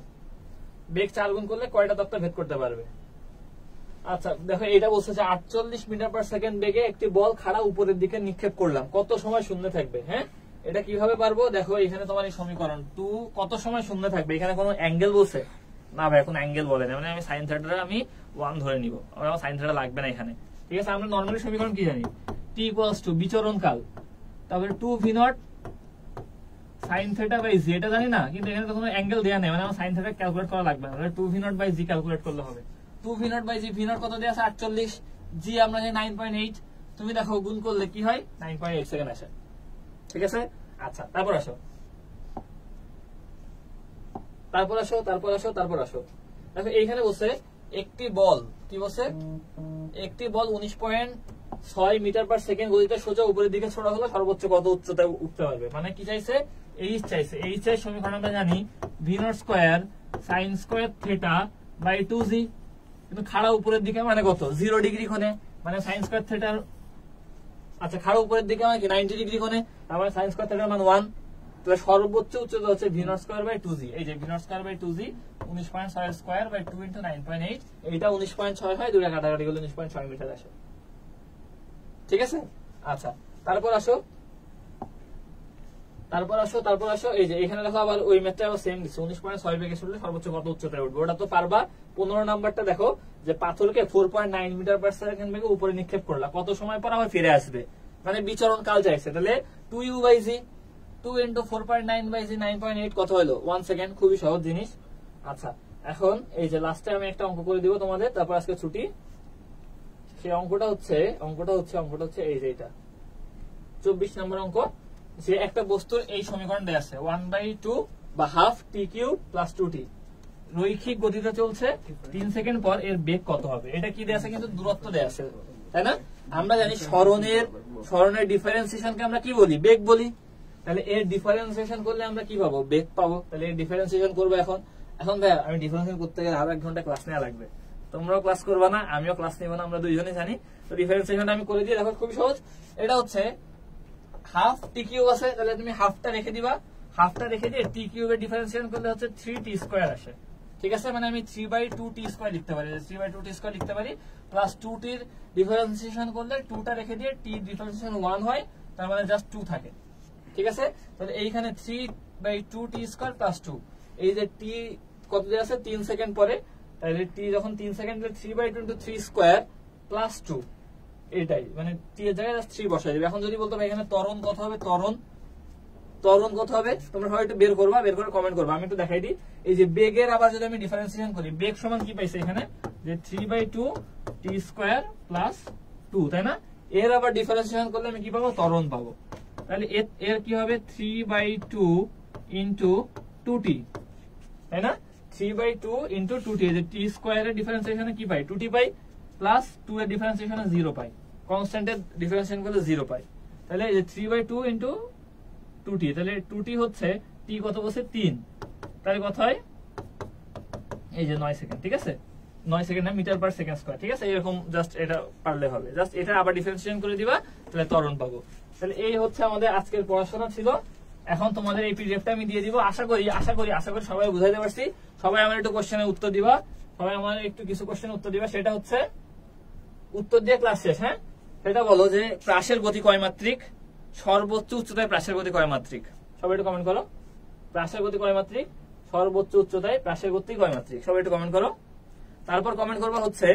বেগ 4 গুণ করলে কয়টা তক্তা ভেদ করতে পারবে? আচ্ছা দেখো এটা বলছে যে 48 মিটার পার সেকেন্ড বেগে একটি বল খাড়া উপরের দিকে নিক্ষেপ করলাম, কত সময় শূন্য থাকবে? হ্যাঁ এটা কিভাবে পারবো? দেখো এখানে তোমার এই সমীকরণ 2 কত সময় শূন্য থাকবে? এখানে কোনো অ্যাঙ্গেল বলছে না ভাই, এখন অ্যাঙ্গেল বলে না, মানে আমি সাইন থিটা আমি 1 ধরে নিব, আমার সাইন থিটা লাগবে না এখানে। ঠিক আছে, আমরা নরমালি সমীকরণ কি জানি? t ইকুয়ালস টু বিচরণ কাল, তারপরে 2v0 sin থিটা বাই জি, এটা জানি না, কিন্তু এখানে তো কোনো অ্যাঙ্গেল দেয়া নেই, মানে আমার sin থিটা ক্যালকুলেট করা লাগবে না, তাহলে 2v0 বাই জি ক্যালকুলেট করলে হবে। 2v0 বাই জি, v0 কত দেয়া আছে? 48, জি আমরা জানি 9.8, তুমি দেখো গুণ করলে কি হয়? 9.8 সেকেন্ড আসে। ঠিক আছে, আচ্ছা তারপর আসো, দেখো এইখানে বলছে একটি বল, কি বলছে? একটি বল 19.6 মিটার পার সেকেন্ড গতিতে সোজা উপরের দিকে ছোড়া হলো, সর্বোচ্চ কত উচ্চতায় উঠতে পারবে? মানে কি চাইছে? এইচ চাইছে। এইচ এর সমীকরণ আমরা জানি v0 square sin square theta by 2g, কিন্তু খাড়া উপরের দিকে মানে কত? 0 ডিগ্রি কোণে, মানে sin স্কয়ার থিটার, আচ্ছা খাড়া উপরের দিকে মানে কি 90 ডিগ্রি কোণে, তার মানে sin স্কয়ার থিটার মান 1। তাহলে সর্বোচ্চ উচ্চতা হচ্ছে v not square by 2g। এই যে v not square by 2g 19.6 square by 2 * 9.8, এইটা 19.6 হয়, দুইটা কাটাকাটি করলে 19.6 মিটার আসে। ঠিক আছে, আচ্ছা তারপর আসো এই যে এখানে দেখো আবার ওই ম্যাথটা আবার সেম দিচ্ছে, 19.6 বেগে ছুটলে সর্বোচ্চ কত উচ্চতায় উঠবে, ওটা তো পারবা। 15 নাম্বারটা দেখো যে পাথরকে 4.9 মিটার পার সেকেন্ড বেগে উপরে নিক্ষেপ করলা, কত সময় পর আবার ফিরে আসবে, মানে বিচরণ কাল চাইছে। তাহলে 2u/g 2 * 4.9/g 9.8 কত হলো 1 সেকেন্ড, খুবই সহজ জিনিস। আচ্ছা এখন এই যে লাস্টে আমি একটা অঙ্ক করে দিব তোমাদের, তারপর আজকে ছুটি। সেই অঙ্কটা হচ্ছে এই যে এটা 24 নম্বর অঙ্ক, যে একটা বস্তুর এই সমীকরণ দেয়া আছে 1/2 বা হাফ t³ + 2t, রৈখিক গতিতে চলছে, 3 সেকেন্ড পর এর বেগ কত হবে। এটা কি দেয়া আছে, কিন্তু দূরত্ব দেয়া আছে, তাই না? আমরা জানি সরণের ডিফারেন্সিয়েশনকে আমরা কি বলি, বেগ বলি। তাহলে এর ডিফারেন্সিয়েশন করলে আমরা কি পাবো, বেগ পাবো। তাহলে এর ডিফারেন্সিয়েশন করবো এখন ভাই আমি ডিফারেন্সিয়েশন করতে গেলে আরো 1 ঘন্টা ক্লাস নেওয়া লাগবে, তোমরাও ক্লাস করবা না, আমিও ক্লাস নিব না, আমরা দুইজনেই জানি। তো ডিফারেন্সিয়েশন আমি করে দিই, দেখো খুবই সহজ। এটা হচ্ছে হাফ t³ আছে, তাহলে তুমি হাফটা রেখে দিবা, হাফটা রেখে দিয়ে t³ এর ডিফারেন্সিয়েশন করলে হচ্ছে 3t² আসে। ঠিক আছে, মানে আমি 3/2t² লিখতে পারি, 3/2t² লিখতে পারি, প্লাস 2t এর ডিফারেন্সিয়েশন করলে 2টা রেখে দিয়ে t ডিফারেন্সিয়েশন 1 হয়, তার মানে জাস্ট 2 থাকে। ঠিক আছে, তাহলে এইখানে 3/2t² প্লাস 2, এই যে t কত দেয়া আছে 3 সেকেন্ড পরে, তাহলে t যখন 3 সেকেন্ড 3/2 * 3² প্লাস 2, এটাই মানে t এর জায়গায় 3 বসাই দেবে। এখন যদি বলতো ভাই এখানে ত্বরণ কত হবে, ত্বরণ কত হবে, তোমরা হয়তো বের করে কমেন্ট করবা, আমি একটু দেখাই দিই। এই যে বেগের আবার যদি আমি ডিফারেন্সিয়েশন করি, বেগ সমান কি পাইছে এখানে, যে 3/2t² প্লাস 2, তাই না? এর আবার ডিফারেন্সিয়েশন করলে আমি কি পাবো, ত্বরণ পাবো। তাহলে এর কি হবে 3/2 * 2t, তাই না? 3/2 * 2t, এই যে t² এর ডিফারেন্সিয়েশনে কি পাই, 2t পাই, প্লাস 2 এর ডিফারেন্সিয়েশনে 0 পাই, কনস্ট্যান্টের ডিফারেন্সিয়েশন করলে 0 পাই। তাহলে এই যে 3/2 * 2t, তাহলে 2t হচ্ছে t কত বসে 3, তাহলে কত হয় এই যে 9 সেকেন্ড। ঠিক আছে, 9 সেকেন্ড না, মিটার পার সেকেন্ড স্কয়ার। ঠিক আছে, এরকম জাস্ট এটা পারলে হবে, জাস্ট এটা আবার ডিফারেন্সিয়েশন করে দিবা, তাহলে ত্বরণ পাবো। তাহলে এই হচ্ছে আমাদের আজকের পড়াশোনা ছিল। এখন তোমাদের এই পিডিএফটা আমি দিয়ে দিব, আশা করি সবাই বুঝাইতে পারছি। সবাই আমার একটু কোশ্চেনের উত্তর দিবা, কিছু কোশ্চেনের উত্তর দিবা, সেটা হচ্ছে উত্তর দিয়ে ক্লাস শেষ। হ্যাঁ, সেটা বলো যে প্রাসের গতি কয় মাত্রিক, সর্বোচ্চ উচ্চতায় প্রাসের গতি কয় মাত্রিক, সবাই একটু কমেন্ট করো। প্রাসের গতি কয় মাত্রিক, সর্বোচ্চ উচ্চতায় প্রাসের গতি কয় মাত্রিক, সবাই একটু কমেন্ট করো। তারপর কমেন্ট করবা হচ্ছে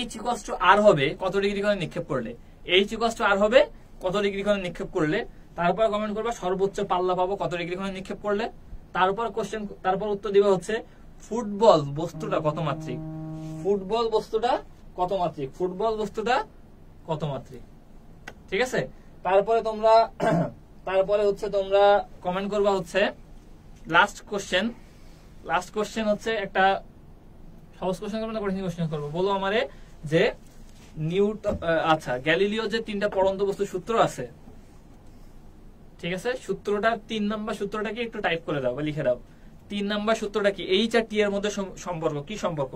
h = r হবে কত ডিগ্রি কোণে নিক্ষেপ করলে, h = r হবে কত ডিগ্রি কোণে নিক্ষেপ করলে। তারপর কমেন্ট করবা সর্বোচ্চ পাল্লা পাবো কত ডিগ্রি কোণে নিক্ষেপ করলে। তারপর উত্তর দিবা হচ্ছে ফুটবল বস্তুটা কত মাত্রিক, ঠিক আছে। তারপরে তোমরা কমেন্ট করবা হচ্ছে লাস্ট কোশ্চেন হচ্ছে একটা সহজ কোশ্চেন করবো না কঠিন কোশ্চেন করবো, বলো আমারে যে গ্যালিলিও যে 3টা পড়ন্ত বস্তুর সূত্র আছে, ঠিক আছে, সূত্রটা 3 নাম্বার সূত্রটা কি একটু টাইপ করে দাও বা লিখে দাও। 3 নাম্বার সূত্রটা কি, এইচ আর টি এর মধ্যে সম্পর্ক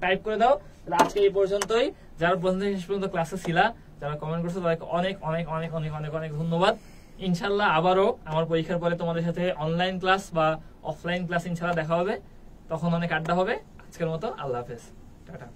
টাইপ করে দাও। আজকে এই পর্যন্তই। যারা শেষ পর্যন্ত ক্লাসে ছিলা, যারা কমেন্ট করছো তাদেরকে অনেক অনেক অনেক অনেক অনেক অনেক ধন্যবাদ। ইনশাল্লাহ আবারও আমার পরীক্ষার পরে তোমাদের সাথে অনলাইন ক্লাস বা অফলাইন ক্লাস ইনশাল্লাহ দেখা হবে, তখন অনেক আড্ডা হবে। আজকের মতো আল্লাহ হাফেজ, টাটা।